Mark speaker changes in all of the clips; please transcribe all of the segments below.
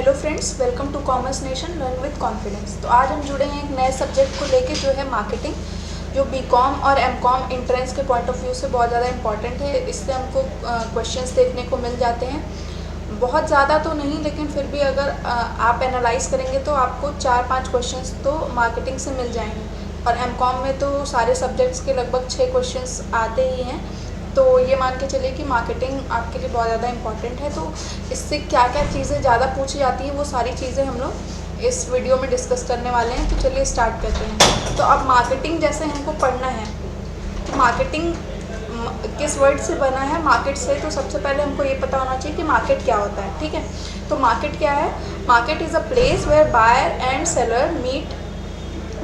Speaker 1: Hello friends, welcome to commerce nation learn with confidence. तो आज हम जुड़े हैं एक नए सब्जेक्ट को लेके जो है मार्केटिंग, जो बीकॉम और एमकॉम एंट्रेंस के पॉइंट ऑफ व्यू से बहुत ज़्यादा इंपॉर्टेंट है। इससे हमको क्वेश्चंस देखने को मिल जाते हैं, बहुत ज़्यादा तो नहीं लेकिन फिर भी अगर आप एनालाइज करेंगे तो आपको 4-5 क्वेश्चंस तो मार्केटिंग से मिल जाएंगे। और एमकॉम में तो सारे सब्जेक्ट्स के लगभग 6 क्वेश्चंस आते ही हैं। तो ये मान के चलिए कि मार्केटिंग आपके लिए बहुत ज़्यादा इंपॉर्टेंट है। तो इससे क्या क्या चीज़ें ज़्यादा पूछी जाती हैं वो सारी चीज़ें हम लोग इस वीडियो में डिस्कस करने वाले हैं। तो चलिए स्टार्ट करते हैं। तो अब मार्केटिंग जैसे हमको पढ़ना है तो मार्केटिंग किस वर्ड से बना है, मार्केट से। तो सबसे पहले हमको ये पता होना चाहिए कि मार्केट क्या होता है। ठीक है, तो मार्केट क्या है? Market is a place where buyer and seller meet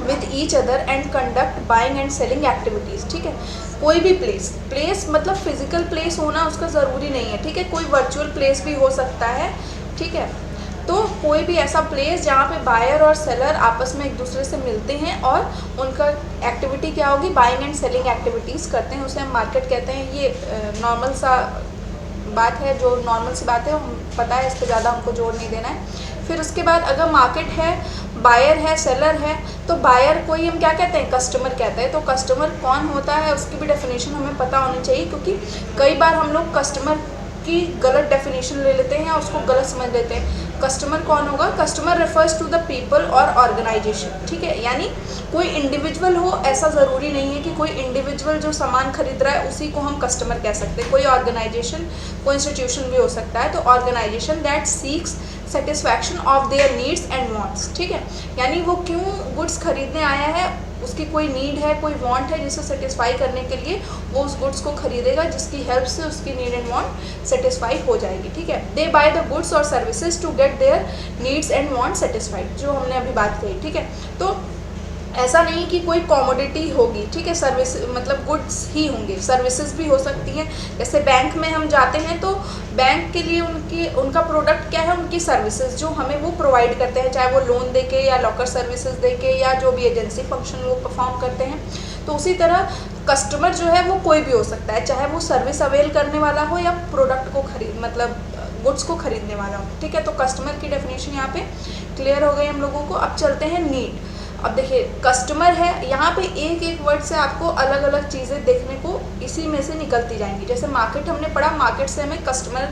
Speaker 1: with each other and conduct buying and selling activities. ठीक है, कोई भी प्लेस मतलब फिजिकल प्लेस होना उसका ज़रूरी नहीं है। ठीक है, कोई वर्चुअल प्लेस भी हो सकता है। ठीक है, तो कोई भी ऐसा प्लेस जहाँ पे बायर और सेलर आपस में एक दूसरे से मिलते हैं और उनका एक्टिविटी क्या होगी, बाइंग एंड सेलिंग एक्टिविटीज़ करते हैं, उसे हम मार्केट कहते हैं। ये नॉर्मल सा बात है, जो नॉर्मल सी बात है, हम पता है, इस पर ज़्यादा हमको जोर नहीं देना है। फिर उसके बाद अगर मार्केट है, बायर है, सेलर है, तो बायर को ही हम क्या कहते हैं, कस्टमर कहते हैं। तो कस्टमर कौन होता है उसकी भी डेफिनेशन हमें पता होनी चाहिए, क्योंकि कई बार हम लोग कस्टमर की गलत डेफिनेशन ले लेते हैं या उसको गलत समझ लेते हैं। कस्टमर कौन होगा? Customer refers to the people और ऑर्गेनाइजेशन। ठीक है, यानी कोई इंडिविजुअल हो ऐसा ज़रूरी नहीं है कि कोई इंडिविजुअल जो सामान खरीद रहा है उसी को हम कस्टमर कह सकते हैं। कोई ऑर्गेनाइजेशन, कोई इंस्टीट्यूशन भी हो सकता है। तो organisation that seeks satisfaction of their needs and wants. ठीक है, यानी वो क्यों गुड्स खरीदने आया है, उसकी कोई नीड है, कोई वांट है जिसे सेटिस्फाई करने के लिए वो उस गुड्स को खरीदेगा, जिसकी हेल्प से उसकी नीड एंड वांट सेटिस्फाई हो जाएगी। ठीक है, दे बाय द गुड्स और services to get their needs and want satisfied, जो हमने अभी बात कही। ठीक है, तो ऐसा नहीं कि कोई कॉमोडिटी होगी। ठीक है, सर्विस मतलब गुड्स ही होंगे, सर्विसेज भी हो सकती हैं। जैसे बैंक में हम जाते हैं तो बैंक के लिए उनका प्रोडक्ट क्या है, उनकी सर्विसेज जो हमें वो प्रोवाइड करते हैं, चाहे वो लोन दे के या लॉकर सर्विसेज दे के या जो भी एजेंसी फंक्शन वो परफॉर्म करते हैं। तो उसी तरह कस्टमर जो है वो कोई भी हो सकता है, चाहे वो सर्विस अवेल करने वाला हो या प्रोडक्ट को मतलब गुड्स को खरीदने वाला हो। ठीक है, तो कस्टमर की डेफिनेशन यहाँ पे क्लियर हो गई हम लोगों को। अब चलते हैं नीड। अब देखिए, कस्टमर है, यहाँ पे एक एक वर्ड से आपको अलग अलग चीज़ें देखने को इसी में से निकलती जाएंगी। जैसे मार्केट हमने पढ़ा, मार्केट से हमें कस्टमर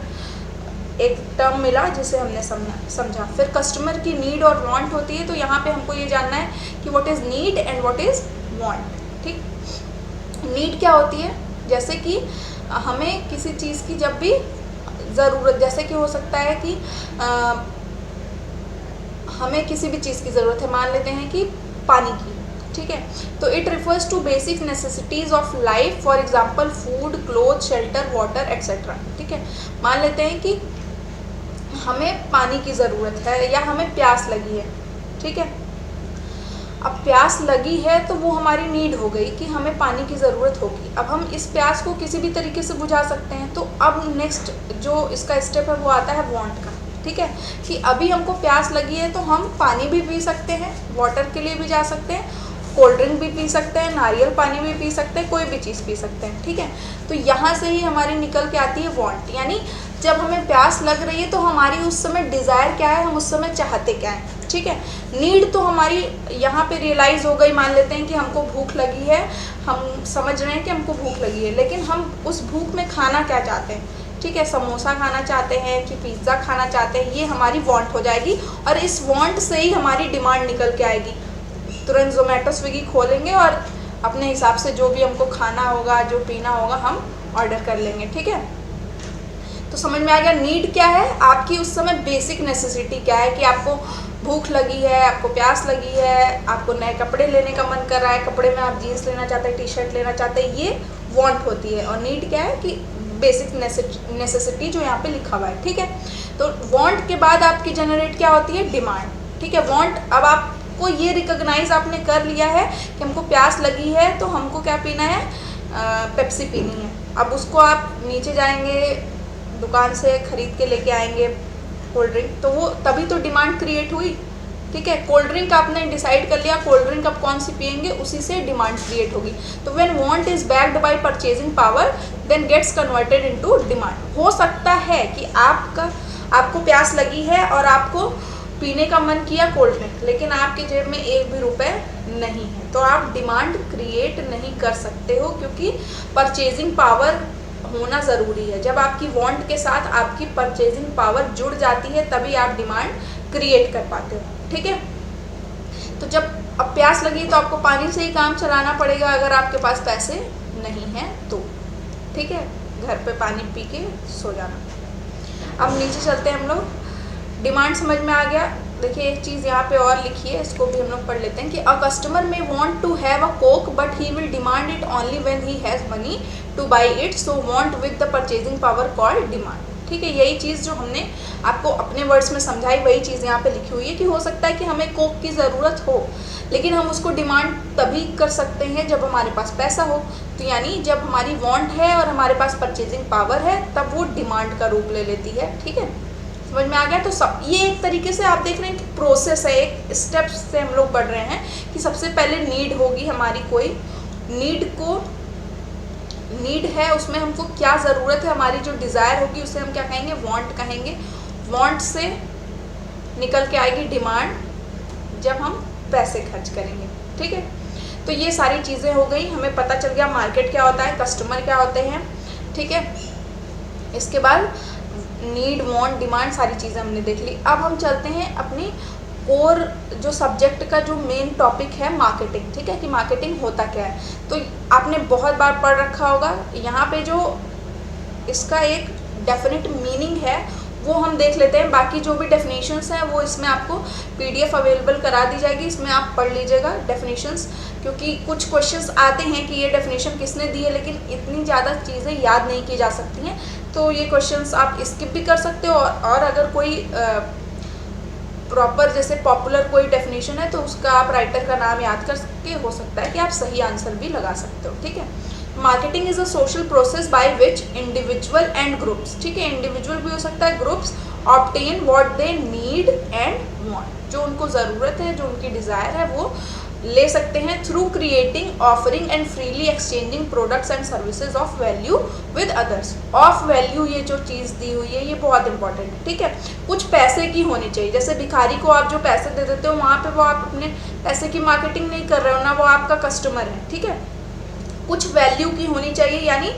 Speaker 1: एक टर्म मिला जिसे हमने समझा। फिर कस्टमर की नीड और वांट होती है, तो यहाँ पे हमको ये जानना है कि what is need and what is want. ठीक, नीड क्या होती है? जैसे कि हमें किसी चीज़ की जब भी ज़रूरत, जैसे कि हो सकता है कि हमें किसी भी चीज़ की ज़रूरत है, मान लेते हैं कि पानी की। ठीक है, तो it refers to basic necessities of life, for example food, cloth, shelter, water etcetera. ठीक है, मान लेते हैं कि हमें पानी की ज़रूरत है या हमें प्यास लगी है। ठीक है, अब प्यास लगी है तो वो हमारी नीड हो गई कि हमें पानी की ज़रूरत होगी। अब हम इस प्यास को किसी भी तरीके से बुझा सकते हैं। तो अब नेक्स्ट जो इसका स्टेप है वो आता है वांट का। ठीक है, कि अभी हमको प्यास लगी है तो हम पानी भी पी सकते हैं, वाटर के लिए भी जा सकते हैं, कोल्ड ड्रिंक भी पी सकते हैं, नारियल पानी भी पी सकते हैं, कोई भी चीज़ पी सकते हैं। ठीक है, तो यहाँ से ही हमारी निकल के आती है वांट, यानी जब हमें प्यास लग रही है तो हमारी उस समय डिज़ायर क्या है, हम उस समय चाहते क्या हैं। ठीक है, नीड तो हमारी यहाँ पे रियलाइज़ हो गई, मान लेते हैं कि हमको भूख लगी है, हम समझ रहे हैं कि हमको भूख लगी है, लेकिन हम उस भूख में खाना क्या चाहते हैं। ठीक है, समोसा खाना चाहते हैं कि पिज़्ज़ा खाना चाहते हैं, ये हमारी वांट हो जाएगी। और इस वांट से ही हमारी डिमांड निकल के आएगी। तुरंत ज़ोमैटो स्विगी खोलेंगे और अपने हिसाब से जो भी हमको खाना होगा, जो पीना होगा, हम ऑर्डर कर लेंगे। ठीक है, तो समझ में आ गया नीड क्या है आपकी, उस समय बेसिक नेसेसिटी क्या है, कि आपको भूख लगी है, आपको प्यास लगी है, आपको नए कपड़े लेने का मन कर रहा है, कपड़े में आप जीन्स लेना चाहते हैं, टी शर्ट लेना चाहते हैं, ये वांट होती है। और नीड क्या है कि बेसिक नेसेसिटी जो यहाँ पे लिखा हुआ है। ठीक है, तो वांट के बाद आपकी जनरेट क्या होती है, डिमांड। ठीक है, वांट, अब आपको ये रिकॉग्नाइज आपने कर लिया है कि हमको प्यास लगी है तो हमको क्या पीना है, पेप्सी पीनी है। अब उसको आप नीचे जाएंगे, दुकान से खरीद के लेके आएंगे कोल्ड ड्रिंक, तो वो तभी तो डिमांड क्रिएट हुई। ठीक है, कोल्ड ड्रिंक आपने डिसाइड कर लिया, कोल्ड ड्रिंक आप कौन सी पियेंगे, उसी से डिमांड क्रिएट होगी। तो when want is backed by purchasing power then gets converted into demand. हो सकता है कि आपको प्यास लगी है और आपको पीने का मन किया कोल्ड ड्रिंक, लेकिन आपके जेब में एक भी रुपए नहीं है, तो आप डिमांड क्रिएट नहीं कर सकते हो, क्योंकि परचेजिंग पावर होना ज़रूरी है। जब आपकी वांट के साथ आपकी परचेजिंग पावर जुड़ जाती है तभी आप डिमांड क्रिएट कर पाते हो। ठीक है, तो जब अब प्यास लगी तो आपको पानी से ही काम चलाना पड़ेगा अगर आपके पास पैसे नहीं हैं तो। ठीक है, घर पे पानी पी के सो जाना। अब नीचे चलते हैं हम लोग। डिमांड समझ में आ गया। देखिए एक चीज़ यहाँ पे और लिखी है, इसको भी हम लोग पढ़ लेते हैं कि a customer may want to have a coke but he will demand it only when he has money to buy it, so want with the purchasing power called demand. ठीक है, यही चीज़ जो हमने आपको अपने वर्ड्स में समझाई वही चीज़ यहाँ पे लिखी हुई है कि हो सकता है कि हमें कोक की ज़रूरत हो, लेकिन हम उसको डिमांड तभी कर सकते हैं जब हमारे पास पैसा हो। तो यानी जब हमारी वांट है और हमारे पास परचेजिंग पावर है तब वो डिमांड का रूप ले लेती है। ठीक है, समझ में आ गया। तो सब ये एक तरीके से आप देख रहे हैं कि प्रोसेस है, एक स्टेप्स से हम लोग बढ़ रहे हैं कि सबसे पहले नीड होगी हमारी, कोई नीड है, उसमें हमको क्या ज़रूरत है, हमारी जो डिज़ायर होगी उसे हम क्या कहेंगे, वांट कहेंगे। वांट से निकल के आएगी डिमांड जब हम पैसे खर्च करेंगे। ठीक है, तो ये सारी चीज़ें हो गई, हमें पता चल गया मार्केट क्या होता है, कस्टमर क्या होते हैं। ठीक है, इसके बाद नीड, वांट, डिमांड सारी चीज़ें हमने देख ली। अब हम चलते हैं अपनी कोर जो सब्जेक्ट का जो मेन टॉपिक है मार्केटिंग। ठीक है, कि मार्केटिंग होता क्या है। तो आपने बहुत बार पढ़ रखा होगा, यहाँ पे जो इसका एक डेफिनेट मीनिंग है वो हम देख लेते हैं। बाकी जो भी डेफिनेशंस हैं वो इसमें आपको PDF अवेलेबल करा दी जाएगी, इसमें आप पढ़ लीजिएगा डेफिनेशंस, क्योंकि कुछ क्वेश्चंस आते हैं कि ये डेफिनेशन किसने दी है, लेकिन इतनी ज़्यादा चीज़ें याद नहीं की जा सकती हैं, तो ये क्वेश्चंस आप स्किप भी कर सकते हो। और अगर कोई प्रॉपर जैसे पॉपुलर कोई डेफिनेशन है तो उसका आप राइटर का नाम याद करके हो सकता है कि आप सही आंसर भी लगा सकते हो। ठीक है, marketing is a social process by which individual and groups, ठीक है, इंडिविजुअल भी हो सकता है, groups obtain what they need and want, जो उनको ज़रूरत है, जो उनकी डिज़ायर है वो ले सकते हैं through creating, offering and freely exchanging products and services of value with others. Of value ये जो चीज़ दी हुई है ये बहुत इंपॉर्टेंट है। ठीक है, कुछ पैसे की होनी चाहिए, जैसे भिखारी को आप जो पैसे दे देते हो वहाँ पे वो आप अपने पैसे की मार्केटिंग नहीं कर रहे हो ना, वो आपका कस्टमर है। ठीक है, कुछ वैल्यू की होनी चाहिए, यानी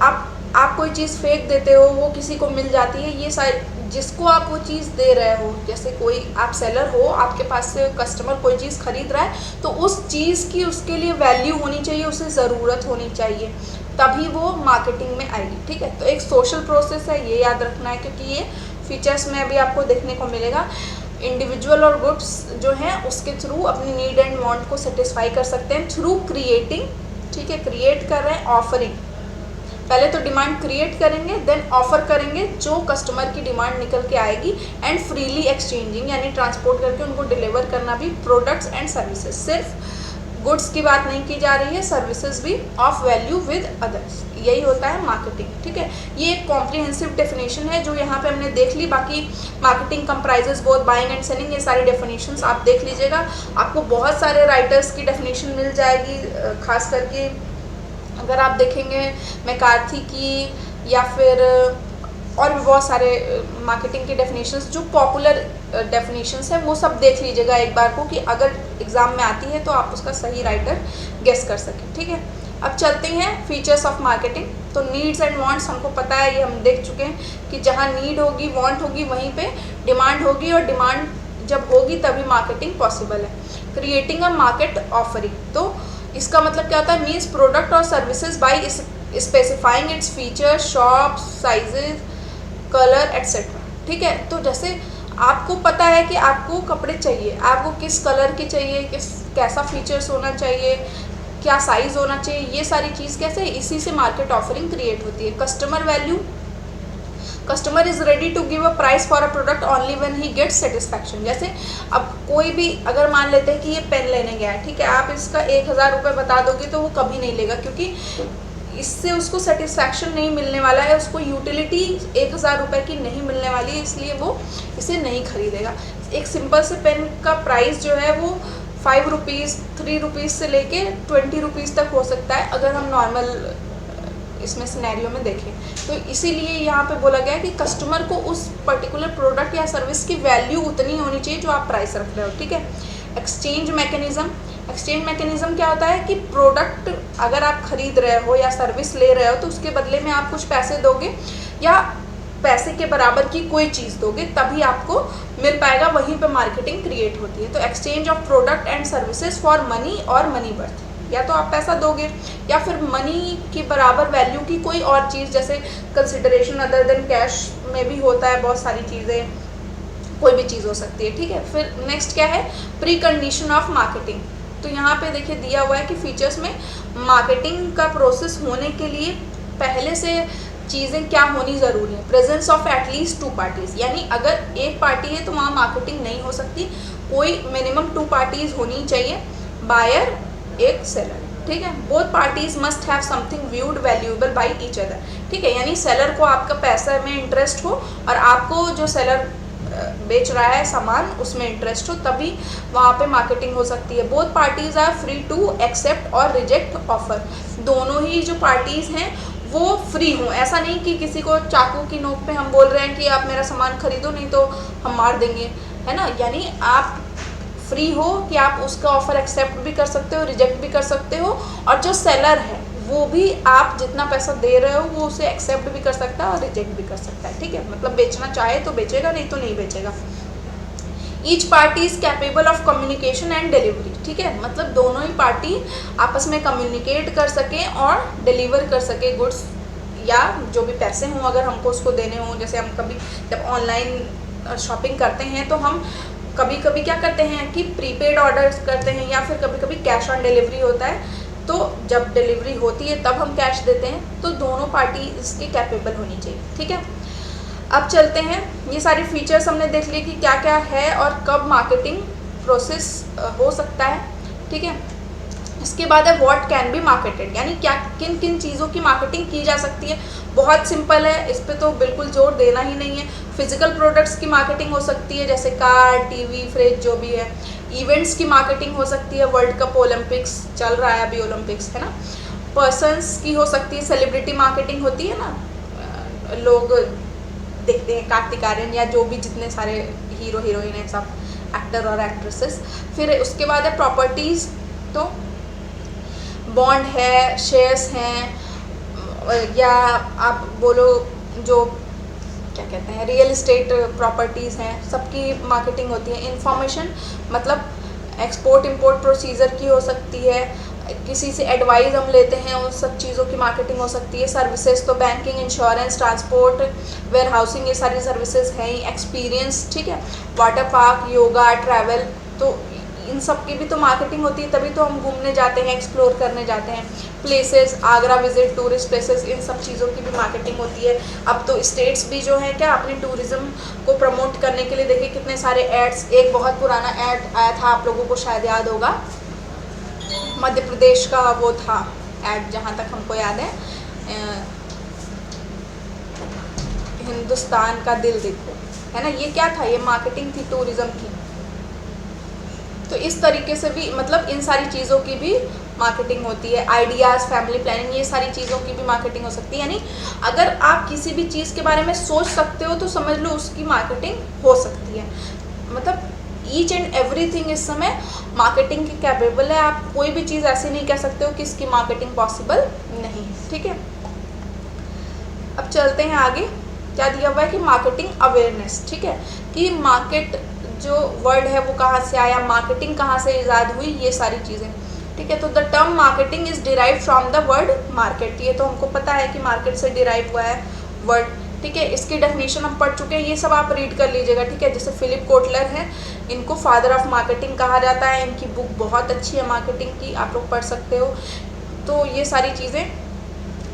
Speaker 1: आप कोई चीज़ फेंक देते हो वो किसी को मिल जाती है, ये सारी जिसको आप वो चीज़ दे रहे हो, जैसे कोई आप सेलर हो, आपके पास से कस्टमर कोई चीज़ खरीद रहा है तो उस चीज़ की उसके लिए वैल्यू होनी चाहिए, उसे ज़रूरत होनी चाहिए, तभी वो मार्केटिंग में आएगी। ठीक है, तो एक सोशल प्रोसेस है, ये याद रखना है, क्योंकि ये फीचर्स में अभी आपको देखने को मिलेगा। इंडिविजुअल और ग्रुप्स जो हैं उसके थ्रू अपनी नीड एंड वांट को सेटिस्फाई कर सकते हैं थ्रू क्रिएटिंग। ठीक है, क्रिएट कर रहे हैं, ऑफरिंग, पहले तो डिमांड क्रिएट करेंगे देन ऑफर करेंगे जो कस्टमर की डिमांड निकल के आएगी, एंड फ्रीली एक्सचेंजिंग यानी ट्रांसपोर्ट करके उनको डिलीवर करना भी प्रोडक्ट्स एंड सर्विसेज, सिर्फ गुड्स की बात नहीं की जा रही है, सर्विसेज भी ऑफ वैल्यू विद अदर्स, यही होता है मार्केटिंग। ठीक है, ये एक कॉम्प्रिहेंसिव डेफिनेशन है जो यहाँ पे हमने देख ली। बाकी marketing comprises both buying and selling, ये सारी डेफिनेशंस आप देख लीजिएगा, आपको बहुत सारे राइटर्स की डेफिनेशन मिल जाएगी, खास करके अगर आप देखेंगे मैकार्थी की या फिर और भी बहुत सारे मार्केटिंग के डेफिनेशंस जो पॉपुलर डेफिनेशंस हैं वो सब देख लीजिएगा एक बार को, कि अगर एग्ज़ाम में आती है तो आप उसका सही राइटर गेस कर सकें। ठीक है, अब चलते हैं फीचर्स ऑफ मार्केटिंग। तो नीड्स एंड वांट्स हमको पता है, ये हम देख चुके हैं कि जहाँ नीड होगी, वांट होगी, वहीं पे डिमांड होगी, और डिमांड जब होगी तभी मार्केटिंग पॉसिबल है। क्रिएटिंग अ मार्केट ऑफरिंग, तो इसका मतलब क्या होता है, मीन्स प्रोडक्ट और services by specifying its features, shop sizes, colour etcetera. ठीक है, तो जैसे आपको पता है कि आपको कपड़े चाहिए, आपको किस कलर के चाहिए, कैसा फीचर्स होना चाहिए, क्या साइज़ होना चाहिए, ये सारी चीज़ कैसे, इसी से मार्केट ऑफरिंग क्रिएट होती है। Customer value, customer is ready to give a price for a product only when he gets satisfaction. जैसे अब कोई भी अगर मान लेते हैं कि ये पेन लेने गया है, ठीक है, आप इसका 1000 रुपये बता दोगे तो वो कभी नहीं लेगा, क्योंकि इससे उसको सेटिस्फैक्शन नहीं मिलने वाला है, उसको यूटिलिटी 1000 रुपये की नहीं मिलने वाली है, इसलिए वो इसे नहीं खरीदेगा। एक सिंपल से पेन का प्राइस जो है वो 5 रुपीज़ 3 रुपीज़ से लेके 20 रुपीज़ तक हो सकता है, अगर हम नॉर्मल इसमें सिनेरियो में देखें। तो इसीलिए यहाँ पे बोला गया है कि कस्टमर को उस पर्टिकुलर प्रोडक्ट या सर्विस की वैल्यू उतनी होनी चाहिए जो आप प्राइस रख रहे हो, ठीक है। एक्सचेंज मैकेनिज्म क्या होता है कि प्रोडक्ट अगर आप खरीद रहे हो या सर्विस ले रहे हो तो उसके बदले में आप कुछ पैसे दोगे या पैसे के बराबर की कोई चीज़ दोगे, तभी आपको मिल पाएगा, वहीं पे मार्केटिंग क्रिएट होती है। तो exchange of product and services for money और मनी वर्थ, या तो आप पैसा दोगे या फिर मनी की बराबर वैल्यू की कोई और चीज़, जैसे कंसिडरेशन अदर देन कैश में भी होता है, बहुत सारी चीज़ें, कोई भी चीज़ हो सकती है, ठीक है। फिर नेक्स्ट क्या है, प्री कंडीशन ऑफ मार्केटिंग। तो यहाँ पे देखिए दिया हुआ है कि फीचर्स में मार्केटिंग का प्रोसेस होने के लिए पहले से चीज़ें क्या होनी ज़रूरी है। प्रेजेंस ऑफ एटलीस्ट 2 पार्टीज़, यानी अगर एक पार्टी है तो वहाँ मार्केटिंग नहीं हो सकती, कोई मिनिमम 2 पार्टीज़ होनी चाहिए, बायर एक सेलर, ठीक है। Both parties must have something viewed valuable by each other, ठीक है। यानी सेलर को आपका पैसा में इंटरेस्ट हो और आपको जो सेलर बेच रहा है सामान उसमें इंटरेस्ट हो, तभी वहाँ पे मार्केटिंग हो सकती है। Both parties are free to accept और रिजेक्ट ऑफर, दोनों ही जो पार्टीज हैं वो फ्री हों। ऐसा नहीं कि किसी को चाकू की नोक पे हम बोल रहे हैं कि आप मेरा सामान खरीदो नहीं तो हम मार देंगे, है ना। यानी आप फ्री हो कि आप उसका ऑफर एक्सेप्ट भी कर सकते हो, रिजेक्ट भी कर सकते हो, और जो सेलर है वो भी आप जितना पैसा दे रहे हो वो उसे एक्सेप्ट भी कर सकता है और रिजेक्ट भी कर सकता है, ठीक है। मतलब बेचना चाहे तो बेचेगा, नहीं तो नहीं बेचेगा। Each party is capable of communication and delivery, ठीक है। मतलब दोनों ही पार्टी आपस में कम्युनिकेट कर सकें और डिलीवर कर सके गुड्स या जो भी पैसे हों अगर हमको उसको देने हों। जैसे हम कभी जब ऑनलाइन शॉपिंग करते हैं तो हम कभी कभी क्या करते हैं कि प्रीपेड ऑर्डर्स करते हैं या फिर कभी कभी कैश ऑन डिलीवरी होता है, तो जब डिलीवरी होती है तब हम कैश देते हैं। तो दोनों पार्टी इसकी कैपेबल होनी चाहिए, ठीक है। अब चलते हैं, ये सारी फीचर्स हमने देख लिए कि क्या क्या है और कब मार्केटिंग प्रोसेस हो सकता है, ठीक है। इसके बाद है व्हाट कैन बी मार्केटेड, यानी क्या किन किन चीज़ों की मार्केटिंग की जा सकती है। बहुत सिंपल है, इस पर तो बिल्कुल जोर देना ही नहीं है। फिजिकल प्रोडक्ट्स की मार्केटिंग हो सकती है, जैसे कार, टीवी, फ्रिज, जो भी है। इवेंट्स की मार्केटिंग हो सकती है, वर्ल्ड कप, ओलंपिक्स चल रहा है अभी, ओलंपिक्स है ना। पर्सन्स की हो सकती है, सेलिब्रिटी मार्केटिंग होती है ना, लोग देखते हैं कार्तिक आर्यन या जो भी जितने सारे हीरो हीरोइन हैं सब, एक्टर और एक्ट्रेसेस। फिर उसके बाद है प्रॉपर्टीज़, तो बॉन्ड है, शेयर्स हैं, या आप बोलो जो क्या कहते हैं रियल इस्टेट प्रॉपर्टीज़ हैं, सबकी मार्केटिंग होती है। इंफॉर्मेशन मतलब एक्सपोर्ट इंपोर्ट प्रोसीजर की हो सकती है, किसी से एडवाइस हम लेते हैं उन सब चीज़ों की मार्केटिंग हो सकती है। सर्विसेज तो banking, insurance, transport, warehousing, ये सारी सर्विसेज हैं ही। एक्सपीरियंस, ठीक है, वाटर पार्क, योगा, ट्रैवल, तो इन सब की भी तो मार्केटिंग होती है, तभी तो हम घूमने जाते हैं, एक्सप्लोर करने जाते हैं। Places, Agra visit, tourist places, इन सब चीज़ों की भी मार्केटिंग होती है। अब तो स्टेट्स भी जो है क्या अपने टूरिज़्म को प्रमोट करने के लिए देखिए कितने सारे एड्स, एक बहुत पुराना एड आया था, आप लोगों को शायद याद होगा, मध्य प्रदेश का वो था एड, जहाँ तक हमको याद है, हिंदुस्तान का दिल देखो, है ना। ये क्या था, ये मार्केटिंग थी टूरिज़्म की। तो इस तरीके से भी मतलब इन सारी चीज़ों की भी मार्केटिंग होती है। आइडियाज़, फैमिली प्लानिंग, ये सारी चीज़ों की भी मार्केटिंग हो सकती है। यानी अगर आप किसी भी चीज़ के बारे में सोच सकते हो तो समझ लो उसकी मार्केटिंग हो सकती है। मतलब ईच एंड एवरीथिंग इस समय मार्केटिंग की कैपेबल है। आप कोई भी चीज़ ऐसी नहीं कह सकते हो कि इसकी मार्केटिंग पॉसिबल नहीं है, ठीक है। अब चलते हैं आगे, क्या दिया हुआ है कि मार्केटिंग अवेयरनेस, ठीक है, कि मार्केट जो वर्ड है वो कहाँ से आया, मार्केटिंग कहाँ से ईजाद हुई, ये सारी चीज़ें, ठीक है। तो the term marketing is derive from the word market, ये तो हमको पता है कि मार्केट से डिराइव हुआ है वर्ड, ठीक है। इसकी डेफिनेशन हम पढ़ चुके हैं, ये सब आप रीड कर लीजिएगा, ठीक है। जैसे फिलिप कोटलर हैं, इनको फादर ऑफ मार्केटिंग कहा जाता है, इनकी बुक बहुत अच्छी है मार्केटिंग की, आप लोग पढ़ सकते हो। तो ये सारी चीज़ें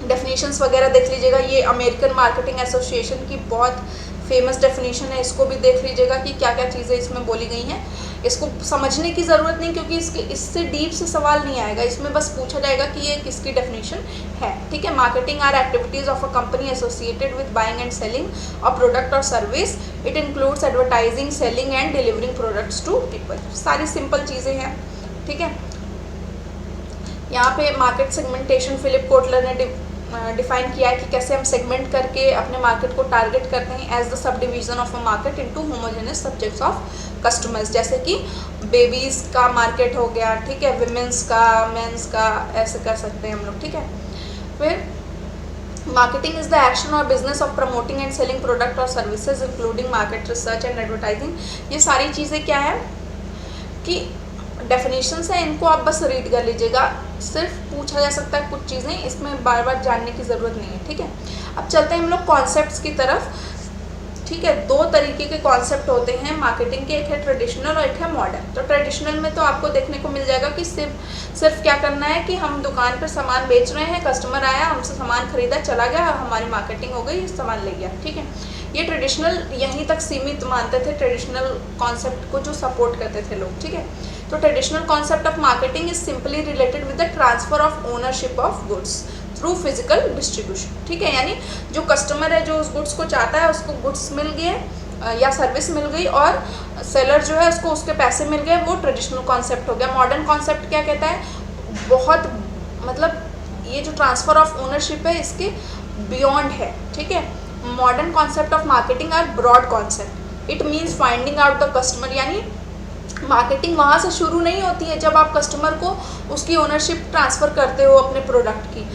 Speaker 1: डेफिनेशंस वगैरह देख लीजिएगा। ये अमेरिकन मार्केटिंग एसोसिएशन की बहुत फेमस डेफिनेशन है, इसको भी देख लीजिएगा कि क्या क्या चीज़ें इसमें बोली गई हैं। इसको समझने की ज़रूरत नहीं, क्योंकि इससे डीप से सवाल नहीं आएगा, इसमें बस पूछा जाएगा कि ये किसकी डेफिनेशन है, ठीक है। Marketing are activities of a company associated with buying and selling of product और service. It includes advertising, selling and delivering products to people. सारी सिंपल चीज़ें हैं, ठीक है। यहाँ पे मार्केट सेगमेंटेशन फिलिप कोटलर ने डिफाइन किया है कि कैसे हम सेगमेंट करके अपने मार्केट को टारगेट करते हैं as the subdivision of a market into homogeneous subjects of customers. जैसे कि बेबीज़ का मार्केट हो गया, ठीक है, विमेंस का, मेंस का, ऐसे कर सकते हैं हम लोग, ठीक है। फिर मार्केटिंग इज द एक्शन और business of promoting and selling product और services including market research and advertising. ये सारी चीज़ें क्या है कि डेफिनेशंस है, इनको आप बस रीड कर लीजिएगा। सिर्फ पूछा जा सकता है कुछ चीज़ें, इसमें बार बार जानने की ज़रूरत नहीं है, ठीक है। अब चलते हैं हम लोग कॉन्सेप्ट्स की तरफ, ठीक है। दो तरीके के कॉन्सेप्ट होते हैं मार्केटिंग के, एक है ट्रेडिशनल और एक है मॉडर्न। तो ट्रेडिशनल में तो आपको देखने को मिल जाएगा कि सिर्फ क्या करना है कि हम दुकान पर सामान बेच रहे हैं, कस्टमर आया, हमसे सामान खरीदा, चला गया, हमारी मार्केटिंग हो गई, सामान ले गया, ठीक है। ये ट्रेडिशनल यहीं तक सीमित मानते थे, ट्रेडिशनल कॉन्सेप्ट को जो सपोर्ट करते थे लोग, ठीक है। तो traditional concept of marketing is simply related with the transfer of ownership of goods through physical distribution, ठीक है। यानी जो कस्टमर है जो उस गुड्स को चाहता है, उसको गुड्स मिल गए या सर्विस मिल गई और सेलर जो है उसको उसके पैसे मिल गए, वो ट्रेडिशनल कॉन्सेप्ट हो गया। मॉडर्न कॉन्सेप्ट क्या कहता है, बहुत मतलब ये जो ट्रांसफर ऑफ ओनरशिप है इसके बियॉन्ड है, ठीक है। Modern concept of marketing are broad concept, it means finding out the customer. यानी मार्केटिंग वहाँ से शुरू नहीं होती है जब आप कस्टमर को उसकी ओनरशिप ट्रांसफ़र करते हो अपने प्रोडक्ट की।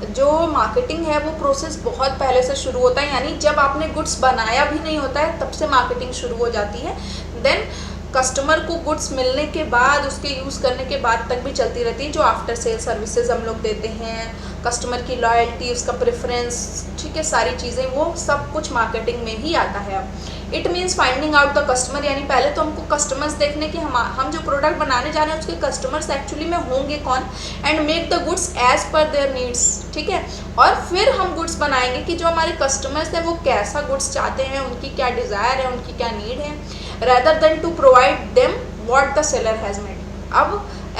Speaker 1: जो मार्केटिंग है वो प्रोसेस बहुत पहले से शुरू होता है, यानी जब आपने गुड्स बनाया भी नहीं होता है तब से मार्केटिंग शुरू हो जाती है। देन कस्टमर को गुड्स मिलने के बाद, उसके यूज़ करने के बाद तक भी चलती रहती है, जो आफ्टर सेल सर्विसेज हम लोग देते हैं, कस्टमर की लॉयल्टी, उसका प्रेफरेंस, ठीक है, सारी चीज़ें, वो सब कुछ मार्केटिंग में ही आता है। अब it means finding out the customer, यानी पहले तो हमको कस्टमर्स देखने कि हम जो प्रोडक्ट बनाने जा रहे हैं उसके कस्टमर्स एक्चुअली में होंगे कौन, and make the goods as per their needs, ठीक है। और फिर हम गुड्स बनाएंगे कि जो हमारे कस्टमर्स हैं वो कैसा गुड्स चाहते हैं, उनकी क्या डिज़ायर है, उनकी क्या नीड है, rather than to provide them what the seller has made। अब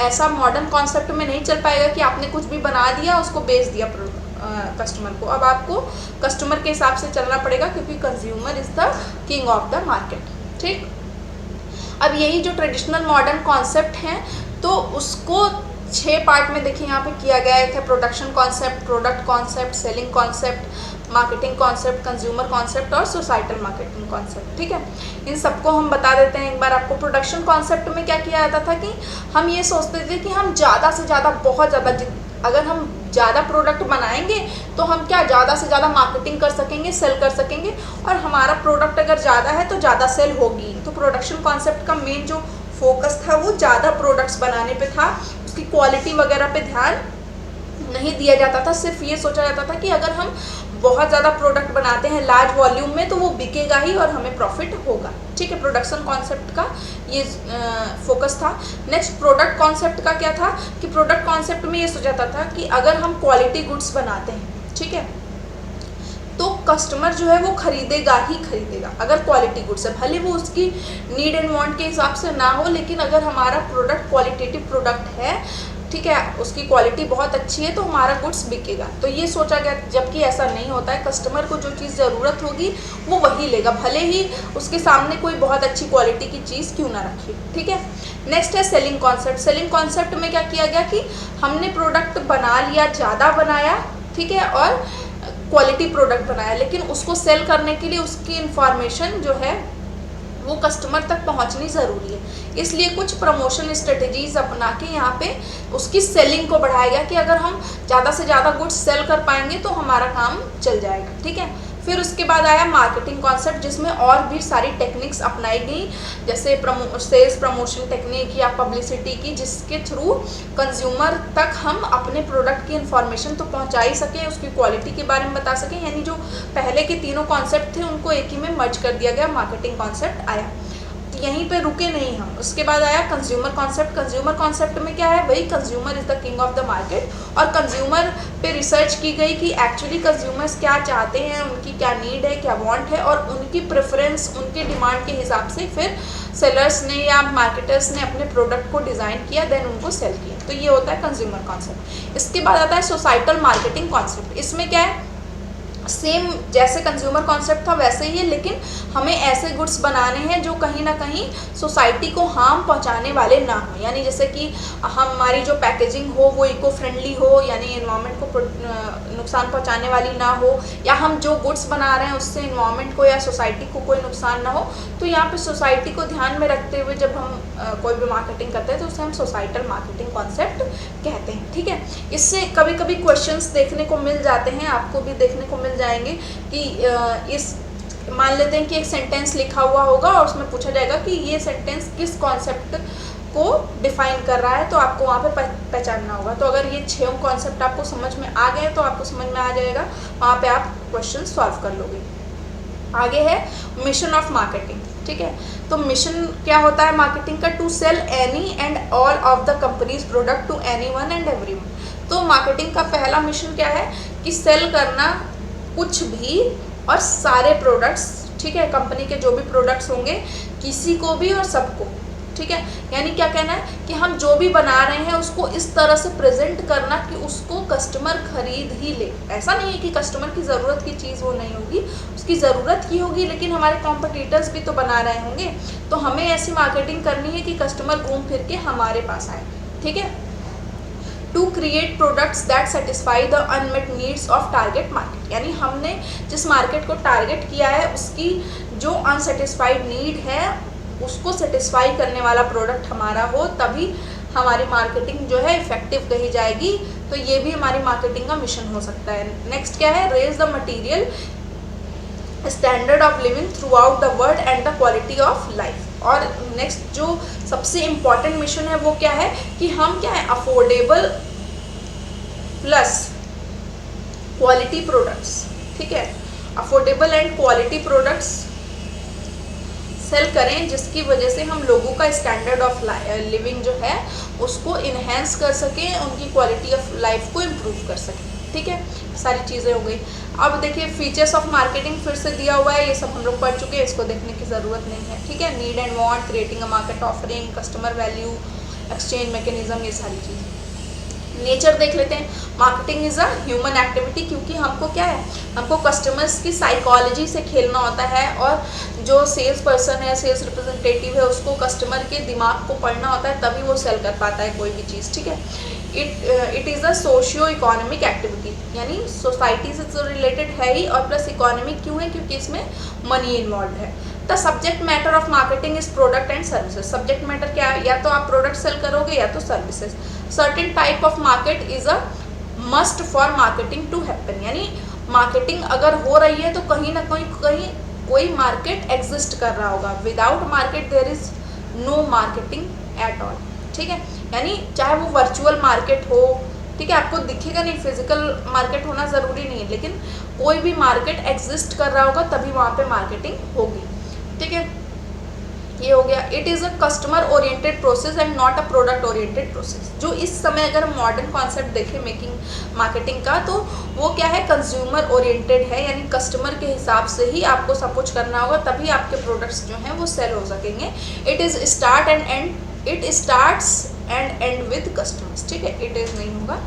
Speaker 1: ऐसा मॉडर्न कॉन्सेप्ट में नहीं चल पाएगा कि आपने कुछ भी बना दिया उसको बेच दिया कस्टमर को। अब आपको कस्टमर के हिसाब से चलना पड़ेगा क्योंकि consumer is the king of the market, ठीक। अब यही जो ट्रेडिशनल मॉडर्न कॉन्सेप्ट हैं तो उसको 6 पार्ट में देखिए यहाँ पे किया गया है। एक है production concept, product concept, selling concept, marketing concept, consumer concept और सोसाइटल मार्केटिंग कॉन्सेप्ट, ठीक है। इन सबको हम बता देते हैं एक बार आपको। प्रोडक्शन कॉन्सेप्ट में क्या किया जाता था कि हम ये सोचते थे कि हम ज़्यादा से ज़्यादा, बहुत ज़्यादा, अगर हम ज़्यादा प्रोडक्ट बनाएंगे तो हम क्या ज़्यादा से ज़्यादा मार्केटिंग कर सकेंगे, सेल कर सकेंगे, और हमारा प्रोडक्ट अगर ज़्यादा है तो ज़्यादा सेल होगी। तो प्रोडक्शन कॉन्सेप्ट का मेन जो फोकस था वो ज़्यादा प्रोडक्ट्स बनाने पे था, उसकी क्वालिटी वगैरह पे ध्यान नहीं दिया जाता था। सिर्फ ये सोचा जाता था कि अगर हम बहुत ज़्यादा प्रोडक्ट बनाते हैं लार्ज वॉल्यूम में तो वो बिकेगा ही और हमें प्रॉफिट होगा, ठीक है। प्रोडक्शन कॉन्सेप्ट का ये फोकस था। नेक्स्ट प्रोडक्ट कॉन्सेप्ट का क्या था कि प्रोडक्ट कॉन्सेप्ट में ये सोचा जाता था कि अगर हम क्वालिटी गुड्स बनाते हैं, ठीक है, तो कस्टमर जो है वो खरीदेगा ही खरीदेगा अगर क्वालिटी गुड्स है, भले वो उसकी नीड एंड वांट के हिसाब से ना हो, लेकिन अगर हमारा प्रोडक्ट क्वालिटेटिव प्रोडक्ट है, ठीक है, उसकी क्वालिटी बहुत अच्छी है तो हमारा गुड्स बिकेगा। तो ये सोचा गया, जबकि ऐसा नहीं होता है। कस्टमर को जो चीज़ ज़रूरत होगी वो वही लेगा, भले ही उसके सामने कोई बहुत अच्छी क्वालिटी की चीज़ क्यों ना रखी, ठीक है। नेक्स्ट है सेलिंग कॉन्सेप्ट। सेलिंग कॉन्सेप्ट में क्या किया गया कि हमने प्रोडक्ट बना लिया, ज़्यादा बनाया, ठीक है, और क्वालिटी प्रोडक्ट बनाया, लेकिन उसको सेल करने के लिए उसकी इंफॉर्मेशन जो है वो कस्टमर तक पहुंचनी ज़रूरी है। इसलिए कुछ प्रमोशन स्ट्रेटजीज अपना के यहाँ पे उसकी सेलिंग को बढ़ाया गया कि अगर हम ज़्यादा से ज़्यादा गुड्स सेल कर पाएंगे तो हमारा काम चल जाएगा, ठीक है। फिर उसके बाद आया मार्केटिंग कॉन्सेप्ट, जिसमें और भी सारी टेक्निक्स अपनाई गई, जैसे सेल्स प्रमोशन टेक्निक या पब्लिसिटी की, जिसके थ्रू कंज्यूमर तक हम अपने प्रोडक्ट की इन्फॉर्मेशन तो पहुंचा ही सकें, उसकी क्वालिटी के बारे में बता सकें। यानी जो पहले के तीनों कॉन्सेप्ट थे उनको एक ही में मर्ज कर दिया गया, मार्केटिंग कॉन्सेप्ट आया। यहीं पे रुके नहीं हम, उसके बाद आया कंज्यूमर कॉन्सेप्ट। कंज्यूमर कॉन्सेप्ट में क्या है, वही consumer is the king of the market, और कंज्यूमर पे रिसर्च की गई कि एक्चुअली कंज्यूमर्स क्या चाहते हैं, उनकी क्या नीड है, क्या वांट है, और उनकी प्रेफरेंस, उनकी डिमांड के हिसाब से फिर सेलर्स ने या मार्केटर्स ने अपने प्रोडक्ट को डिज़ाइन किया, देन उनको सेल किया। तो ये होता है कंज्यूमर कॉन्सेप्ट। इसके बाद आता है सोसाइटल मार्केटिंग कॉन्सेप्ट। इसमें क्या है, सेम जैसे कंज्यूमर कॉन्सेप्ट था वैसे ही है, लेकिन हमें ऐसे गुड्स बनाने हैं जो कहीं ना कहीं सोसाइटी को हार्म पहुंचाने वाले ना हो। यानी जैसे कि हमारी जो पैकेजिंग हो वो इको फ्रेंडली हो, यानी एनवायरनमेंट को नुकसान पहुंचाने वाली ना हो, या हम जो गुड्स बना रहे हैं उससे एनवायरनमेंट को या सोसाइटी को कोई नुकसान ना हो। तो यहाँ पे सोसाइटी को ध्यान में रखते हुए जब हम कोई भी मार्केटिंग करते हैं तो उसे हम सोसाइटल मार्केटिंग कॉन्सेप्ट कहते हैं। ठीक है, इससे कभी कभी क्वेश्चंस देखने को मिल जाते हैं, आपको भी देखने को मिल जाएंगे कि इस मान लेते हैं कि एक सेंटेंस लिखा हुआ होगा और उसमें पूछा जाएगा कि ये सेंटेंस किस कॉन्सेप्ट को डिफाइन कर रहा है, तो आपको वहाँ पे पहचानना होगा। तो अगर ये 6 कॉन्सेप्ट आपको समझ में आ गए तो आपको समझ में आ जाएगा, वहाँ पे आप क्वेश्चन सॉल्व कर लोगे। आगे है मिशन ऑफ मार्केटिंग। ठीक है, तो मिशन क्या होता है मार्केटिंग का? To sell any and all of the companies product to anyone and everyone. तो मार्केटिंग का पहला मिशन क्या है कि सेल करना कुछ भी और सारे प्रोडक्ट्स। ठीक है, कंपनी के जो भी प्रोडक्ट्स होंगे किसी को भी और सबको। ठीक है, यानी क्या कहना है कि हम जो भी बना रहे हैं उसको इस तरह से प्रेजेंट करना कि उसको कस्टमर खरीद ही ले। ऐसा नहीं है कि कस्टमर की ज़रूरत की चीज़ वो नहीं होगी, उसकी ज़रूरत की होगी, लेकिन हमारे कॉम्पिटिटर्स भी तो बना रहे होंगे, तो हमें ऐसी मार्केटिंग करनी है कि कस्टमर घूम फिर के हमारे पास आए। ठीक है, to create products that satisfy the unmet needs of target market. यानी हमने जिस मार्केट को टारगेट किया है उसकी जो अनसेटिस्फाइड नीड है उसको सेटिस्फाई करने वाला प्रोडक्ट हमारा हो, तभी हमारी मार्केटिंग जो है इफेक्टिव कही जाएगी। तो ये भी हमारी मार्केटिंग का मिशन हो सकता है। नेक्स्ट क्या है? Raise the material standard of living throughout the world and the quality of life. और नेक्स्ट जो सबसे इम्पॉर्टेंट मिशन है वो क्या है कि हम क्या है अफोर्डेबल प्लस क्वालिटी प्रोडक्ट्स। ठीक है, affordable and quality products sell करें जिसकी वजह से हम लोगों का स्टैंडर्ड ऑफ लिविंग जो है उसको इन्हेंस कर सकें, उनकी क्वालिटी ऑफ लाइफ को इम्प्रूव कर सकें। ठीक है, सारी चीज़ें हो गई। अब देखिए फीचर्स ऑफ मार्केटिंग फिर से दिया हुआ है, ये सब हम लोग पढ़ चुके हैं, इसको देखने की ज़रूरत नहीं है। ठीक है, need and want, creating a market offering, customer value, exchange mechanism, ये सारी चीज़ें। नेचर देख लेते हैं। Marketing is a human activity, क्योंकि हमको क्या है, हमको कस्टमर्स की साइकोलॉजी से खेलना होता है, और जो सेल्स पर्सन है, सेल्स रिप्रेजेंटेटिव है, उसको कस्टमर के दिमाग को पढ़ना होता है, तभी वो सेल कर पाता है कोई भी चीज़। ठीक है, it is a socio economic activity, यानी सोसाइटी से तो रिलेटेड है ही, और प्लस इकोनॉमिक क्यों है? क्योंकि इसमें मनी इन्वॉल्व है। The subject matter of marketing is product and services. Subject matter क्या है? या तो आप प्रोडक्ट सेल करोगे या तो services. Certain type of market is a must for marketing to happen, यानी मार्केटिंग अगर हो रही है तो कहीं ना कहीं कोई मार्केट एग्जिस्ट कर रहा होगा। Without market there is no marketing at all. ठीक है, यानी चाहे वो वर्चुअल मार्केट हो, ठीक है, आपको दिखेगा नहीं, फिजिकल मार्केट होना ज़रूरी नहीं है, लेकिन कोई भी मार्केट एग्जिस्ट कर रहा होगा तभी वहाँ पे मार्केटिंग होगी। ठीक है, ये हो गया। It is a customer oriented process and not a product oriented process. जो इस समय अगर हम मॉडर्न कॉन्सेप्ट देखें मेकिंग मार्केटिंग का, तो वो क्या है, कंज्यूमर ओरिएंटेड है, यानी कस्टमर के हिसाब से ही आपको सब कुछ करना होगा, तभी आपके प्रोडक्ट्स जो हैं वो सेल हो सकेंगे। It is start and and, it starts and and with customers. ठीक है, इट इज़ नहीं होगा।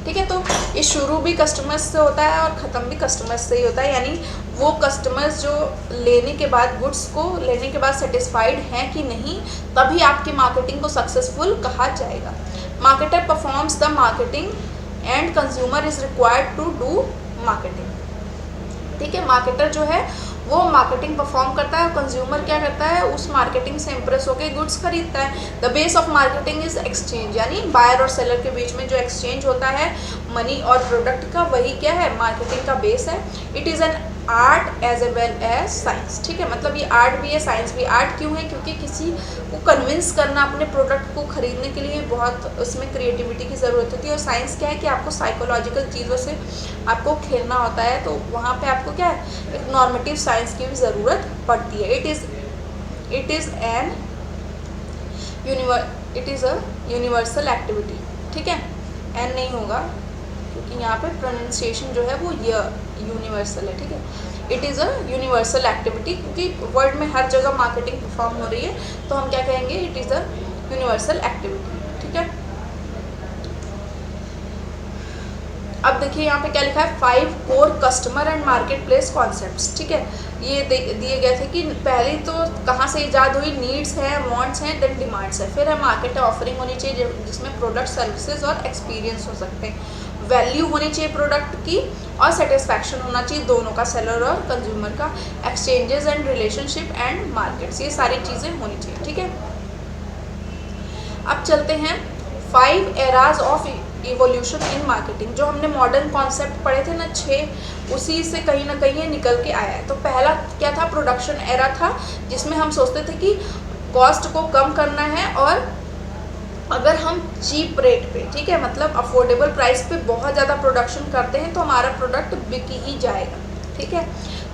Speaker 1: ठीक है, तो ये शुरू भी कस्टमर्स से होता है और ख़त्म भी कस्टमर्स से ही होता है, यानी वो कस्टमर्स जो लेने के बाद, गुड्स को लेने के बाद सेटिस्फाइड हैं कि नहीं, तभी आपकी मार्केटिंग को सक्सेसफुल कहा जाएगा। Marketer performs the marketing and consumer is required to do marketing. ठीक है, मार्केटर जो है वो मार्केटिंग परफॉर्म करता है, और कंज्यूमर क्या करता है, उस मार्केटिंग से इंप्रेस होकर गुड्स खरीदता है। The base of marketing is exchange, यानी बायर और सेलर के बीच में जो एक्सचेंज होता है मनी और प्रोडक्ट का, वही क्या है, मार्केटिंग का बेस है। It is an art as well as science. ठीक है, मतलब ये आर्ट भी है साइंस भी। आर्ट क्यों है? क्योंकि किसी को कन्विंस करना अपने प्रोडक्ट को खरीदने के लिए बहुत उसमें क्रिएटिविटी की ज़रूरत होती है, और साइंस क्या है कि आपको साइकोलॉजिकल चीज़ों से आपको खेलना होता है, तो वहाँ पे आपको क्या है, एक नॉर्मेटिव साइंस की भी ज़रूरत पड़ती है। It is a universal activity. ठीक है, एन नहीं होगा क्योंकि यहाँ पे प्रोनाउंसिएशन जो है वो यूनिवर्सल है। ठीक है, it is a universal activity, क्योंकि वर्ल्ड में हर जगह मार्केटिंग परफॉर्म हो रही है, तो हम क्या कहेंगे, it is a universal activity. ठीक है, अब देखिए यहाँ पे क्या लिखा है, 5 core customer and market place concepts, ठीक है। ये दिए गए थे कि पहले तो कहाँ से ईजाद हुई, नीड्स हैं, वांट्स हैं, देन डिमांड्स है, फिर है मार्केट है, ऑफरिंग होनी चाहिए जिसमें प्रोडक्ट, सर्विसेज और एक्सपीरियंस हो सकते हैं, वैल्यू होनी चाहिए प्रोडक्ट की, और सेटिस्फैक्शन होना चाहिए दोनों का, सेलर और कंज्यूमर का, exchanges and relationship and markets, ये सारी चीज़ें होनी चाहिए, ठीक है। अब चलते हैं 5 eras of evolution in marketing. जो हमने मॉडर्न कॉन्सेप्ट पढ़े थे ना 6, उसी से कहीं ना कहीं ये निकल के आया है। तो पहला क्या था, प्रोडक्शन एरा था, जिसमें हम सोचते थे कि कॉस्ट को कम करना है, और अगर हम चीप रेट पे, ठीक है, मतलब अफोर्डेबल प्राइस पे बहुत ज़्यादा प्रोडक्शन करते हैं तो हमारा प्रोडक्ट बिक ही जाएगा, ठीक है।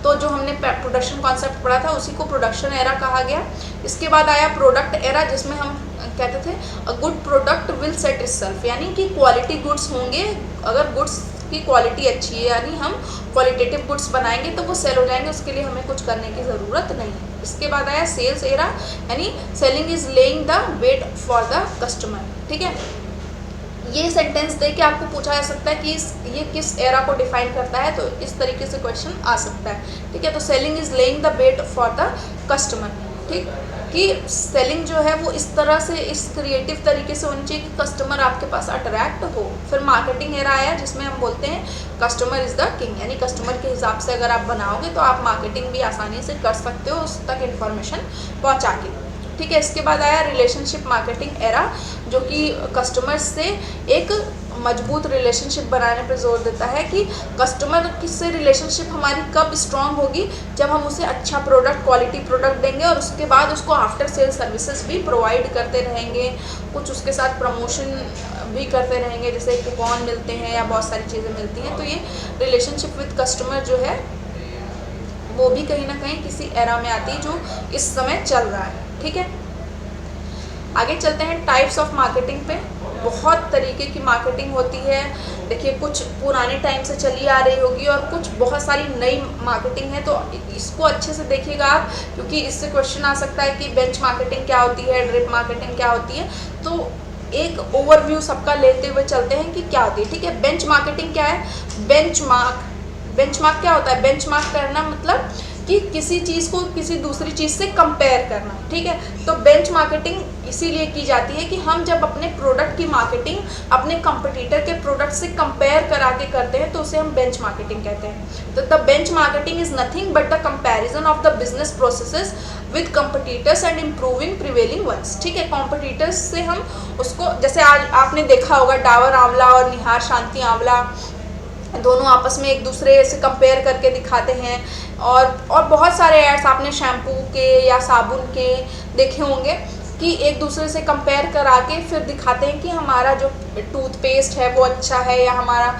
Speaker 1: तो जो हमने प्रोडक्शन कॉन्सेप्ट पढ़ा था उसी को प्रोडक्शन एरा कहा गया। इसके बाद आया प्रोडक्ट एरा, जिसमें हम कहते थे a good product will set itself, यानी कि क्वालिटी गुड्स होंगे, अगर गुड्स की क्वालिटी अच्छी है, यानी हम क्वालिटेटिव गुड्स बनाएंगे तो वो सेल हो जाएंगे, उसके लिए हमें कुछ करने की ज़रूरत नहीं है। इसके बाद आया सेल्स एरा, यानी selling is laying the weight for the customer, ठीक है। ये सेंटेंस दे के आपको पूछा जा सकता है कि ये किस एरा को डिफाइन करता है, तो इस तरीके से क्वेश्चन आ सकता है, ठीक है। तो selling is laying the weight for the customer, ठीक, कि सेलिंग जो है वो इस तरह से, इस क्रिएटिव तरीके से होनी चाहिए कि कस्टमर आपके पास अट्रैक्ट हो। फिर मार्केटिंग एरा आया, जिसमें हम बोलते हैं कस्टमर इज़ द किंग, यानी कस्टमर के हिसाब से अगर आप बनाओगे तो आप मार्केटिंग भी आसानी से कर सकते हो उस तक इन्फॉर्मेशन पहुंचा के, ठीक है। इसके बाद आया रिलेशनशिप मार्केटिंग एरा, जो कि कस्टमर से एक मजबूत रिलेशनशिप बनाने पर जोर देता है कि कस्टमर से रिलेशनशिप हमारी कब स्ट्रांग होगी, जब हम उसे अच्छा प्रोडक्ट, क्वालिटी प्रोडक्ट देंगे, और उसके बाद उसको आफ्टर सेल सर्विसेज भी प्रोवाइड करते रहेंगे, कुछ उसके साथ प्रमोशन भी करते रहेंगे, जैसे कूपन मिलते हैं या बहुत सारी चीज़ें मिलती हैं। तो ये रिलेशनशिप विद कस्टमर जो है वो भी कहीं ना कहीं किसी एरा में आती है जो इस समय चल रहा है, ठीक है। आगे चलते हैं टाइप्स ऑफ मार्केटिंग पे। बहुत तरीके की मार्केटिंग होती है, देखिए कुछ पुराने टाइम से चली आ रही होगी और कुछ बहुत सारी नई मार्केटिंग है, तो इसको अच्छे से देखिएगा आप, क्योंकि इससे क्वेश्चन आ सकता है कि बेंच मार्केटिंग क्या होती है, ड्रिप मार्केटिंग क्या होती है। तो एक ओवरव्यू सबका लेते हुए चलते हैं कि क्या होती है, ठीक है। बेंच मार्केटिंग क्या है, बेंचमार्क क्या होता है, बेंचमार्क करना मतलब कि किसी चीज़ को किसी दूसरी चीज़ से कंपेयर करना, ठीक है। तो बेंच मार्केटिंग इसीलिए की जाती है कि हम जब अपने प्रोडक्ट की मार्केटिंग अपने कंपटीटर के प्रोडक्ट से कंपेयर करा के करते हैं तो उसे हम बेंच मार्केटिंग कहते हैं। तो the bench marketing is nothing but the comparison of the business processes with competitors and improving prevailing ones, ठीक है। कंपटीटर्स से हम उसको, जैसे आज आपने देखा होगा डाबर आंवला और निहार शांति आंवला दोनों आपस में एक दूसरे से कंपेयर करके दिखाते हैं, और बहुत सारे एड्स आपने शैम्पू के या साबुन के देखे होंगे कि एक दूसरे से कंपेयर करा के फिर दिखाते हैं कि हमारा जो टूथपेस्ट है वो अच्छा है या हमारा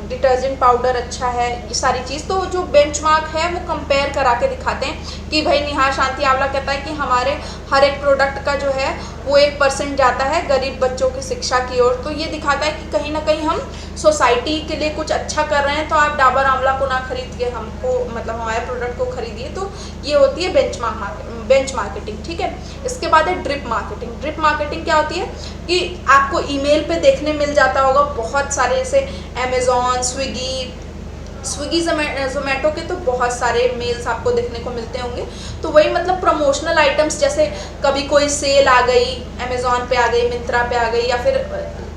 Speaker 1: डिटर्जेंट पाउडर अच्छा है, ये सारी चीज़। तो जो बेंचमार्क है वो कंपेयर करा के दिखाते हैं कि भाई निहार शांति आंवला कहता है कि हमारे हर एक प्रोडक्ट का जो है वो 1% जाता है गरीब बच्चों की शिक्षा की ओर। तो ये दिखाता है कि कहीं ना कहीं हम सोसाइटी के लिए कुछ अच्छा कर रहे हैं, तो आप डाबर आंवला को ना खरीद के हमको, मतलब हमारे प्रोडक्ट को खरीदिए। तो ये होती है बेंच मार्केटिंग, ठीक है। इसके बाद है ड्रिप मार्केटिंग। ड्रिप मार्केटिंग क्या होती है कि आपको ईमेल पे देखने मिल जाता होगा बहुत सारे, जैसे अमेज़ॉन, स्विगी जोमेटो के तो बहुत सारे मेल्स आपको देखने को मिलते होंगे। तो वही मतलब प्रमोशनल आइटम्स, जैसे कभी कोई सेल आ गई, अमेज़ॉन पे आ गई, मिंत्रा पे आ गई, या फिर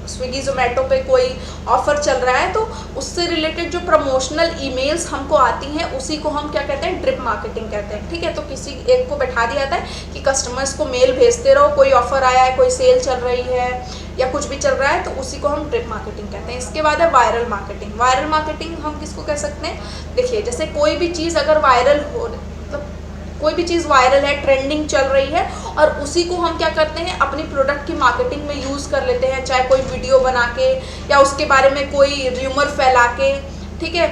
Speaker 1: स्विगी जोमेटो पे कोई ऑफ़र चल रहा है, तो उससे रिलेटेड जो प्रमोशनल ईमेल्स हमको आती हैं उसी को हम क्या कहते हैं, ड्रिप मार्केटिंग कहते हैं, ठीक है। तो किसी एक को बैठा दिया जाता है कि कस्टमर्स को मेल भेजते रहो, कोई ऑफ़र आया है, कोई सेल चल रही है या कुछ भी चल रहा है, तो उसी को हम ड्रिप मार्केटिंग कहते हैं। इसके बाद है वायरल मार्केटिंग। वायरल मार्केटिंग हम किसको कह सकते हैं, देखिए जैसे कोई भी चीज़ अगर वायरल हो, मतलब कोई भी चीज़ वायरल है, ट्रेंडिंग चल रही है, और उसी को हम क्या करते हैं, अपनी प्रोडक्ट की मार्केटिंग में यूज़ कर लेते हैं, चाहे कोई वीडियो बना के या उसके बारे में कोई र्यूमर फैला के, ठीक है,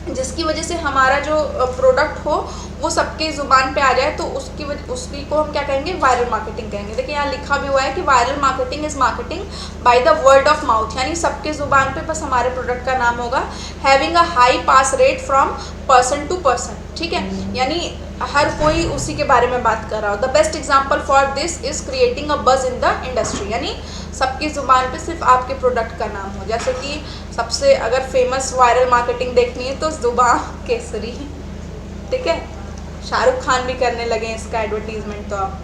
Speaker 1: जिसकी वजह से हमारा जो प्रोडक्ट हो वो सबके ज़ुबान पे आ जाए, तो उसकी को हम क्या कहेंगे, वायरल मार्केटिंग कहेंगे। देखिए यहाँ लिखा भी हुआ है कि viral marketing is marketing by the word of mouth, यानी सबके ज़ुबान पे बस हमारे प्रोडक्ट का नाम होगा। Having a high pass rate from person to person, ठीक है, यानी हर कोई उसी के बारे में बात कर रहा हो। The best example for this is creating a बज इन द इंडस्ट्री, यानी सबकी ज़ुबान पे सिर्फ आपके प्रोडक्ट का नाम हो। जैसे कि सबसे अगर फेमस वायरल मार्केटिंग देखनी है तो ज़ुबान केसरी, ठीक है, शाहरुख खान भी करने लगे हैं इसका एडवर्टीजमेंट तो आप,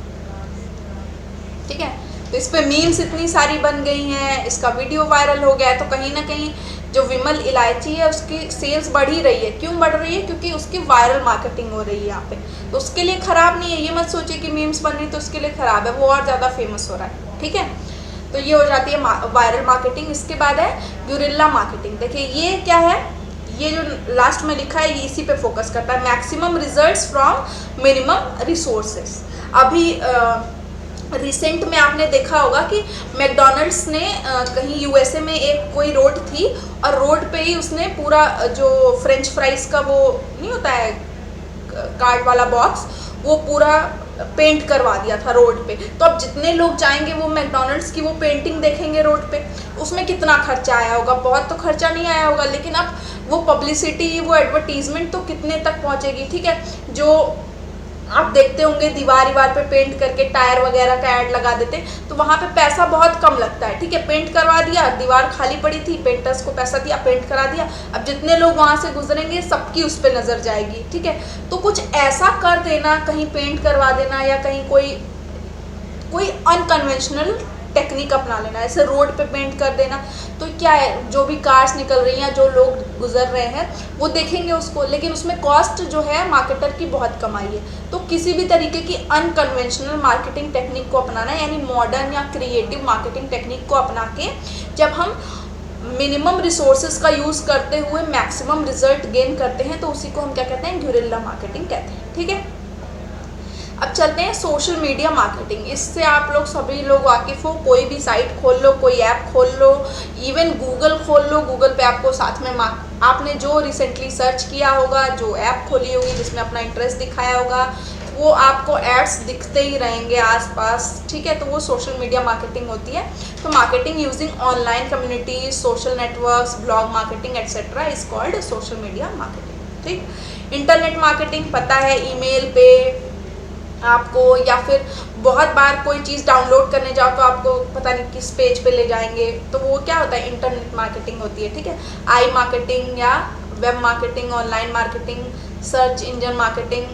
Speaker 1: ठीक है। तो इस पे मीम्स इतनी सारी बन गई हैं, इसका वीडियो वायरल हो गया है, तो कहीं ना कहीं जो विमल इलायची है उसकी सेल्स बढ़ ही रही है। क्यों बढ़ रही है? क्योंकि उसकी वायरल मार्केटिंग हो रही है यहाँ पे। तो उसके लिए ख़राब नहीं है, ये मत सोचिए कि मीम्स बन रही तो उसके लिए ख़राब है, वो और ज़्यादा फेमस हो रहा है, ठीक है। तो ये हो जाती है वायरल मार्केटिंग। इसके बाद है गुरिल्ला मार्केटिंग। देखिए ये क्या है, ये जो लास्ट में लिखा है ये इसी पे फोकस करता है, maximum results from minimum resources. अभी रिसेंट में आपने देखा होगा कि मैकडोनल्ड्स ने कहीं यूएसए में एक कोई रोड थी और रोड पे ही उसने पूरा जो फ्रेंच फ्राइज का वो नहीं होता है कार्ड वाला बॉक्स, वो पूरा पेंट करवा दिया था रोड पे। तो अब जितने लोग जाएंगे वो मैकडोनल्ड्स की वो पेंटिंग देखेंगे रोड पे, उसमें कितना खर्चा आया होगा? बहुत तो खर्चा नहीं आया होगा, लेकिन अब वो पब्लिसिटी, वो एडवर्टीजमेंट तो कितने तक पहुंचेगी, ठीक है। जो आप देखते होंगे दीवार पे पेंट करके टायर वगैरह का ऐड लगा देते, तो वहाँ पे पैसा बहुत कम लगता है, ठीक है। पेंट करवा दिया, दीवार खाली पड़ी थी, पेंटर्स को पैसा दिया, पेंट करा दिया। अब जितने लोग वहाँ से गुजरेंगे सबकी उस पर नज़र जाएगी, ठीक है। तो कुछ ऐसा कर देना, कहीं पेंट करवा देना या कहीं कोई कोई अनकन्वेंशनल टेक्निक अपना लेना, ऐसे रोड पे पेंट कर देना, तो क्या है, जो भी कार्स निकल रही हैं, जो लोग गुजर रहे हैं वो देखेंगे उसको, लेकिन उसमें कॉस्ट जो है मार्केटर की बहुत कम आई है। तो किसी भी तरीके की अनकन्वेंशनल मार्केटिंग टेक्निक को अपनाना है, यानी मॉडर्न या क्रिएटिव मार्केटिंग टेक्निक को अपना के जब हम मिनिमम रिसोर्सेज का यूज़ करते हुए मैक्सिमम रिजल्ट गेन करते हैं, तो उसी को हम क्या कहते हैं, गुरिल्ला मार्केटिंग कहते हैं, ठीक है। अब चलते हैं सोशल मीडिया मार्केटिंग। इससे आप लोग सभी लोग वाकिफ़ हो, कोई भी साइट खोल लो, कोई ऐप खोल लो, इवन गूगल खोल लो, गूगल पे आपको साथ में आपने जो रिसेंटली सर्च किया होगा, जो ऐप खोली होगी जिसमें अपना इंटरेस्ट दिखाया होगा, वो आपको एड्स दिखते ही रहेंगे आसपास, ठीक है। तो वो सोशल मीडिया मार्केटिंग होती है। तो marketing using online communities, social networks, blog marketing etcetera is called social media marketing, ठीक। इंटरनेट मार्केटिंग पता है, ईमेल पे आपको, या फिर बहुत बार कोई चीज़ डाउनलोड करने जाओ तो आपको पता नहीं किस पेज पे ले जाएंगे, तो वो क्या होता है, इंटरनेट मार्केटिंग होती है, ठीक है। आई मार्केटिंग या web marketing, online marketing, search engine marketing,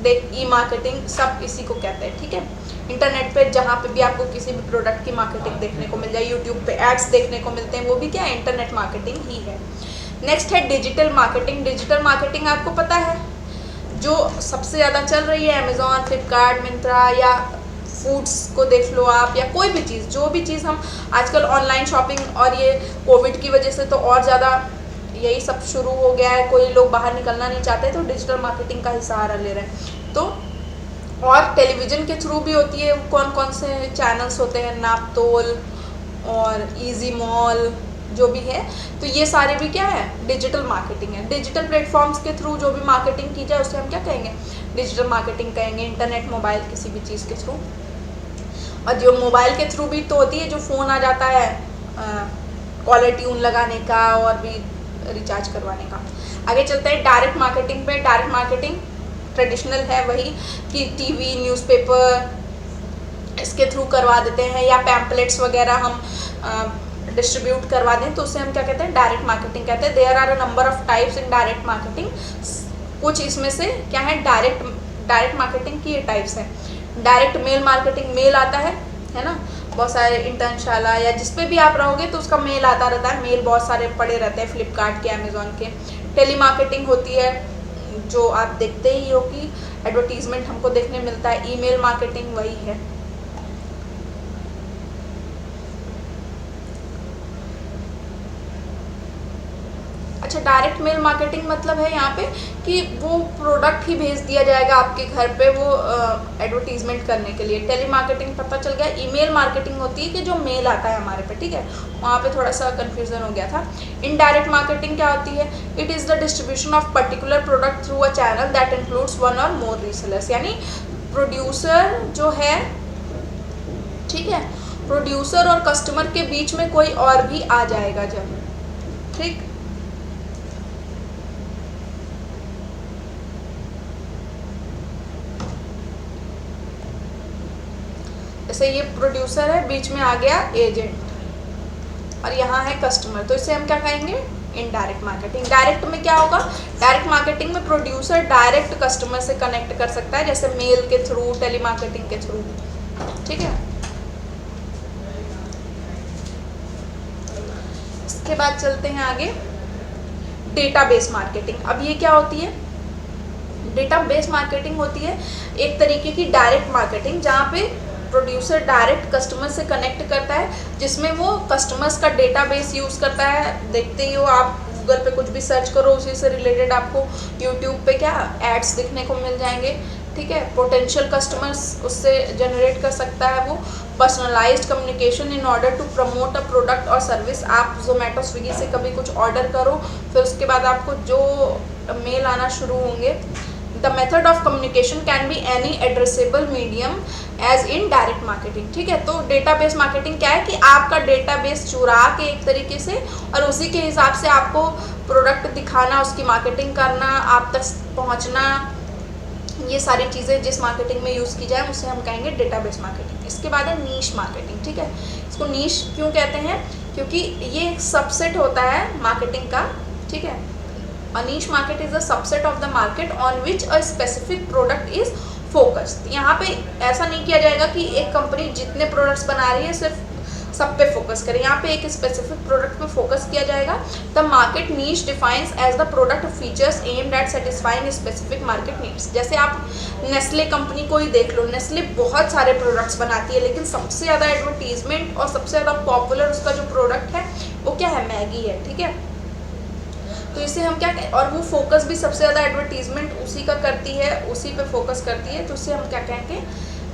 Speaker 1: e marketing, सब इसी को कहते हैं, ठीक है। इंटरनेट पे जहाँ पे भी आपको किसी भी प्रोडक्ट की मार्केटिंग देखने को मिल जाए, यूट्यूब पे एड्स देखने को मिलते हैं, वो भी क्या है, इंटरनेट मार्केटिंग ही है। नेक्स्ट है डिजिटल मार्केटिंग। डिजिटल मार्केटिंग आपको पता है जो सबसे ज़्यादा चल रही है, अमेज़ॉन, फ्लिपकार्ट, मिंत्रा, या फूड्स को देख लो आप, या कोई भी चीज़, जो भी चीज़ हम आजकल ऑनलाइन शॉपिंग, और ये कोविड की वजह से तो और ज़्यादा यही सब शुरू हो गया है, कोई लोग बाहर निकलना नहीं चाहते तो डिजिटल मार्केटिंग का ही सहारा ले रहे हैं। तो और टेलीविज़न के थ्रू भी होती है, कौन कौन से चैनल्स होते हैं, नापतोल और इजी मॉल, जो भी है, तो ये सारे भी क्या है, डिजिटल मार्केटिंग है। डिजिटल प्लेटफॉर्म्स के थ्रू जो भी मार्केटिंग की जाए उसे हम क्या कहेंगे, डिजिटल मार्केटिंग कहेंगे। इंटरनेट, मोबाइल, किसी भी चीज़ के थ्रू। और जो मोबाइल के थ्रू भी तो होती है, जो फ़ोन आ जाता है कॉलर ट्यून लगाने का और भी रिचार्ज करवाने का। आगे चलते हैं डायरेक्ट मार्केटिंग पे। डायरेक्ट मार्केटिंग ट्रेडिशनल है वही कि टीवी, न्यूज़पेपर इसके थ्रू करवा देते हैं, या पैम्पलेट्स वगैरह हम डिस्ट्रीब्यूट करवा दें, तो उसे हम क्या कहते हैं, डायरेक्ट मार्केटिंग कहते हैं। There are a number of types in direct marketing. कुछ इसमें से क्या है, डायरेक्ट मार्केटिंग की ये टाइप्स हैं। डायरेक्ट मेल मार्केटिंग, मेल आता है ना, बहुत सारे इंटर्नशाला या जिस पे भी आप रहोगे तो उसका मेल आता रहता है, मेल बहुत सारे पड़े रहते हैं फ्लिपकार्ट के, अमेज़ॉन के। टेली मार्केटिंग होती है जो आप देखते ही हो कि एडवर्टीजमेंट हमको देखने मिलता है। ईमेल मार्केटिंग वही है। अच्छा, डायरेक्ट मेल मार्केटिंग मतलब है यहाँ पे कि वो प्रोडक्ट ही भेज दिया जाएगा आपके घर पे वो एडवर्टीजमेंट करने के लिए। टेली मार्केटिंग पता चल गया। ईमेल मार्केटिंग होती है कि जो मेल आता है हमारे पे, ठीक है, वहाँ पे थोड़ा सा कन्फ्यूज़न हो गया था। इनडायरेक्ट मार्केटिंग क्या होती है, it is the distribution of particular product through a channel that includes one और मोर रीसेलर्स। यानी प्रोड्यूसर जो है, ठीक है, प्रोड्यूसर और कस्टमर के बीच में कोई और भी आ जाएगा जब, ठीक। जैसे ये प्रोड्यूसर है, बीच में आ गया एजेंट और यहाँ है कस्टमर, तो इसे हम क्या कहेंगे, इनडायरेक्ट मार्केटिंग। डायरेक्ट में क्या होगा, डायरेक्ट मार्केटिंग में प्रोड्यूसर डायरेक्ट कस्टमर से कनेक्ट कर सकता है, जैसे मेल के थ्रू, टेलीमार्केटिंग के थ्रू, ठीक है। इसके बाद चलते हैं आगे, डेटाबेस मार्केटिंग। अब ये क्या होती है, डेटाबेस मार्केटिंग होती है एक तरीके की डायरेक्ट मार्केटिंग, जहाँ पे प्रोड्यूसर डायरेक्ट कस्टमर से कनेक्ट करता है, जिसमें वो कस्टमर्स का डेटाबेस यूज़ करता है। देखते ही हो आप, गूगल पे कुछ भी सर्च करो, उसी से रिलेटेड आपको यूट्यूब पे क्या एड्स दिखने को मिल जाएंगे, ठीक है। पोटेंशियल कस्टमर्स उससे जनरेट कर सकता है वो। Personalized communication in order to promote a product और सर्विस। आप जोमेटो स्विगी से कभी कुछ ऑर्डर करो, फिर उसके बाद आपको जो मेल आना शुरू होंगे। The method of communication can be any addressable medium as in direct marketing, ठीक है। तो डेटाबेस मार्केटिंग क्या है कि आपका डेटाबेस चुरा के एक तरीके से, और उसी के हिसाब से आपको प्रोडक्ट दिखाना, उसकी मार्केटिंग करना, आप तक पहुंचना, ये सारी चीज़ें जिस मार्केटिंग में यूज़ की जाए उसे हम कहेंगे डेटाबेस मार्केटिंग। इसके बाद है नीश मार्केटिंग, ठीक है। इसको नीश क्यों कहते हैं, क्योंकि ये एक सबसेट होता है मार्केटिंग का, ठीक है। A niche market is a subset of the market on which a specific product is focused। यहाँ पे ऐसा नहीं किया जाएगा कि एक कंपनी जितने प्रोडक्ट्स बना रही है सिर्फ सब पे फोकस करें, यहाँ पे एक स्पेसिफिक प्रोडक्ट पे फोकस किया जाएगा। The market niche defines as the product features aimed at satisfying specific market needs. जैसे आप नेस्ले कंपनी को ही देख लो, नेस्ले बहुत सारे प्रोडक्ट्स बनाती है, लेकिन सबसे ज़्यादा एडवर्टीजमेंट और सबसे ज़्यादा पॉपुलर उसका जो प्रोडक्ट है वो क्या है, मैगी है, ठीक है। तो इसे हम क्या कहें, और वो फोकस भी सबसे ज़्यादा एडवर्टीजमेंट उसी का करती है, उसी पे फोकस करती है, तो उसे हम क्या कहेंगे,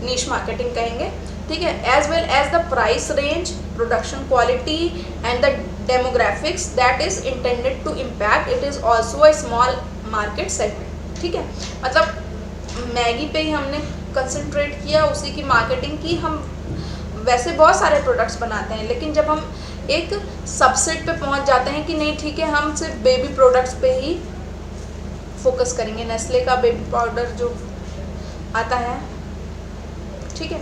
Speaker 1: नीश मार्केटिंग कहेंगे, ठीक है। As well as the price range, production quality and the demographics that is intended to impact, it is also a small market segment, ठीक है। मतलब मैगी पे ही हमने कंसंट्रेट किया, उसी की मार्केटिंग की। हम वैसे बहुत सारे प्रोडक्ट्स बनाते हैं, लेकिन जब हम एक सबसेट पे पहुंच जाते हैं कि नहीं ठीक है, हम सिर्फ बेबी प्रोडक्ट्स पे ही फोकस करेंगे, नेस्ले का बेबी पाउडर जो आता है, ठीक है।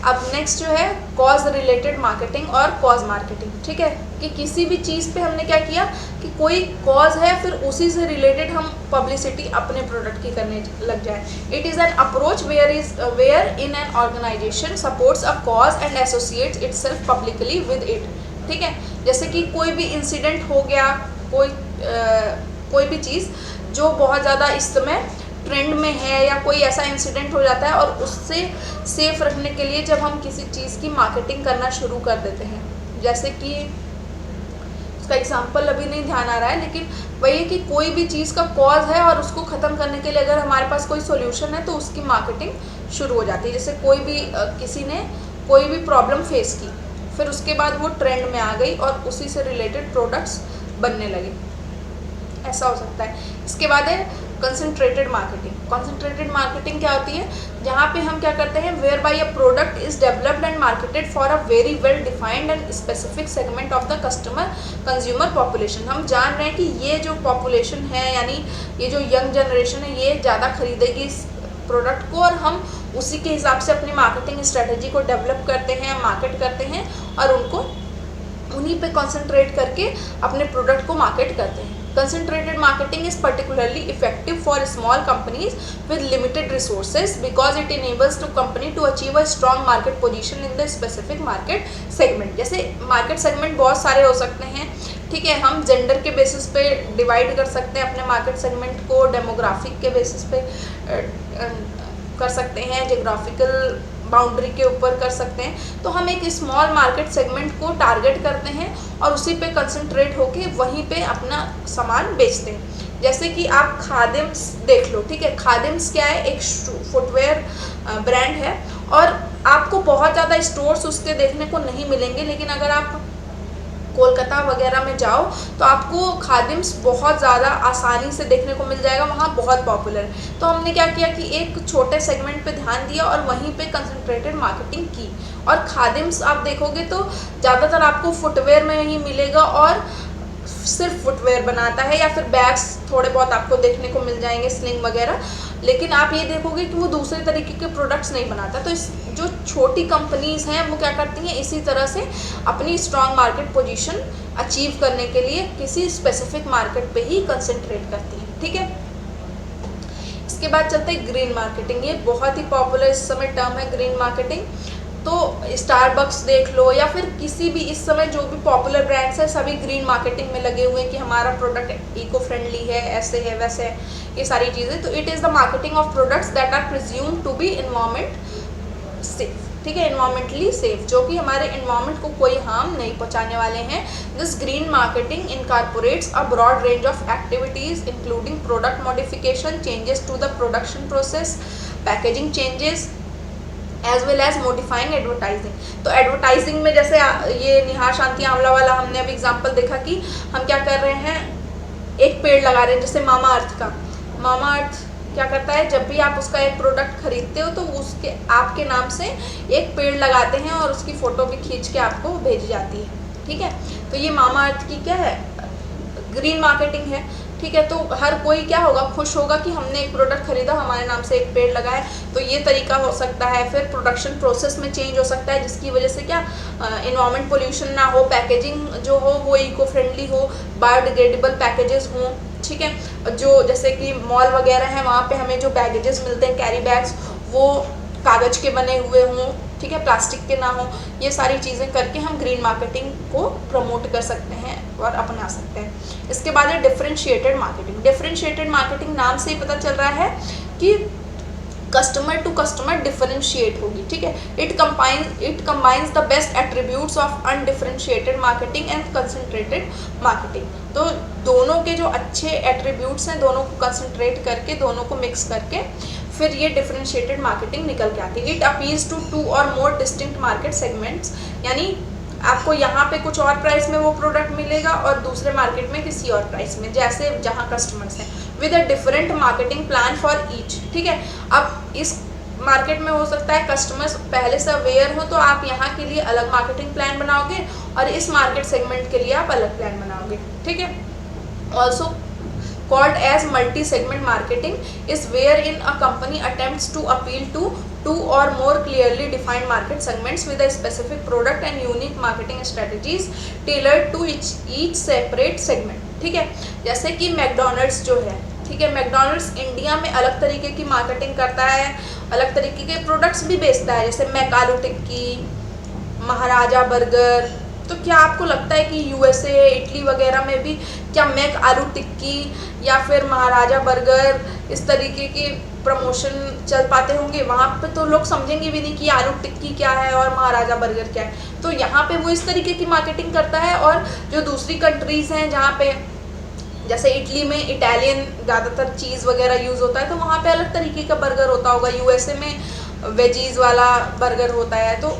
Speaker 1: अब नेक्स्ट जो है कॉज रिलेटेड मार्केटिंग और कॉज मार्केटिंग, ठीक है। कि किसी भी चीज़ पे हमने क्या किया कि कोई कॉज है, फिर उसी से रिलेटेड हम पब्लिसिटी अपने प्रोडक्ट की करने लग जाए। It is an approach wherein an organisation supports a cause and associates itself publicly with it, ठीक है। जैसे कि कोई भी इंसिडेंट हो गया, कोई भी चीज़ जो बहुत ज़्यादा इस समय ट्रेंड में है, या कोई ऐसा इंसिडेंट हो जाता है, और उससे सेफ रखने के लिए जब हम किसी चीज़ की मार्केटिंग करना शुरू कर देते हैं, जैसे कि उसका एग्जांपल अभी नहीं ध्यान आ रहा है, लेकिन वही है कि कोई भी चीज़ का कॉज है और उसको ख़त्म करने के लिए अगर हमारे पास कोई सॉल्यूशन है तो उसकी मार्केटिंग शुरू हो जाती है। जैसे कोई भी किसी ने कोई भी प्रॉब्लम फेस की, फिर उसके बाद वो ट्रेंड में आ गई और उसी से रिलेटेड प्रोडक्ट्स बनने लगे, ऐसा हो सकता है। इसके बाद है कंसंट्रेटेड मार्केटिंग। कंसंट्रेटेड मार्केटिंग क्या होती है, जहाँ पे हम क्या करते हैं, whereby a product is developed and marketed for a very well defined and specific segment of the customer consumer population. हम जान रहे हैं कि ये जो पॉपुलेशन है, यानी ये जो यंग जनरेशन है, ये ज़्यादा खरीदेगी इस प्रोडक्ट को, और हम उसी के हिसाब से अपनी मार्केटिंग स्ट्रेटजी को डेवलप करते हैं, मार्केट करते हैं, और उनको उन्हीं पे कंसंट्रेट करके अपने प्रोडक्ट को मार्केट करते हैं। Concentrated marketing is particularly effective for small companies with limited resources because it enables the company to achieve a strong market position in the specific market segment। जैसे market segment बहुत सारे हो सकते हैं, ठीक है। हम जेंडर के बेसिस पे डिवाइड कर सकते हैं अपने मार्केट सेगमेंट को, डेमोग्राफिक के बेसिस पे कर सकते हैं, जोग्राफिकल बाउंड्री के ऊपर कर सकते हैं। तो हम एक स्मॉल मार्केट सेगमेंट को टारगेट करते हैं और उसी पे कंसंट्रेट होके वहीं पे अपना सामान बेचते हैं। जैसे कि आप खादिम्स देख लो, ठीक है। खादिम्स क्या है, एक फुटवेयर ब्रांड है, और आपको बहुत ज़्यादा स्टोर्स उसके देखने को नहीं मिलेंगे, लेकिन अगर आप कोलकाता वगैरह में जाओ तो आपको खादिम्स बहुत ज़्यादा आसानी से देखने को मिल जाएगा, वहाँ बहुत पॉपुलर है। तो हमने क्या किया कि एक छोटे सेगमेंट पे ध्यान दिया और वहीं पे कंसंट्रेटेड मार्केटिंग की। और खादिम्स आप देखोगे तो ज़्यादातर आपको फुटवेयर में ही मिलेगा, और सिर्फ फुटवेयर बनाता है, या फिर बैग्स थोड़े बहुत आपको देखने को मिल जाएंगे, स्लिंग वगैरह, लेकिन आप ये देखोगे कि वो दूसरे तरीके के प्रोडक्ट्स नहीं बनाता। तो इस जो छोटी कंपनीज हैं वो क्या करती हैं, इसी तरह से अपनी स्ट्रॉन्ग मार्केट पोजीशन अचीव करने के लिए किसी स्पेसिफिक मार्केट पे ही कंसंट्रेट करती हैं। ठीक है, इसके बाद चलते हैं ग्रीन मार्केटिंग। ये बहुत ही पॉपुलर इस समय टर्म है ग्रीन मार्केटिंग। तो स्टारबक्स देख लो या फिर किसी भी इस समय जो भी पॉपुलर ब्रांड्स हैं सभी ग्रीन मार्केटिंग में लगे हुए हैं कि हमारा प्रोडक्ट इको फ्रेंडली है, ऐसे है वैसे है, ये सारी चीज़ें। तो it is the marketing of products that are presume to be environment safe. ठीक है, इन्वायरमेंटली सेफ, जो कि हमारे इन्वायरमेंट को कोई हार्म नहीं पहुंचाने वाले हैं। This green marketing incorporates a broad range of activities including product modification, changes to the production process, packaging changes, as well as modifying advertising. तो एडवर्टाइजिंग में जैसे ये निहार शांति आंवला वाला हमने अभी एग्जांपल देखा कि हम क्या कर रहे हैं, एक पेड़ लगा रहे हैं, जैसे मामा अर्थ का। मामा अर्थ क्या करता है, जब भी आप उसका एक प्रोडक्ट खरीदते हो तो उसके आपके नाम से एक पेड़ लगाते हैं और उसकी फ़ोटो भी खींच के आपको भेजी जाती है। ठीक है, तो ये मामा अर्थ की क्या है, ग्रीन मार्केटिंग है। ठीक है, तो हर कोई क्या होगा, खुश होगा कि हमने एक प्रोडक्ट खरीदा, हमारे नाम से एक पेड़ लगा है। तो ये तरीका हो सकता है। फिर प्रोडक्शन प्रोसेस में चेंज हो सकता है जिसकी वजह से क्या इन्वायरमेंट पोल्यूशन ना हो, पैकेजिंग जो हो वो इको फ्रेंडली हो, बायोडिग्रेडेबल पैकेजेस हों। ठीक है, जो जैसे कि मॉल वगैरह हैं वहाँ पे हमें जो बैगेजेस मिलते हैं, कैरी बैग्स, वो कागज़ के बने हुए हों। ठीक है, प्लास्टिक के ना हो। ये सारी चीज़ें करके हम ग्रीन मार्केटिंग को प्रमोट कर सकते हैं और अपना सकते हैं। इसके बाद है डिफरेंशिएटेड मार्केटिंग। डिफरेंशिएटेड मार्केटिंग नाम से ही पता चल रहा है कि कस्टमर टू कस्टमर डिफरेंशिएट होगी। ठीक है, it combines the best attributes of undifferentiated marketing and concentrated marketing. तो दोनों के जो अच्छे एट्रीब्यूट्स हैं दोनों को कंसंट्रेट करके, दोनों को मिक्स करके फिर ये डिफरेंशिएटेड मार्केटिंग निकल के आती है। इट अपील्स टू 2 और मोर डिस्टिंक्ट मार्केट सेगमेंट्स, यानी आपको यहाँ पे कुछ और प्राइस में वो प्रोडक्ट मिलेगा और दूसरे मार्केट में किसी और प्राइस में, जैसे जहाँ कस्टमर्स हैं, with a different marketing plan for each. ठीक है, अब इस मार्केट में हो सकता है कस्टमर्स पहले से अवेयर हो तो आप यहाँ के लिए अलग मार्केटिंग प्लान बनाओगे और इस मार्केट सेगमेंट के लिए आप अलग प्लान बनाओगे। ठीक है, also called as multi-segment marketing is wherein a company attempts to appeal to 2 or more clearly defined market segments with a specific product and unique marketing strategies tailored to each separate segment। ठीक है, जैसे कि McDonald's जो है, ठीक है, McDonald's India में अलग तरीके की मार्केटिंग करता है, अलग तरीके के प्रोडक्ट्स भी बेचता है, जैसे मैक आलू टिक्की, महाराजा बर्गर। तो क्या आपको लगता है कि यूएसए, इटली वगैरह में भी क्या मैक आलू टिक्की या फिर महाराजा बर्गर इस तरीके के प्रमोशन चल पाते होंगे? वहाँ पे तो लोग समझेंगे भी नहीं कि आलू टिक्की क्या है और महाराजा बर्गर क्या है। तो यहाँ पे वो इस तरीके की मार्केटिंग करता है। और जो दूसरी कंट्रीज़ हैं जहाँ पे जैसे इटली में इटालियन ज़्यादातर चीज़ वगैरह यूज़ होता है तो वहाँ पे अलग तरीके का बर्गर होता होगा, यूएसए में वेजीज वाला बर्गर होता है। तो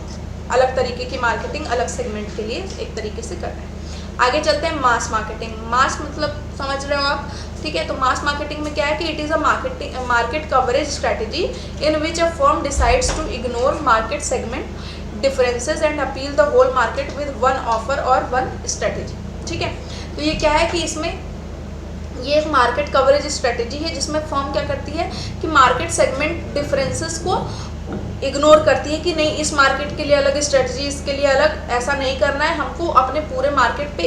Speaker 1: अलग तरीके की मार्केटिंग अलग सेगमेंट के लिए एक तरीके से कर रहे हैं। आगे चलते हैं मास मार्केटिंग। मास मतलब समझ रहे हो आप? ठीक है, तो मास मार्केटिंग में क्या है कि it is a market coverage strategy in which a firm decides to ignore market segment differences and appeal the whole market with one offer और वन स्ट्रेटजी। ठीक है, तो ये क्या है कि इसमें ये एक मार्केट कवरेज स्ट्रेटजी है जिसमें फर्म क्या करती है कि मार्केट सेगमेंट डिफरेंसेस को इग्नोर करती है कि नहीं इस मार्केट के लिए अलग स्ट्रेटजी, इसके लिए अलग, ऐसा नहीं करना है। हमको अपने पूरे मार्केट पे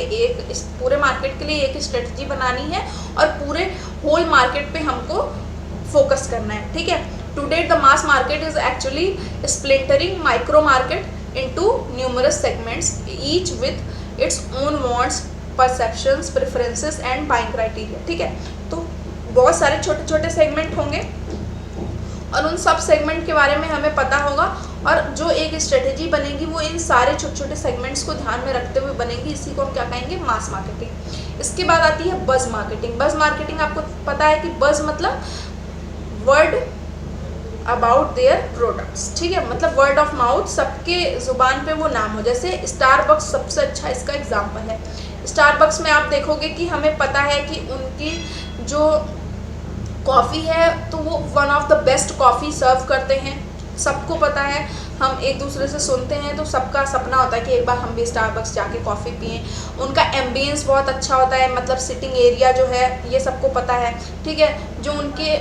Speaker 1: इस पूरे मार्केट के लिए एक स्ट्रेटजी बनानी है और पूरे होल मार्केट पे हमको फोकस करना है। ठीक है, today the mass market is actually splintering micro market into numerous segments each with its own wants, perceptions, preferences and buying criteria. ठीक है, तो बहुत सारे छोटे छोटे सेगमेंट होंगे और उन सब सेगमेंट के बारे में हमें पता होगा और जो एक स्ट्रेटेजी बनेगी वो इन सारे छोटे छोटे सेगमेंट्स को ध्यान में रखते हुए बनेगी। इसी को हम क्या कहेंगे? मास मार्केटिंग। इसके बाद आती है बज़ मार्केटिंग। बज़ मार्केटिंग आपको पता है कि बज़ मतलब वर्ड अबाउट देयर प्रोडक्ट्स। ठीक है, मतलब वर्ड ऑफ माउथ, सबके ज़ुबान पे वो नाम हो। जैसे स्टारबक्स सबसे अच्छा इसका एग्जाम्पल है। स्टारबक्स में आप देखोगे कि हमें पता है कि उनकी जो कॉफ़ी है तो वो one of the best coffee serve करते हैं, सबको पता है। हम एक दूसरे से सुनते हैं तो सबका सपना होता है कि एक बार हम भी स्टारबक्स जाके कॉफ़ी पिएं। उनका एम्बियंस बहुत अच्छा होता है, मतलब सिटिंग एरिया जो है ये सबको पता है, ठीक है। जो उनके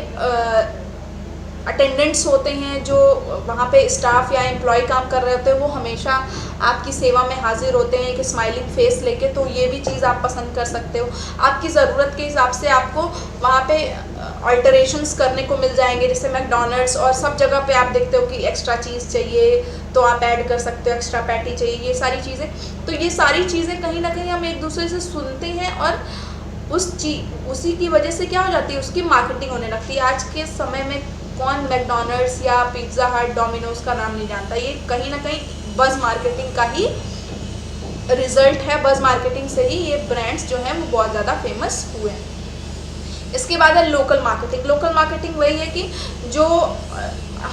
Speaker 1: अटेंडेंट्स होते हैं, जो वहाँ पे स्टाफ या एम्प्लॉय काम कर रहे होते हैं, वो हमेशा आपकी सेवा में हाजिर होते हैं एक स्माइलिंग फेस लेके। तो ये भी चीज़ आप पसंद कर सकते हो। आपकी ज़रूरत के हिसाब से आपको वहाँ पे अल्टरेशंस करने को मिल जाएंगे, जैसे मैकडोनल्ड्स और सब जगह पे आप देखते हो कि एक्स्ट्रा चीज़ चाहिए तो आप ऐड कर सकते हो, एक्स्ट्रा पैटी चाहिए, ये सारी चीज़ें। तो ये सारी चीज़ें कहीं ना कहीं हम एक दूसरे से सुनते हैं और उसी की वजह से क्या हो जाती है, उसकी मार्केटिंग होने लगती है। आज के समय में कौन मैकडोनल्ड्स या पिज़्ज़ा हट, डोमिनोज का नाम नहीं जानता। ये कहीं ना कहीं बज़ मार्केटिंग का ही रिजल्ट है। बज़ मार्केटिंग से ही ये ब्रांड्स जो हैं वो बहुत ज़्यादा फेमस हुए हैं। इसके बाद है लोकल मार्केटिंग। लोकल मार्केटिंग वही है कि जो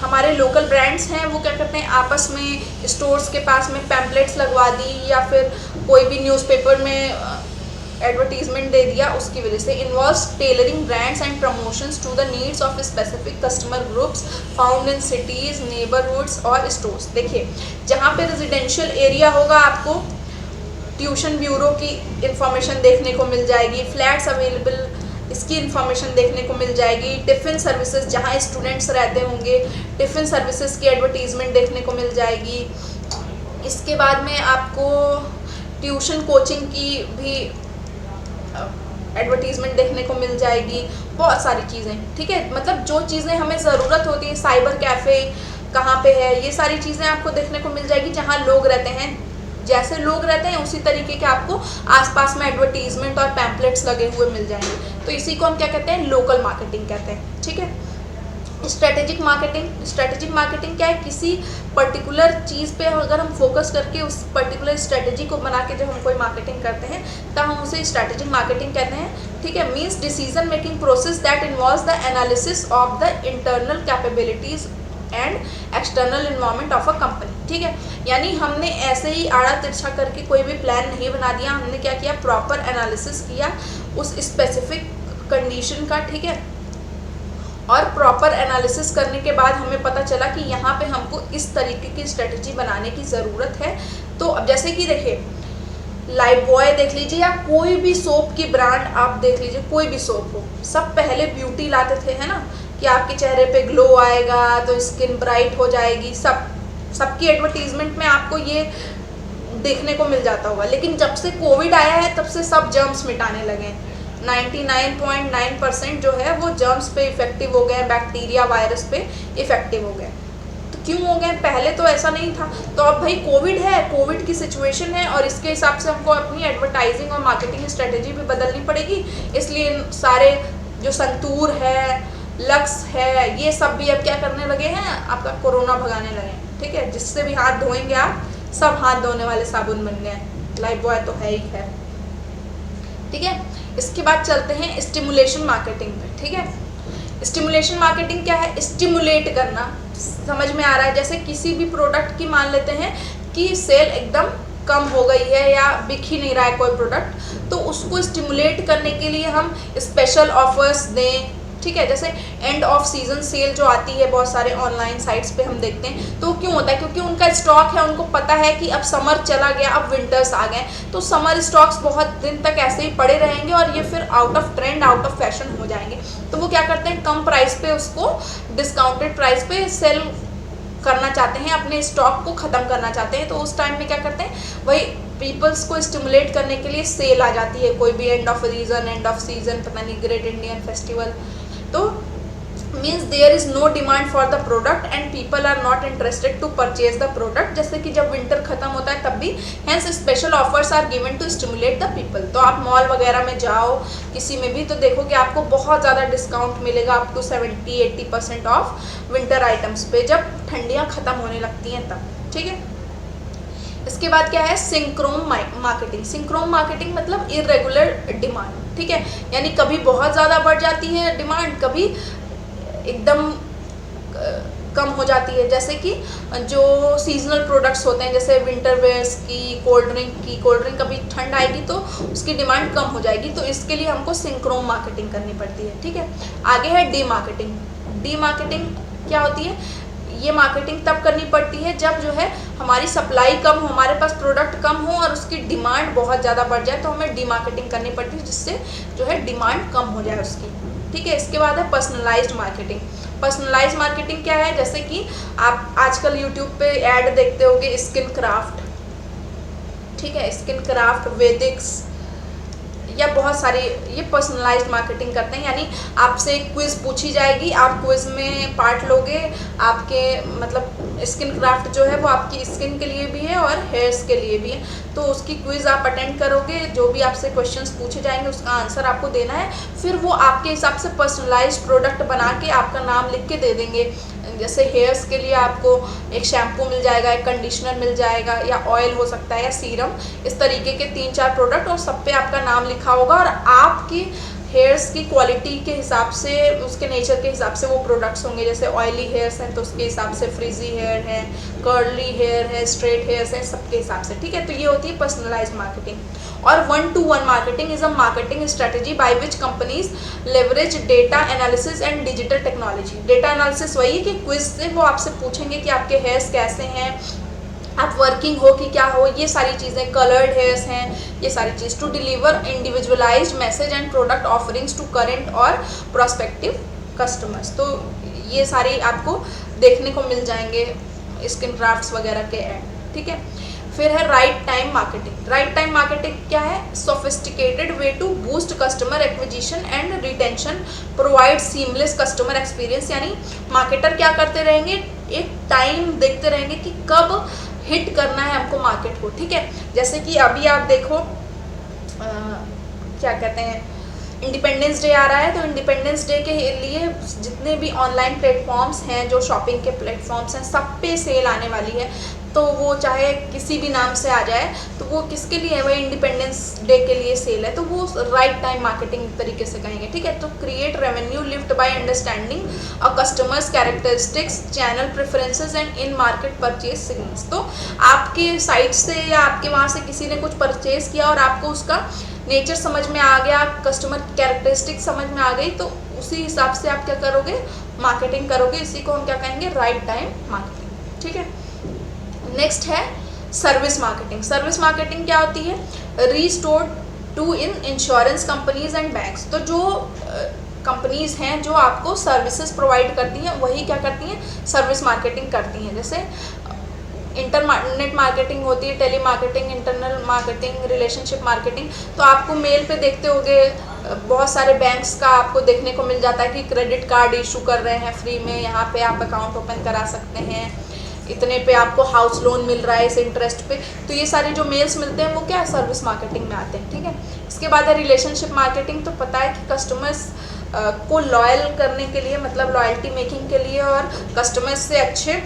Speaker 1: हमारे लोकल ब्रांड्स हैं वो क्या करते हैं, आपस में स्टोर्स के पास में पैम्पलेट्स लगवा दी या फिर कोई भी न्यूज़पेपर में एडवर्टीजमेंट दे दिया, उसकी वजह से involves tailoring brands and promotions to the needs of specific customer groups found in cities, neighbourhoods और स्टोर्स। देखिए, जहाँ पे रेजिडेंशियल एरिया होगा आपको ट्यूशन ब्यूरो की इंफॉर्मेशन देखने को मिल जाएगी, फ्लैट्स अवेलेबल इसकी इंफॉर्मेशन देखने को मिल जाएगी, टिफ़िन सर्विसेज जहाँ स्टूडेंट्स रहते होंगे टिफ़िन सर्विसेज की एडवर्टीजमेंट देखने को मिल जाएगी। इसके बाद में आपको ट्यूशन कोचिंग की भी एडवर्टीजमेंट देखने को मिल जाएगी, बहुत सारी चीज़ें, ठीक है। मतलब जो चीज़ें हमें ज़रूरत होती है, साइबर कैफ़े कहाँ पे है, ये सारी चीज़ें आपको देखने को मिल जाएगी जहाँ लोग रहते हैं। जैसे लोग रहते हैं उसी तरीके के आपको आसपास में एडवर्टीजमेंट और पैम्पलेट्स लगे हुए मिल जाएंगे। तो इसी को हम क्या कहते हैं, लोकल मार्केटिंग कहते हैं, ठीक है। Strategic marketing. स्ट्रेटेजिक मार्केटिंग क्या है, किसी पर्टिकुलर चीज़ पे अगर हम फोकस करके उस पर्टिकुलर स्ट्रेटेजी को बना के जब हम कोई मार्केटिंग करते हैं तब हम उसे स्ट्रेटेजिक मार्केटिंग कहते हैं, ठीक है। Means decision making process that involves the analysis of the internal capabilities and external environment of a company, ठीक है। यानी हमने ऐसे ही आड़ा तिरछा करके कोई भी प्लान नहीं बना दिया, हमने क्या किया, प्रॉपर एनालिसिस किया उस स्पेसिफिक कंडीशन का, ठीक है। और प्रॉपर एनालिसिस करने के बाद हमें पता चला कि यहाँ पे हमको इस तरीके की स्ट्रेटजी बनाने की ज़रूरत है। तो अब जैसे कि देखिए, लाइफबॉय देख लीजिए या कोई भी सोप की ब्रांड आप देख लीजिए, कोई भी सोप हो, सब पहले ब्यूटी लाते थे, है ना, कि आपके चेहरे पे ग्लो आएगा तो स्किन ब्राइट हो जाएगी। सबकी एडवर्टीजमेंट में आपको ये देखने को मिल जाता होगा। लेकिन जब से कोविड आया है तब से सब जर्म्स मिटाने लगे। 99.9% जो है वो जर्म्स पे इफेक्टिव हो गए, बैक्टीरिया वायरस पे इफेक्टिव हो गए। तो क्यों हो गए, पहले तो ऐसा नहीं था। तो अब भाई कोविड है, कोविड की सिचुएशन है और इसके हिसाब से हमको अपनी एडवर्टाइजिंग और मार्केटिंग स्ट्रेटेजी भी बदलनी पड़ेगी। इसलिए सारे जो संतूर है, लक्स है, ये सब भी अब क्या करने लगे हैं, आपका कोरोना भगाने लगे हैं, ठीक है। जिससे भी हाथ धोएंगे आप, सब हाथ धोने वाले साबुन बन गए। लाइफबॉय तो है ही है, ठीक है। इसके बाद चलते हैं स्टिमुलेशन मार्केटिंग पे, ठीक है। स्टिमुलेशन मार्केटिंग क्या है, स्टिमुलेट करना, समझ में आ रहा है। जैसे किसी भी प्रोडक्ट की मान लेते हैं कि सेल एकदम कम हो गई है या बिक ही नहीं रहा है कोई प्रोडक्ट, तो उसको स्टिमुलेट करने के लिए हम स्पेशल ऑफर्स दें, ठीक है। जैसे एंड ऑफ सीजन सेल जो आती है बहुत सारे ऑनलाइन साइट्स पे हम देखते हैं, तो क्यों होता है, क्योंकि उनका स्टॉक है, उनको पता है कि अब समर चला गया, अब विंटर्स आ गए, तो समर स्टॉक्स बहुत दिन तक ऐसे ही पड़े रहेंगे और ये फिर out of trend, out of fashion हो जाएंगे। तो वो क्या करते हैं, कम प्राइस पे उसको डिस्काउंटेड प्राइस पे सेल करना चाहते हैं, अपने स्टॉक को ख़त्म करना चाहते हैं। तो उस टाइम में क्या करते हैं, वही पीपल्स को स्टिमुलेट करने के लिए सेल आ जाती है, कोई भी end of region, end of season, पता नहीं, ग्रेट इंडियन फेस्टिवल। तो means there is no demand for the product and people are not interested to purchase the product. जैसे कि जब विंटर खत्म होता है तब भी hence special offers are given to stimulate the people. तो आप मॉल वगैरह में जाओ किसी में भी, तो देखो कि आपको बहुत ज़्यादा डिस्काउंट मिलेगा, up to 70-80% off winter items पे, जब ठंडियाँ ख़त्म होने लगती हैं तब, ठीक है। इसके बाद क्या है, सिंक्रोम मार्केटिंग। सिंक्रोम मार्केटिंग मतलब इरेगुलर डिमांड, ठीक है। यानी कभी बहुत ज़्यादा बढ़ जाती है डिमांड, कभी एकदम कम हो जाती है। जैसे कि जो सीजनल प्रोडक्ट्स होते हैं, जैसे विंटर वेयर्स की, कोल्ड ड्रिंक कभी ठंड आएगी तो उसकी डिमांड कम हो जाएगी, तो इसके लिए हमको सिंक्रोम मार्केटिंग करनी पड़ती है, ठीक है। आगे है डी मार्केटिंग। डी मार्केटिंग क्या होती है, ये मार्केटिंग तब करनी पड़ती है जब जो है हमारी सप्लाई कम हो, हमारे पास प्रोडक्ट कम हो और उसकी डिमांड बहुत ज़्यादा बढ़ जाए, तो हमें डीमार्केटिंग करनी पड़ती है, जिससे जो है डिमांड कम हो जाए उसकी। ठीक है, इसके बाद है पर्सनलाइज्ड मार्केटिंग। पर्सनलाइज्ड मार्केटिंग क्या है? जैसे कि आप आजकल यूट्यूब पे ऐड देखते होगे स्किन क्राफ्ट, ठीक है, स्किन क्राफ्ट, वेदिक्स, या बहुत सारी, ये पर्सनलाइज्ड मार्केटिंग करते हैं। यानी आपसे एक क्विज पूछी जाएगी, आप क्विज में पार्ट लोगे, आपके मतलब स्किन क्राफ्ट जो है वो आपकी स्किन के लिए भी है और हेयर्स के लिए भी है, तो उसकी क्विज आप अटेंड करोगे, जो भी आपसे क्वेश्चंस पूछे जाएंगे उसका आंसर आपको देना है, फिर वो आपके हिसाब से पर्सनलाइज्ड प्रोडक्ट बना के आपका नाम लिख के दे देंगे। जैसे हेयर्स के लिए आपको एक शैम्पू मिल जाएगा, एक कंडीशनर मिल जाएगा, या ऑयल हो सकता है, या सीरम, इस तरीके के 3-4 प्रोडक्ट, और सब पे आपका नाम लिखा होगा, और आपकी हेयर्स की क्वालिटी के हिसाब से, उसके नेचर के हिसाब से वो प्रोडक्ट्स होंगे। जैसे ऑयली हेयर्स हैं तो उसके हिसाब से, फ्रिजी हेयर है, कर्ली हेयर है, स्ट्रेट हेयर्स हैं, सबके हिसाब से। ठीक है, तो ये होती है पर्सनलाइज्ड मार्केटिंग। और 1-to-1 marketing is a marketing strategy by which companies leverage data analysis and digital technology. Data analysis वही है कि क्विज से वो आपसे पूछेंगे कि आपके हेयर्स कैसे हैं, आप वर्किंग हो कि क्या हो, ये सारी चीज़ें, कलर्ड हेयर्स हैं, ये सारी चीज़, to deliver individualised message and product offerings to current और प्रोस्पेक्टिव कस्टमर्स। तो ये सारी आपको देखने को मिल जाएंगे स्किन क्राफ्ट्स वगैरह के ऐड। ठीक है, फिर है right time marketing. Right time marketing क्या है? Sophisticated way to boost customer acquisition and retention, provide seamless customer experience. यानी मार्केटर क्या करते रहेंगे, एक टाइम देखते रहेंगे कि कब हिट करना है हमको मार्केट को। ठीक है, जैसे कि अभी आप देखो क्या कहते हैं, इंडिपेंडेंस डे आ रहा है, तो इंडिपेंडेंस डे के लिए जितने भी ऑनलाइन प्लेटफॉर्म्स हैं, जो शॉपिंग के प्लेटफॉर्म्स हैं, सब पे सेल आने वाली है। तो वो चाहे किसी भी नाम से आ जाए, तो वो किसके लिए है? वही इंडिपेंडेंस डे के लिए सेल है, तो वो राइट टाइम मार्केटिंग तरीके से कहेंगे। ठीक है, तो create revenue lift by understanding a customers characteristics, channel preferences and in market purchase signals. तो आपके साइट से या आपके वहाँ से किसी ने कुछ परचेज किया और आपको उसका नेचर समझ में आ गया, कस्टमर कैरेक्टरिस्टिक समझ में आ गई, तो उसी हिसाब से आप क्या करोगे? मार्केटिंग करोगे। इसी को हम क्या कहेंगे? Right time marketing. ठीक है, नेक्स्ट है सर्विस मार्केटिंग। सर्विस मार्केटिंग क्या होती है? Restore to in insurance companies and banks. तो जो कंपनीज हैं जो आपको सर्विसेज प्रोवाइड करती हैं, वही क्या करती हैं? सर्विस मार्केटिंग करती हैं। जैसे इंटरनेट मार्केटिंग होती है, telemarketing, internal marketing, relationship marketing. तो आपको मेल पे देखते होगे बहुत सारे बैंक्स का आपको देखने को मिल जाता है कि क्रेडिट कार्ड इशू कर रहे हैं फ्री में, यहाँ पे आप अकाउंट ओपन करा सकते हैं, इतने पे आपको हाउस लोन मिल रहा है इस इंटरेस्ट पे। तो ये सारे जो मेल्स मिलते हैं वो क्या है? सर्विस मार्केटिंग में आते हैं। ठीक है, इसके बाद है रिलेशनशिप मार्केटिंग। तो पता है कि कस्टमर्स को लॉयल करने के लिए, मतलब लॉयल्टी मेकिंग के लिए और कस्टमर्स से अच्छे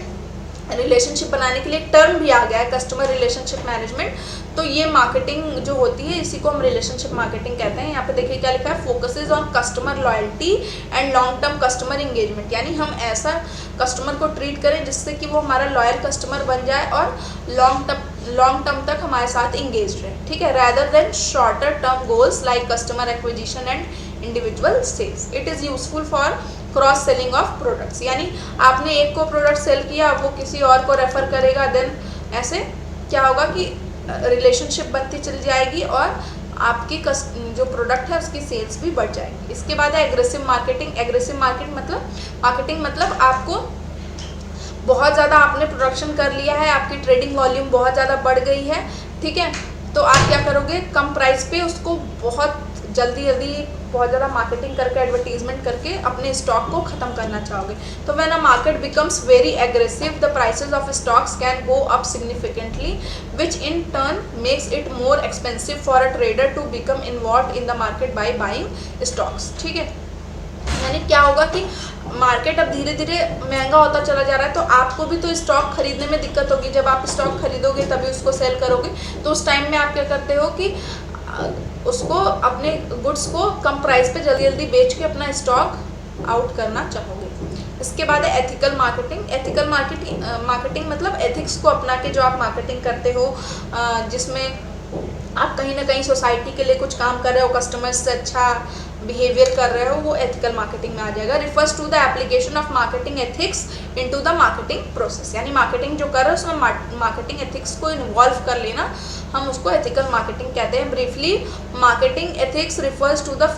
Speaker 1: रिलेशनशिप बनाने के लिए एक टर्म भी आ गया है, कस्टमर रिलेशनशिप मैनेजमेंट। तो ये मार्केटिंग जो होती है, इसी को हम रिलेशनशिप मार्केटिंग कहते हैं। यहाँ पे देखिए क्या लिखा है, focuses on customer loyalty and long term customer engagement. यानी हम ऐसा कस्टमर को ट्रीट करें जिससे कि वो हमारा लॉयल कस्टमर बन जाए और लॉन्ग टर्म तक हमारे साथ इंगेज रहे। ठीक है, rather than shorter term goals like customer acquisition and individual cells. It is useful for cross selling of products. यानी आपने एक को प्रोडक्ट सेल किया, वो किसी और को रेफर करेगा, देन ऐसे क्या होगा कि रिलेशनशिप बनती चली जाएगी और आपकी जो प्रोडक्ट है उसकी सेल्स भी बढ़ जाएगी। इसके बाद है एग्रेसिव मार्केटिंग। एग्रेसिव मार्केटिंग मतलब आपको बहुत ज़्यादा आपने प्रोडक्शन कर लिया है, आपकी ट्रेडिंग वॉल्यूम बहुत ज़्यादा बढ़ गई है। ठीक है, तो आप क्या करोगे? कम प्राइस पे उसको बहुत जल्दी बहुत ज़्यादा मार्केटिंग करके, एडवर्टीजमेंट करके अपने स्टॉक को ख़त्म करना चाहोगे। तो when a market becomes very aggressive, the prices of stocks can go up significantly, which in turn makes it more expensive for a trader to become involve in the market by buying stocks. ठीक है, यानी क्या होगा कि market अब धीरे धीरे महंगा होता चला जा रहा है, तो आपको भी तो स्टॉक खरीदने में दिक्कत होगी। जब आप स्टॉक खरीदोगे तभी उसको सेल करोगे, तो उस टाइम में आप क्या करते हो कि उसको, अपने गुड्स को कम प्राइस पे जल्दी बेच के अपना स्टॉक आउट करना चाहोगे। इसके बाद है एथिकल मार्केटिंग। एथिकल मार्केटिंग मतलब एथिक्स को अपना के जो आप मार्केटिंग करते हो, जिसमें आप कहीं ना कहीं सोसाइटी के लिए कुछ काम कर रहे हो, कस्टमर्स से अच्छा बिहेवियर कर रहे हो वो एथिकल मार्केटिंग में आ जाएगा। Refers to the application of marketing ethics into the marketing process, यानी मार्केटिंग जो कर रहे हो उसमें मार्केटिंग एथिक्स को इन्वॉल्व कर लेना, हम उसको एथिकल मार्केटिंग कहते हैं। Briefly, marketing ethics refers to the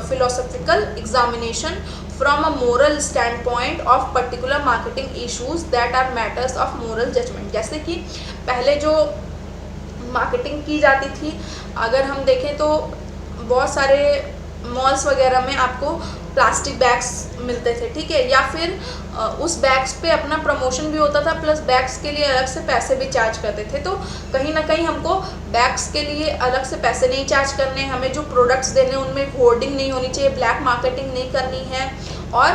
Speaker 1: philosophical examination from a moral standpoint of particular marketing issues that are matters of moral judgment। जैसे कि पहले जो मार्केटिंग की जाती थी, अगर हम देखें तो बहुत सारे मॉल्स वगैरह में आपको प्लास्टिक बैग्स मिलते थे, ठीक है, या फिर उस बैग्स पे अपना प्रमोशन भी होता था, प्लस बैग्स के लिए अलग से पैसे भी चार्ज करते थे। तो कहीं ना कहीं हमको बैग्स के लिए अलग से पैसे नहीं चार्ज करने, हमें जो प्रोडक्ट्स देने उनमें होर्डिंग नहीं होनी चाहिए, ब्लैक मार्केटिंग नहीं करनी है, और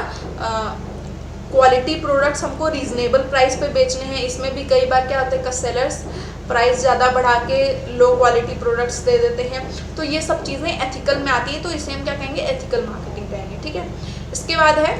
Speaker 1: क्वालिटी प्रोडक्ट्स हमको रीजनेबल प्राइस पे बेचने हैं। इसमें भी कई बार क्या होता है, सेलर्स प्राइस ज़्यादा बढ़ा के लो क्वालिटी प्रोडक्ट्स दे देते हैं। तो ये सब चीज़ें एथिकल में आती है, तो इसे हम क्या कहेंगे, एथिकल मार्केटिंग कहेंगे, ठीक है। इसके बाद है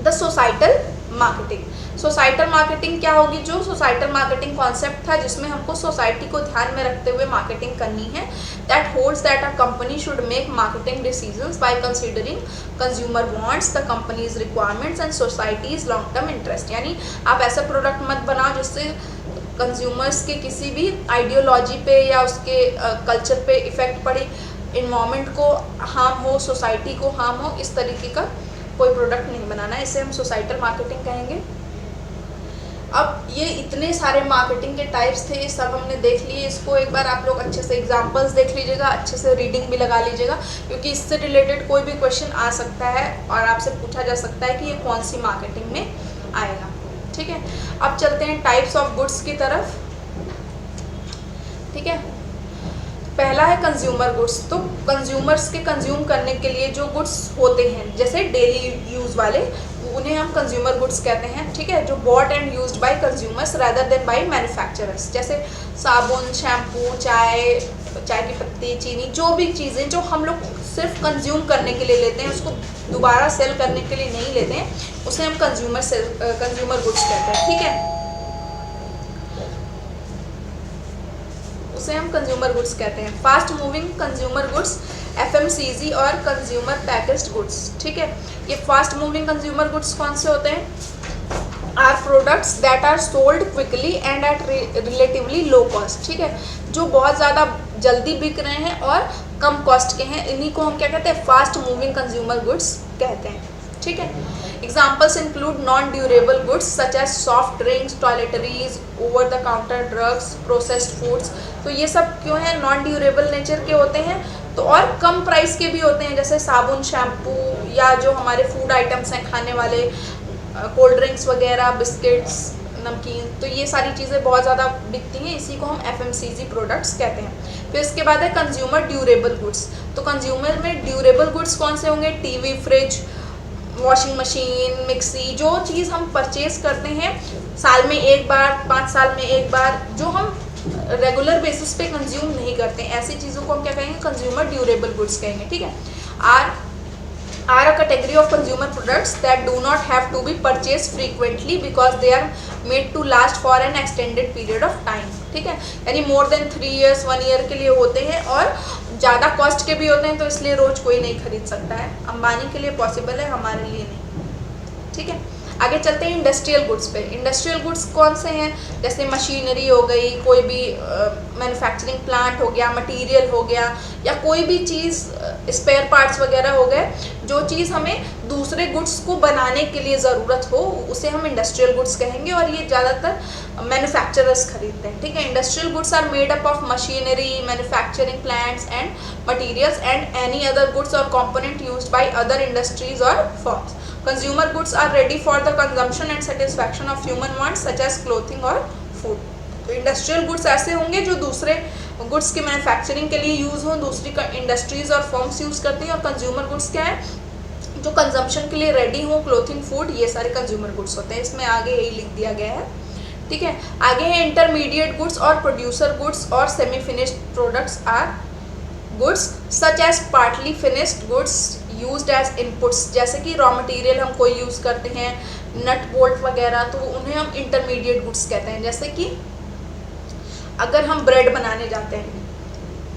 Speaker 1: the societal marketing. Societal marketing क्या होगी, जो सोसाइटल मार्केटिंग कॉन्सेप्ट था जिसमें हमको सोसाइटी को ध्यान में रखते हुए मार्केटिंग करनी है। That holds that a company should make marketing decisions bye considering consumer wants, the companies requirements and societies long term interest. यानी आप ऐसा प्रोडक्ट मत बनाओ जिससे कंज्यूमर्स के किसी भी आइडियोलॉजी पे या उसके कल्चर पे इफेक्ट पड़े, इन्वायरमेंट को हार्म हो, सोसाइटी को हार्म हो, इस तरीके का कोई प्रोडक्ट नहीं बनाना है, इसे हम सोसाइटल मार्केटिंग कहेंगे। अब ये इतने सारे मार्केटिंग के टाइप्स थे, सब हमने देख लिए। इसको एक बार आप लोग अच्छे से एग्जांपल्स देख लीजिएगा, अच्छे से रीडिंग भी लगा लीजिएगा, क्योंकि इससे रिलेटेड कोई भी क्वेश्चन आ सकता है और आपसे पूछा जा सकता है कि ये कौन सी मार्केटिंग में आएगा, ठीक है। अब चलते हैं टाइप्स ऑफ गुड्स की तरफ, ठीक है। पहला है कंज्यूमर गुड्स। तो कंज्यूमर्स के कंज्यूम करने के लिए जो गुड्स होते हैं, जैसे डेली यूज़ वाले, उन्हें हम कंज्यूमर गुड्स कहते हैं, ठीक है, जो bought and used by consumers rather than by manufacturers. जैसे साबुन, शैम्पू, चाय की पत्ती, चीनी, जो भी चीज़ें जो हम लोग सिर्फ कंज्यूम करने के लिए लेते हैं, उसको दोबारा सेल करने के लिए नहीं लेते हैं, उसे हम कंज्यूमर गुड्स कहते हैं, ठीक है, उसे हम कंज्यूमर गुड्स कहते हैं। Fast moving consumer goods, FMCG और कंज्यूमर पैकेज्ड गुड्स, ठीक है। ये फास्ट मूविंग कंज्यूमर गुड्स कौन से होते हैं, are products that are sold quickly and at relatively low cost, ठीक है, जो बहुत ज़्यादा जल्दी बिक रहे हैं और कम कॉस्ट के हैं, इन्हीं को हम क्या कहते हैं, फास्ट मूविंग कंज्यूमर गुड्स कहते हैं, ठीक है। Examples include non durable goods such as soft drinks, toiletries, over the counter drugs, processed foods. तो ये सब क्यों है, नॉन ड्यूरेबल नेचर के होते हैं, तो और कम प्राइस के भी होते हैं, जैसे साबुन, शैम्पू, या जो हमारे फूड आइटम्स हैं खाने वाले, कोल्ड ड्रिंक्स वगैरह, बिस्किट्स, नमकीन, तो ये सारी चीज़ें बहुत ज़्यादा बिकती हैं, इसी को हम FMCG प्रोडक्ट्स कहते हैं। फिर इसके बाद है कंज्यूमर ड्यूरेबल गुड्स। तो कंज्यूमर में ड्यूरेबल गुड्स कौन से होंगे, TV, fridge, washing machine, mixie, जो चीज़ हम परचेज करते हैं साल में एक बार, 5 साल में एक बार, जो हम रेगुलर बेसिस पे कंज्यूम नहीं करते हैं, ऐसी चीज़ों को हम क्या कहेंगे, कंज्यूमर ड्यूरेबल गुड्स कहेंगे, ठीक है। Are a category of consumer products that do not have to be purchase frequently because they are made to last for an extended period of time, ठीक है, यानी मोर देन 3 years 1 year के लिए होते हैं और ज़्यादा कॉस्ट के भी होते हैं, तो इसलिए रोज़ कोई नहीं खरीद सकता है। अंबानी के लिए पॉसिबल है, हमारे लिए नहीं, ठीक है। आगे चलते हैं इंडस्ट्रियल गुड्स पे। इंडस्ट्रियल गुड्स कौन से हैं, जैसे मशीनरी हो गई, कोई भी मैन्युफैक्चरिंग प्लांट हो गया, मटेरियल हो गया, या कोई भी चीज़ स्पेयर पार्ट्स वगैरह हो गए, जो चीज़ हमें दूसरे गुड्स को बनाने के लिए ज़रूरत हो, उसे हम इंडस्ट्रियल गुड्स कहेंगे, और ये ज़्यादातर मैन्युफैक्चरर्स खरीदते हैं, ठीक है। Industrial goods are made up of machinery, manufacturing plants and materials and any other goods और component used by other industries और firms. Consumer goods are ready for the consumption and satisfaction of human wants such as clothing और food। तो industrial goods ऐसे होंगे जो दूसरे goods की manufacturing के लिए यूज़ हों, दूसरी इंडस्ट्रीज और फर्म्स यूज़ करती हैं, और कंज्यूमर गुड्स क्या है, जो कंजम्पशन के लिए रेडी हो, क्लोथिंग, फूड, ये सारे कंज्यूमर गुड्स होते हैं। इसमें आगे यही लिख दिया गया है, ठीक है। आगे है इंटरमीडिएट गुड्स और प्रोड्यूसर गुड्स और semi finished products are goods such as partly finished goods used as inputs. जैसे कि रॉ मटेरियल हम कोई यूज़ करते हैं, नट बोल्ट वगैरह, तो उन्हें हम इंटरमीडिएट गुड्स कहते हैं। जैसे कि अगर हम ब्रेड बनाने जाते हैं,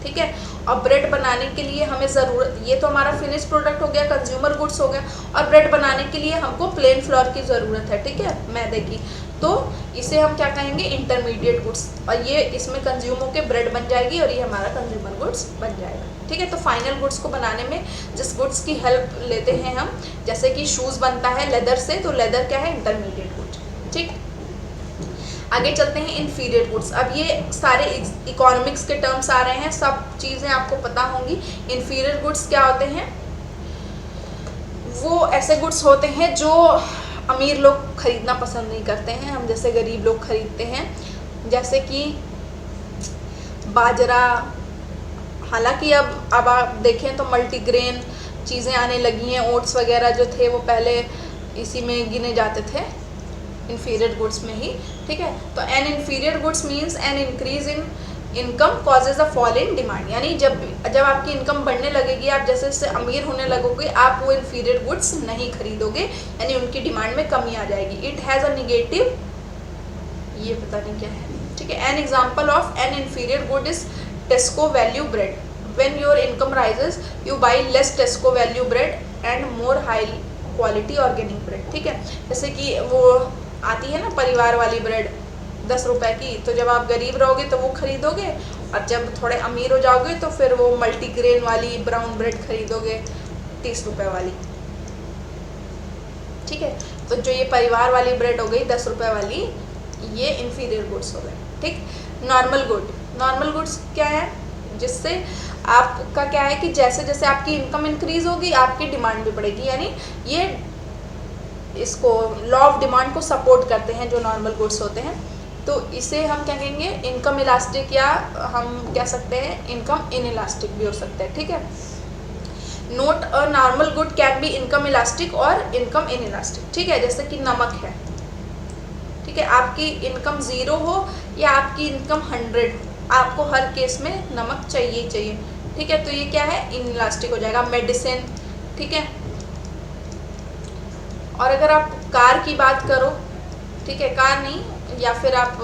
Speaker 1: ठीक है, और ब्रेड बनाने के लिए हमें ज़रूरत, ये तो हमारा फिनिश प्रोडक्ट हो गया, कंज्यूमर गुड्स हो गया, और ब्रेड बनाने के लिए हमको प्लेन फ्लोर की ज़रूरत है, ठीक है, मैदे की। तो इसे हम क्या कहेंगे, इंटरमीडिएट गुड्स, और ये इसमें कंज्यूम होकर ब्रेड बन जाएगी और ये हमारा कंज्यूमर गुड्स बन जाएगा, ठीक है। तो फाइनल गुड्स को बनाने में जिस गुड्स की हेल्प लेते हैं हम, जैसे कि शूज़ बनता है लेदर से, तो लेदर क्या है, इंटरमीडिएट गुड्स, ठीक। आगे चलते हैं इन्फीरियर गुड्स। अब ये सारे इकोनॉमिक्स के टर्म्स आ रहे हैं, सब चीज़ें आपको पता होंगी। इन्फीरियर गुड्स क्या होते हैं, वो ऐसे गुड्स होते हैं जो अमीर लोग खरीदना पसंद नहीं करते हैं, हम जैसे गरीब लोग खरीदते हैं, जैसे कि बाजरा। हालांकि अब आप देखें तो मल्टीग्रेन चीज़ें आने लगी हैं, ओट्स वगैरह जो थे वो पहले इसी में गिने जाते थे, इन्फीरियर गुड्स में ही, ठीक है। तो N inferior goods means N increase in income causes a fall in demand, यानी जब आपकी इनकम बढ़ने लगेगी, आप जैसे जैसे अमीर होने लगोगे, आप वो इन्फीरियर गुड्स नहीं खरीदोगे, यानी उनकी डिमांड में कमी आ जाएगी। इट हैज़ अ निगेटिव, ये पता नहीं क्या है, ठीक है। An example of N inferior good is टेस्को value bread. When your income rises you by less टेस्को value bread and more high quality organic bread, ठीक है। जैसे कि वो आती है ना परिवार वाली ब्रेड 10 रुपए की, तो जब आप गरीब रहोगे तो वो खरीदोगे, और जब थोड़े अमीर हो जाओगे तो फिर वो मल्टीग्रेन वाली ब्राउन ब्रेड खरीदोगे 30 रुपए वाली, ठीक है। तो जो ये परिवार वाली ब्रेड हो गई 10 रुपए वाली, ये इन्फीरियर गुड्स हो गए, ठीक। नॉर्मल गुड, नॉर्मल गुड्स क्या है, जिससे आपका क्या है कि जैसे जैसे आपकी इनकम इंक्रीज होगी आपकी डिमांड भी बढ़ेगी, यानी ये इसको लॉ ऑफ डिमांड को सपोर्ट करते हैं जो नॉर्मल गुड्स होते हैं। तो इसे हम क्या कहेंगे, इनकम इलास्टिक, या हम कह सकते हैं इनकम इन इलास्टिक भी हो सकता है, ठीक है। Note a normal good can be income elastic और इनकम इन इलास्टिक, ठीक है। जैसे कि नमक है, ठीक है, आपकी इनकम 0 हो या आपकी इनकम 100, आपको हर केस में नमक चाहिए चाहिए, ठीक है। तो ये क्या है, इन इलास्टिक हो जाएगा। मेडिसिन, ठीक है। और अगर आप कार की बात करो, ठीक है, कार नहीं, या फिर आप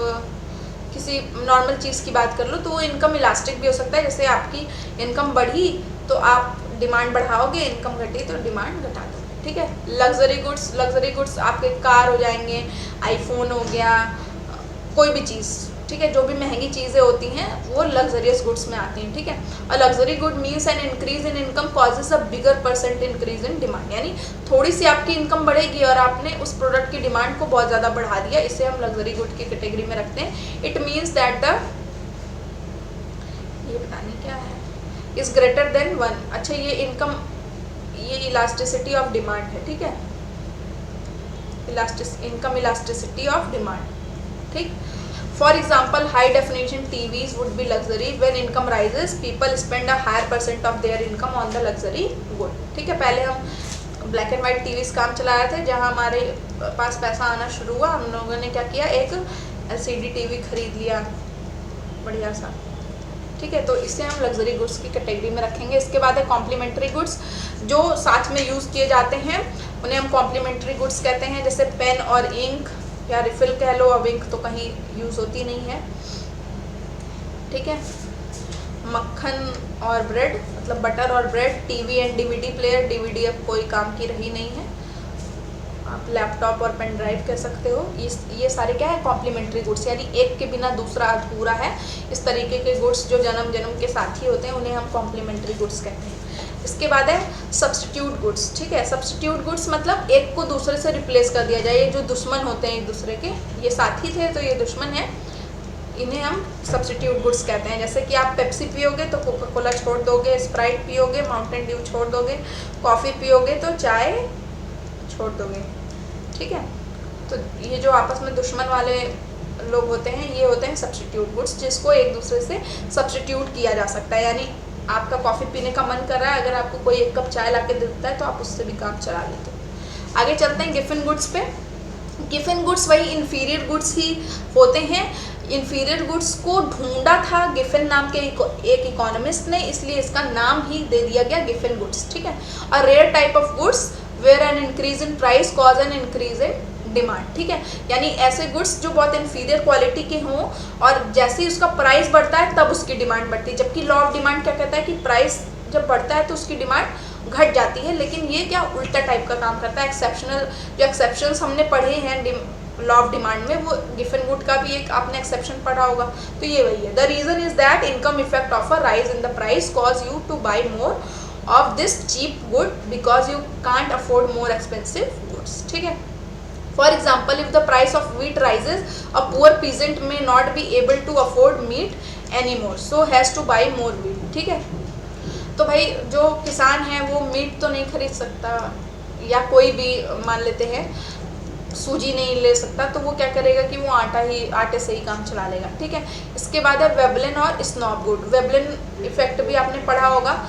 Speaker 1: किसी नॉर्मल चीज़ की बात कर लो, तो वो इनकम इलास्टिक भी हो सकता है। जैसे आपकी इनकम बढ़ी तो आप डिमांड बढ़ाओगे, इनकम घटी तो डिमांड घटा दो, ठीक है। लग्जरी गुड्स, लग्जरी गुड्स आपके कार हो जाएंगे, आईफोन हो गया, कोई भी चीज़, ठीक है, जो भी महंगी चीज़ें होती हैं वो लग्जरियस गुड्स में आती हैं, ठीक है। और luxury good means N increase in income causes a bigger percent increase in demand, यानी थोड़ी सी आपकी इनकम बढ़ेगी और आपने उस प्रोडक्ट की डिमांड को बहुत ज़्यादा बढ़ा दिया, इसे हम लग्जरी गुड की कैटेगरी में रखते हैं। इट मीन्स दैट द, ये पता नहीं क्या है, इज ग्रेटर देन 1। अच्छा, ये इनकम, ये इलास्टिसिटी ऑफ डिमांड है, ठीक है, इनकम इलास्टिसिटी ऑफ डिमांड, ठीक। For example, high definition TVs would be luxury. When income rises, people spend a higher percent of their income on the luxury good. ठीक है, पहले हम black and white TVs काम चला रहे थे, जहाँ हमारे पास पैसा आना शुरू हुआ, हम लोगों ने क्या किया, एक LCD TV खरीद लिया बढ़िया सा, ठीक है। तो इसे हम लग्जरी गुड्स की कैटेगरी में रखेंगे। इसके बाद है कॉम्प्लीमेंट्री गुड्स, जो साथ में यूज़ किए जाते हैं उन्हें हम कॉम्प्लीमेंट्री गुड्स कहते हैं। जैसे पेन और इंक, या रिफिल कह लो, अब इंक तो कहीं यूज़ होती नहीं है, ठीक है। मक्खन और ब्रेड, मतलब बटर और bread. TV and DVD player, DVD अब कोई काम की रही नहीं है, आप लैपटॉप और पेन ड्राइव कह सकते हो। ये सारे क्या है, कॉम्प्लीमेंट्री गुड्स, यानी एक के बिना दूसरा अधूरा है। इस तरीके के गुड्स जो जन्म जन्म के साथी होते हैं उन्हें हम कॉम्प्लीमेंट्री गुड्स कहते हैं। इसके बाद है सब्स्टिट्यूट गुड्स, ठीक है। सब्स्टिट्यूट गुड्स मतलब एक को दूसरे से रिप्लेस कर दिया जाए। ये जो दुश्मन होते हैं एक दूसरे के, ये साथी थे तो ये दुश्मन है, इन्हें हम सब्स्टिट्यूट गुड्स कहते हैं। जैसे कि आप पेप्सी पियोगे तो कोका कोला छोड़ दोगे, स्प्राइट पियोगे माउंटेन ड्यू छोड़ दोगे, कॉफ़ी पियोगे तो चाय छोड़ दोगे, ठीक है। तो ये जो आपस में दुश्मन वाले लोग होते हैं ये होते हैं सब्स्टिट्यूट गुड्स, जिसको एक दूसरे से सब्स्टिट्यूट किया जा सकता है। यानी आपका कॉफ़ी पीने का मन कर रहा है, अगर आपको कोई एक कप चाय ला के देता है तो आप उससे भी काम चला लेते हो। आगे चलते हैं गिफिन गुड्स पे। गिफिन गुड्स वही इन्फीरियर गुड्स ही होते हैं। इन्फीरियर गुड्स को ढूंढा था गिफिन नाम के एक इकोनॉमिस्ट ने, इसलिए इसका नाम ही दे दिया गया गिफिन गुड्स, ठीक है। A rare type of goods where an increase in price cause an increase in demand, ठीक है। यानी ऐसे गुड्स जो बहुत इन्फीरियर क्वालिटी के हों और जैसे ही उसका प्राइस बढ़ता है तब उसकी डिमांड बढ़ती है, जबकि लॉ ऑफ डिमांड क्या कहता है कि प्राइस जब बढ़ता है तो उसकी डिमांड घट जाती है। लेकिन ये क्या उल्टा टाइप का काम करता है। एक्सेप्शनल जो एक्सेप्शंस हमने पढ़े हैं लॉ ऑफ डिमांड में, वो गिवन गुड का भी एक आपने एक्सेप्शन पढ़ा होगा, तो ये वही है। The reason is that income effect of a rise in the price cause you to buy more of this cheap good because you can't afford more expensive goods, ठीक है। For example, if the price of wheat rises, a poor peasant may not be able to afford meat anymore, so has to buy more wheat, ठीक है। तो भाई जो किसान है वो मीट तो नहीं खरीद सकता, या कोई भी मान लेते हैं सूजी नहीं ले सकता, तो वो क्या करेगा कि वो आटे से ही काम चला लेगा, ठीक है। इसके बाद है वेबलिन और स्नॉब गुड। वेबलिन इफेक्ट भी आपने पढ़ा होगा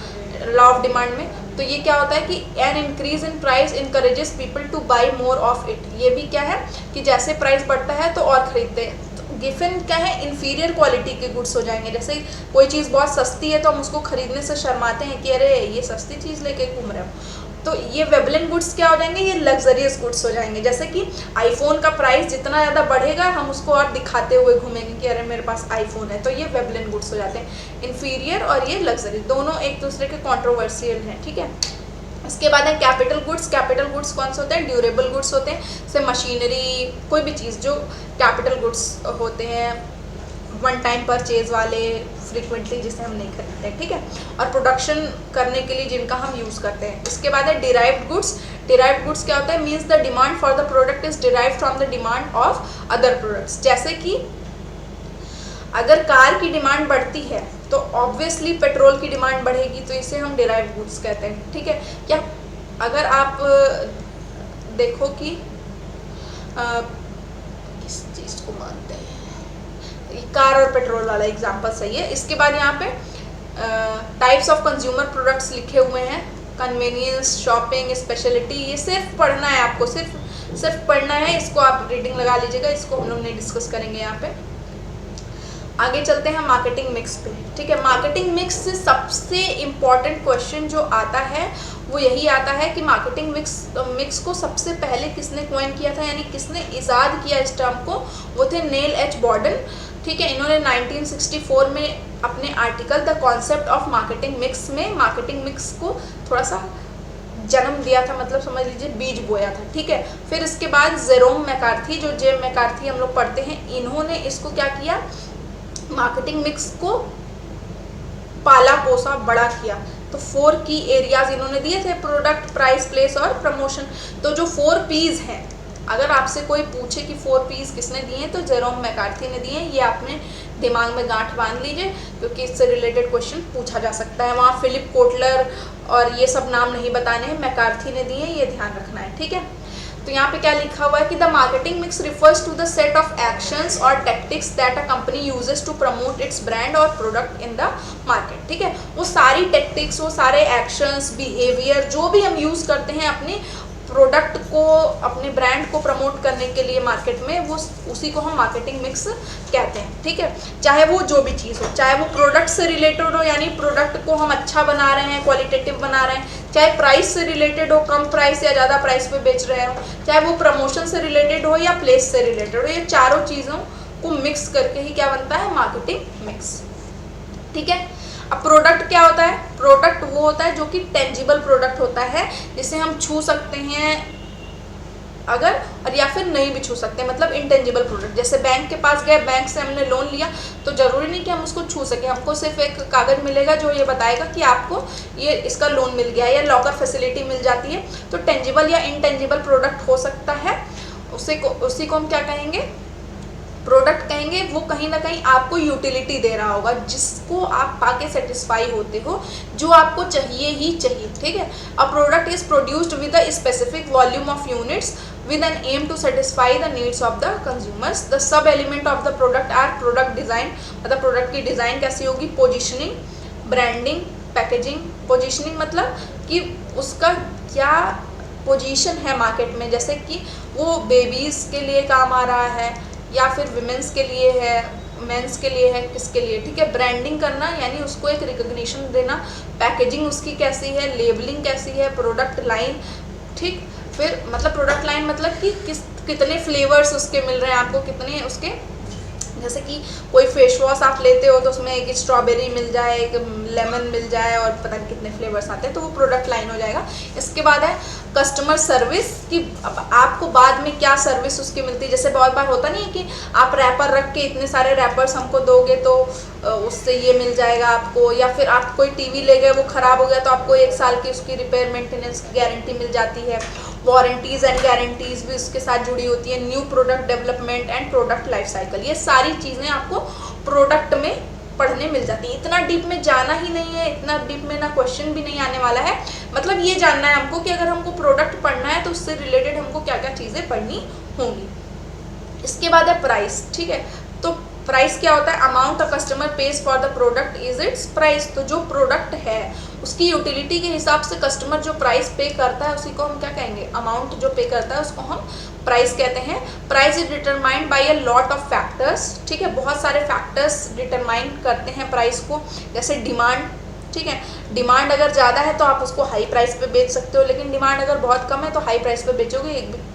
Speaker 1: लॉ ऑफ डिमांड में। तो ये क्या होता है कि N increase in price encourages people to buy more of it. ये भी क्या है कि जैसे प्राइस बढ़ता है तो और खरीदते हैं। तो गिवन क्या है, इन्फीरियर क्वालिटी के गुड्स हो जाएंगे। जैसे कोई चीज़ बहुत सस्ती है तो हम उसको खरीदने से शर्माते हैं कि अरे ये सस्ती चीज़ लेके घूम रहे हो। तो ये वेबलिन गुड्स क्या हो जाएंगे, ये लग्जरियस गुड्स हो जाएंगे। जैसे कि आईफोन का प्राइस जितना ज़्यादा बढ़ेगा हम उसको और दिखाते हुए घूमेंगे कि अरे मेरे पास आईफोन है, तो ये वेबलिन गुड्स हो जाते हैं। इन्फीरियर और ये लग्जरी दोनों एक दूसरे के कॉन्ट्रोवर्शियल हैं, ठीक है। इसके बाद है कैपिटल गुड्स। कैपिटल गुड्स कौन से होते हैं, ड्यूरेबल गुड्स होते हैं, जैसे मशीनरी, कोई भी चीज़ जो कैपिटल गुड्स होते हैं, वन टाइम परचेज वाले, फ्रीक्वेंटली जिसे हम नहीं खरीदते हैं, ठीक है, और प्रोडक्शन करने के लिए जिनका हम यूज़ करते हैं। इसके बाद है डिराइव्ड गुड्स। डिराइव्ड गुड्स क्या होता है, means the demand for the product is derived from the demand of other products. जैसे कि अगर कार की डिमांड बढ़ती है तो ऑब्वियसली पेट्रोल की डिमांड बढ़ेगी, तो इसे हम डिराइव्ड गुड्स कहते हैं, ठीक है। या अगर आप देखो कि किस चीज़ को मानते हैं, कार और पेट्रोल वाला एग्जांपल सही है। इसके बाद यहाँ पे टाइप्स ऑफ कंज्यूमर प्रोडक्ट्स लिखे हुए हैं, कन्वीनियंस, शॉपिंग, स्पेशलिटी। ये सिर्फ पढ़ना है आपको, सिर्फ पढ़ना है, इसको आप रीडिंग लगा लीजिएगा, इसको हम लोग नहीं डिस्कस करेंगे यहाँ पे। आगे चलते हैं मार्केटिंग मिक्स पे, ठीक है। मार्केटिंग मिक्स से सबसे इम्पॉर्टेंट क्वेश्चन जो आता है वो यही आता है कि मार्केटिंग मिक्स को सबसे पहले किसने कॉइन किया था, यानी किसने इजाद किया इस टर्म को, वो थे नेल एच बॉर्डन, ठीक है। इन्होंने 1964 में अपने article the concept of marketing mix में मार्केटिंग मिक्स को थोड़ा सा जन्म दिया था, मतलब समझ लीजिए बीज बोया था, ठीक है। फिर इसके बाद जेरोम मैकार्थी, जो जेम मैकार्थी हम लोग पढ़ते हैं, इन्होंने इसको क्या किया, मार्केटिंग मिक्स को पाला पोसा बड़ा किया। तो 4 की एरियाज इन्होंने दिए थे, प्रोडक्ट, प्राइस, प्लेस और प्रमोशन। तो जो 4 पीज हैं, अगर आपसे कोई पूछे कि 4 पीज किसने दिए हैं तो जेरोम मैकार्थी ने दिए हैं। ये आपने दिमाग में गांठ बांध लीजिए क्योंकि इससे रिलेटेड क्वेश्चन पूछा जा सकता है। वहाँ फिलिप कोटलर और ये सब नाम नहीं बताने हैं, मैकार्थी ने दिए, ये ध्यान रखना है, ठीक है। तो यहाँ पे क्या लिखा हुआ है कि the marketing mix refers to the set of actions or tactics that a company uses to promote its brand or product in the market, ठीक है। वो सारी टैक्टिक्स, वो सारे एक्शंस, बिहेवियर जो भी हम यूज़ करते हैं अपने प्रोडक्ट को, अपने ब्रांड को प्रमोट करने के लिए मार्केट में, वो उसी को हम मार्केटिंग मिक्स कहते हैं, ठीक है। चाहे वो जो भी चीज़ हो, चाहे वो प्रोडक्ट से रिलेटेड हो, यानी प्रोडक्ट को हम अच्छा बना रहे हैं, क्वालिटेटिव बना रहे हैं, चाहे प्राइस से रिलेटेड हो, कम प्राइस या ज़्यादा प्राइस पे बेच रहे हो, चाहे वो प्रमोशन से रिलेटेड हो या प्लेस से रिलेटेड हो, ये चारों चीज़ों को मिक्स करके ही क्या बनता है, मार्केटिंग मिक्स, ठीक है। अब प्रोडक्ट क्या होता है, प्रोडक्ट वो होता है जो कि टेंजिबल प्रोडक्ट होता है, जिसे हम छू सकते हैं अगर, और या फिर नहीं भी छू सकते, मतलब इंटेंजिबल प्रोडक्ट। जैसे बैंक के पास गए, बैंक से हमने लोन लिया, तो ज़रूरी नहीं कि हम उसको छू सकें, हमको सिर्फ एक कागज़ मिलेगा जो ये बताएगा कि आपको ये इसका लोन मिल गया, या लॉकर फैसिलिटी मिल जाती है। तो टेंजिबल या इनटेंजिबल प्रोडक्ट हो सकता है, उसी को हम क्या कहेंगे, प्रोडक्ट कहेंगे। वो कहीं ना कहीं आपको यूटिलिटी दे रहा होगा, जिसको आप पाके सेटिस्फाई होते हो, जो आपको चाहिए ही चाहिए, ठीक है। अ product is produced with a specific volume of units with an aim to satisfy the needs of the consumers. The sub element of the product are product design, मतलब प्रोडक्ट की डिज़ाइन कैसी होगी, पोजिशनिंग, ब्रांडिंग, पैकेजिंग। पोजिशनिंग मतलब कि उसका क्या position है market में, जैसे कि वो बेबीज़ के लिए काम आ रहा है या फिर विमेंस के लिए है, मेंस के लिए है, किसके लिए, ठीक है। ब्रांडिंग करना यानी उसको एक रिकग्निशन देना। पैकेजिंग उसकी कैसी है, लेबलिंग कैसी है, प्रोडक्ट लाइन, ठीक। फिर मतलब प्रोडक्ट लाइन मतलब कि कितने फ्लेवर्स उसके मिल रहे हैं आपको, कितने उसके, जैसे कि कोई फेस वॉश आप लेते हो तो उसमें एक स्ट्रॉबेरी मिल जाए, एक लेमन मिल जाए, और पता नहीं कितने फ्लेवर्स आते हैं, तो वो प्रोडक्ट लाइन हो जाएगा। इसके बाद है कस्टमर सर्विस, कि अब आपको बाद में क्या सर्विस उसकी मिलती है। जैसे बहुत बार होता नहीं है कि आप रैपर रख के इतने सारे रैपर्स हमको दोगे तो उससे ये मिल जाएगा आपको, या फिर आप कोई टीवी ले गए वो ख़राब हो गया तो आपको 1 साल की उसकी रिपेयर मेंटेनेंस की गारंटी मिल जाती है। वारंटीज़ एंड गारंटीज़ भी उसके साथ जुड़ी होती है। New product development and product life cycle, ये सारी चीज़ें आपको प्रोडक्ट में पढ़ने मिल जाती है। इतना डीप में जाना ही नहीं है, इतना डीप में ना क्वेश्चन भी नहीं आने वाला है। मतलब ये जानना है हमको कि अगर हमको प्रोडक्ट पढ़ना है तो उससे रिलेटेड हमको क्या क्या चीज़ें पढ़नी होंगी। इसके बाद है प्राइस, ठीक है। तो प्राइस क्या होता है, amount a customer page for the product is it's price. तो जो प्रोडक्ट है उसकी यूटिलिटी के हिसाब से कस्टमर जो प्राइस पे करता है उसी को हम क्या कहेंगे, अमाउंट जो पे करता है उसको हम प्राइस कहते हैं। Price is determined by a lot of factors, ठीक है। बहुत सारे फैक्टर्स डिटरमाइन करते हैं प्राइस को, जैसे डिमांड, ठीक है। डिमांड अगर ज़्यादा है तो आप उसको हाई प्राइस पे बेच सकते हो, लेकिन डिमांड अगर बहुत कम है तो हाई प्राइस पे बेचोगे, एक भी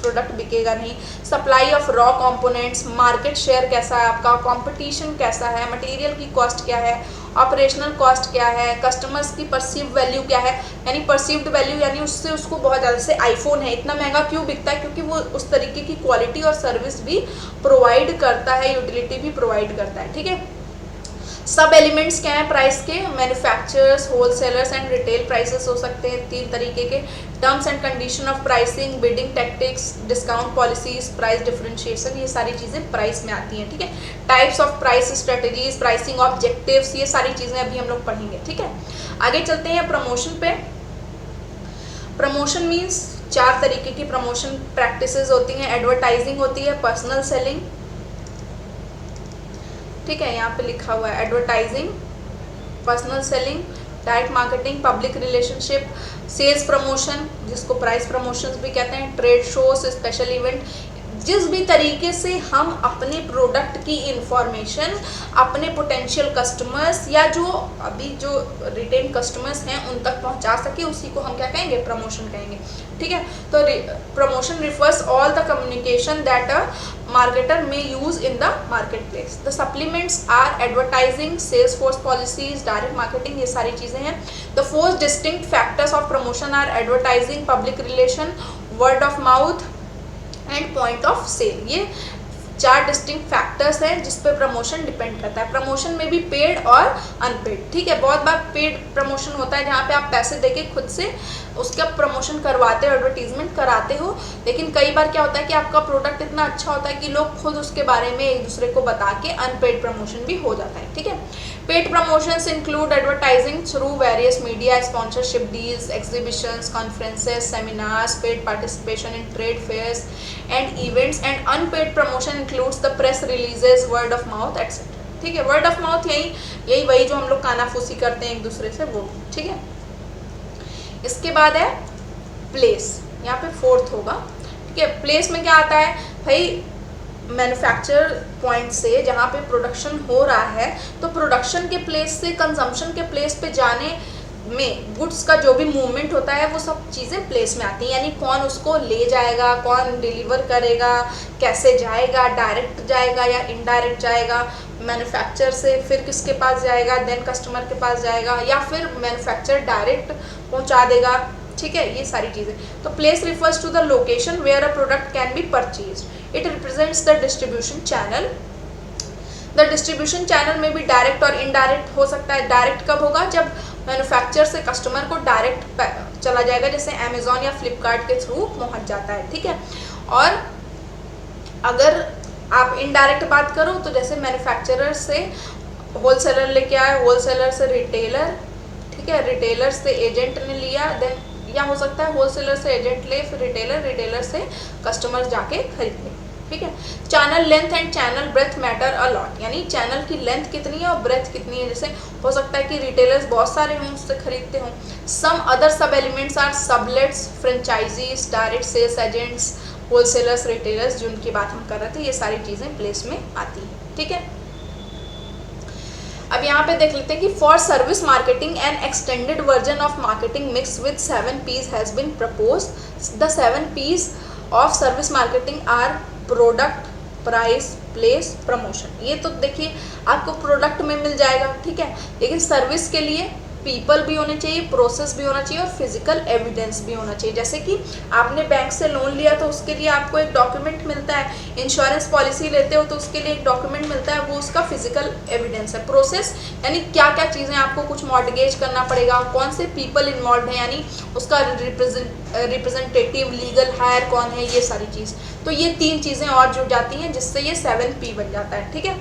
Speaker 1: प्रोडक्ट बिकेगा नहीं। Supply of raw components, market share कैसा है आपका, कंपटीशन कैसा है, मटेरियल की कॉस्ट क्या है, ऑपरेशनल कॉस्ट क्या है, कस्टमर्स की परसीव वैल्यू क्या है, यानी परसीव्ड वैल्यू यानी उससे उसको बहुत ज़्यादा, से आईफोन है इतना महंगा क्यों बिकता है, क्योंकि वो उस तरीके की क्वालिटी और सर्विस भी प्रोवाइड करता है, यूटिलिटी भी प्रोवाइड करता है, ठीक है। सब एलिमेंट्स क्या है प्राइस के, manufacturers, wholesalers and retail prices हो सकते हैं 3 तरीके के। Terms and condition of pricing, bidding tactics, discount policies, price differentiation, ये सारी चीज़ें प्राइस में आती हैं, ठीक है। Types of price strategies, pricing objectives, ये सारी चीज़ें अभी हम लोग पढ़ेंगे, ठीक है। आगे चलते हैं प्रमोशन पे। प्रमोशन मीन्स 4 तरीके की प्रमोशन प्रैक्टिसेस होती हैं। एडवर्टाइजिंग होती है, पर्सनल सेलिंग, ठीक है, यहाँ पे लिखा हुआ है advertising, personal selling, direct marketing, public relationship, sales promotion जिसको प्राइस प्रमोशंस भी कहते हैं, ट्रेड शोज, स्पेशल इवेंट। जिस भी तरीके से हम अपने प्रोडक्ट की इंफॉर्मेशन अपने पोटेंशियल कस्टमर्स या जो अभी जो रिटेन कस्टमर्स हैं उन तक पहुंचा सके, उसी को हम क्या कहेंगे, प्रमोशन कहेंगे, ठीक है। तो promotion refers all the communication that a marketer may use in the marketplace. The supplements are advertising, sales force policies, direct marketing, ये सारी चीज़ें हैं। The 4 distinct factors of promotion are advertising, public relation, word of mouth and point of sale। ये 4 distinct factors हैं जिस पे promotion depend करता है। प्रमोशन में भी पेड और अनपेड, ठीक है। बहुत बार पेड प्रमोशन होता है जहाँ पे आप पैसे देके खुद से उसका प्रमोशन करवाते हो, एडवर्टीजमेंट कराते हो, लेकिन कई बार क्या होता है कि आपका प्रोडक्ट इतना अच्छा होता है कि लोग खुद उसके बारे में एक दूसरे को बता के अनपेड प्रमोशन भी हो जाता है, ठीक है। Paid promotions include advertising through various media, sponsorship deals, exhibitions, conferences, seminars, paid participation in trade fairs and events, and unpaid promotion includes the press releases, word of mouth etcetera, ठीक है। Word of mouth यही वही जो हम लोग कानाफूसी करते हैं एक दूसरे से, वो, ठीक है। इसके बाद है प्लेस, यहाँ पे 4th होगा, ठीक है। प्लेस में क्या आता है भाई, मैन्युफैक्चर पॉइंट से जहाँ पे प्रोडक्शन हो रहा है, तो प्रोडक्शन के प्लेस से कंजम्पशन के प्लेस पे जाने में गुड्स का जो भी मूवमेंट होता है वो सब चीज़ें प्लेस में आती हैं। यानी कौन उसको ले जाएगा, कौन डिलीवर करेगा, कैसे जाएगा, डायरेक्ट जाएगा या इनडायरेक्ट जाएगा, मैन्युफैक्चर से फिर किसके पास जाएगा, देन कस्टमर के पास जाएगा, या फिर मैन्युफैक्चर डायरेक्ट पहुंचा देगा, ठीक है। ये सारी चीज़ें। तो place refers to the location where a product can be purchased. It represents the distribution channel. The distribution channel में भी डायरेक्ट और इनडायरेक्ट हो सकता है। डायरेक्ट कब होगा, जब मैन्युफैक्चर से कस्टमर को डायरेक्ट चला जाएगा, जैसे अमेजोन या फ्लिपकार्ट के थ्रू पहुंच जाता है, ठीक है। और अगर आप इनडायरेक्ट बात करो तो जैसे मैन्युफैक्चरर से होलसेलर लेके आए, होलसेलर से रिटेलर, ठीक है, रिटेलर से एजेंट ने लिया, देन या हो सकता है होलसेलर से एजेंट ले, फिर रिटेलर, रिटेलर से कस्टमर्स जाके खरीद ले, ठीक है। Channel length and channel breadth matter a lot, यानी चैनल की लेंथ कितनी है और ब्रेथ कितनी है। जैसे हो सकता है कि रिटेलर्स बहुत सारे हों, उससे खरीदते हों। Some other sub elements are sublets, franchisees, direct sales agents, wholesalers, retailers, जिनकी बात हम कर रहे थे, ये सारी चीज़ें प्लेस में आती हैं, ठीक है। अब यहाँ पे देख लेते हैं कि for service marketing an extended version of marketing mix with 7 P's has been proposed. The 7 P's of service marketing are product, price, place, promotion. ये तो देखिए आपको प्रोडक्ट में मिल जाएगा, ठीक है, लेकिन सर्विस के लिए पीपल भी होने चाहिए, प्रोसेस भी होना चाहिए और फिजिकल एविडेंस भी होना चाहिए। जैसे कि आपने बैंक से लोन लिया तो उसके लिए आपको एक डॉक्यूमेंट मिलता है, इंश्योरेंस पॉलिसी लेते हो तो उसके लिए एक डॉक्यूमेंट मिलता है, वो उसका फिजिकल एविडेंस है। प्रोसेस यानी क्या क्या चीज़ें आपको कुछ मॉर्टगेज करना पड़ेगा, कौन से पीपल इन्वॉल्व है, यानी उसका रिप्रेजेंटेटिव, लीगल हायर कौन है, ये सारी चीज़। तो ये 3 चीज़ें और जुड़ जाती हैं जिससे ये 7P बन जाता है, ठीक है।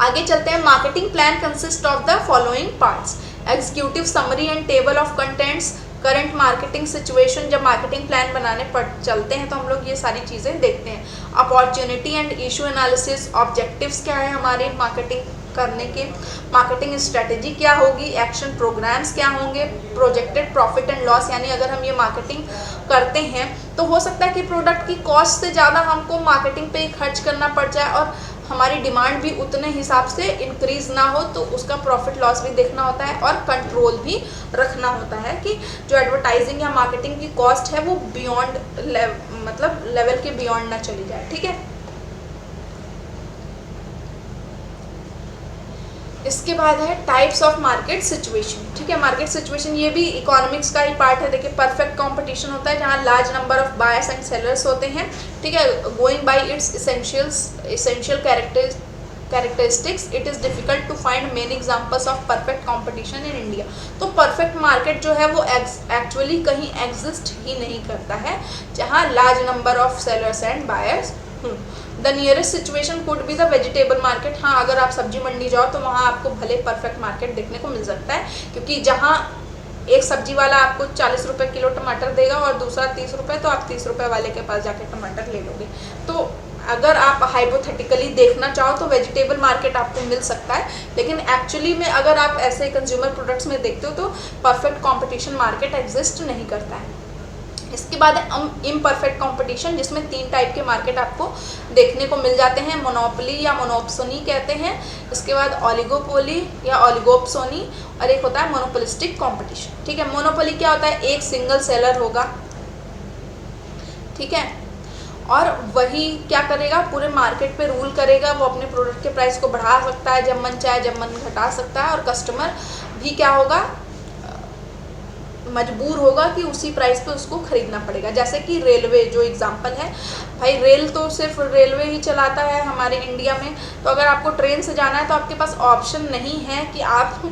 Speaker 1: आगे चलते हैं। Marketing plan consist of the following parts: executive summary and table of contents, current marketing situation. जब मार्केटिंग प्लान बनाने पर चलते हैं तो हम लोग ये सारी चीज़ें देखते हैं। Opportunity and issue analysis, objectives क्या है हमारे मार्केटिंग करने के, मार्केटिंग स्ट्रेटेजी क्या होगी, एक्शन प्रोग्राम्स क्या होंगे, प्रोजेक्टेड प्रॉफिट एंड लॉस, यानी अगर हम ये मार्केटिंग करते हैं तो हो सकता है कि प्रोडक्ट की कॉस्ट से ज़्यादा हमको मार्केटिंग पे खर्च करना पड़ जाए और हमारी डिमांड भी उतने हिसाब से इंक्रीज ना हो, तो उसका प्रॉफिट लॉस भी देखना होता है और कंट्रोल भी रखना होता है कि जो एडवर्टाइजिंग या मार्केटिंग की कॉस्ट है वो बियॉन्ड मतलब लेवल के बियॉन्ड ना चली जाए, ठीक है। इसके बाद है टाइप्स ऑफ मार्केट सिचुएशन, ठीक है। मार्केट सिचुएशन ये भी इकोनॉमिक्स का ही पार्ट है। देखिए परफेक्ट कंपटीशन होता है जहाँ large number of buyers and sellers होते हैं, ठीक है। Going by its essential characteristics it is difficult to find many examples of perfect competition in India. तो परफेक्ट मार्केट जो है वो एक्चुअली कहीं एग्जिस्ट ही नहीं करता है जहाँ large number of sellers and buyers. The nearest situation could be the vegetable market. हाँ, अगर आप सब्जी मंडी जाओ तो वहाँ आपको भले परफेक्ट मार्केट देखने को मिल सकता है, क्योंकि जहाँ एक सब्जी वाला आपको 40 रुपये किलो टमाटर देगा और दूसरा 30 रुपये, तो आप 30 रुपये वाले के पास जाके टमाटर ले लोगे। तो अगर आप हाइपोथेटिकली देखना चाहो तो वेजिटेबल मार्केट आपको मिल सकता है, लेकिन एक्चुअली में अगर आप ऐसे कंज्यूमर प्रोडक्ट्स में देखते हो तो परफेक्ट कॉम्पिटिशन मार्केट एग्जिस्ट नहीं करता है। इसके बाद है इम्परफेक्ट कंपटीशन, जिसमें 3 टाइप के मार्केट आपको देखने को मिल जाते हैं। मोनोपोली या मोनोप्सोनी कहते हैं, इसके बाद ओलिगोपोली या ओलिगोप्सोनी, और एक होता है मोनोपोलिस्टिक कंपटीशन, ठीक है। मोनोपोली क्या होता है, एक सिंगल सेलर होगा, ठीक है, और वही क्या करेगा, पूरे मार्केट पे रूल करेगा। वो अपने प्रोडक्ट के प्राइस को बढ़ा सकता है जब मन चाहे, जब मन घटा सकता है, और कस्टमर भी क्या होगा, मजबूर होगा कि उसी प्राइस पे उसको खरीदना पड़ेगा। जैसे कि रेलवे जो एग्जांपल है, भाई रेल तो सिर्फ रेलवे ही चलाता है हमारे इंडिया में, तो अगर आपको ट्रेन से जाना है तो आपके पास ऑप्शन नहीं है कि आप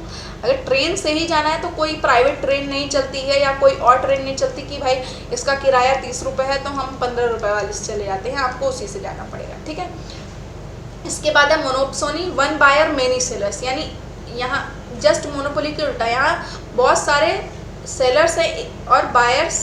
Speaker 1: अगर ट्रेन से ही जाना है तो कोई प्राइवेट ट्रेन नहीं चलती है या कोई और ट्रेन नहीं चलती कि भाई इसका किराया 30 रुपये है तो हम 15 रुपये वाले से चले जाते हैं, आपको उसी से जाना पड़ेगा, ठीक है। इसके बाद है मोनोप्सोनी, वन बायर मेनी सेलर्स, यानी यहाँ जस्ट मोनोपोली के उल्टा, यहाँ बहुत सारे सेलर्स है और बायर्स,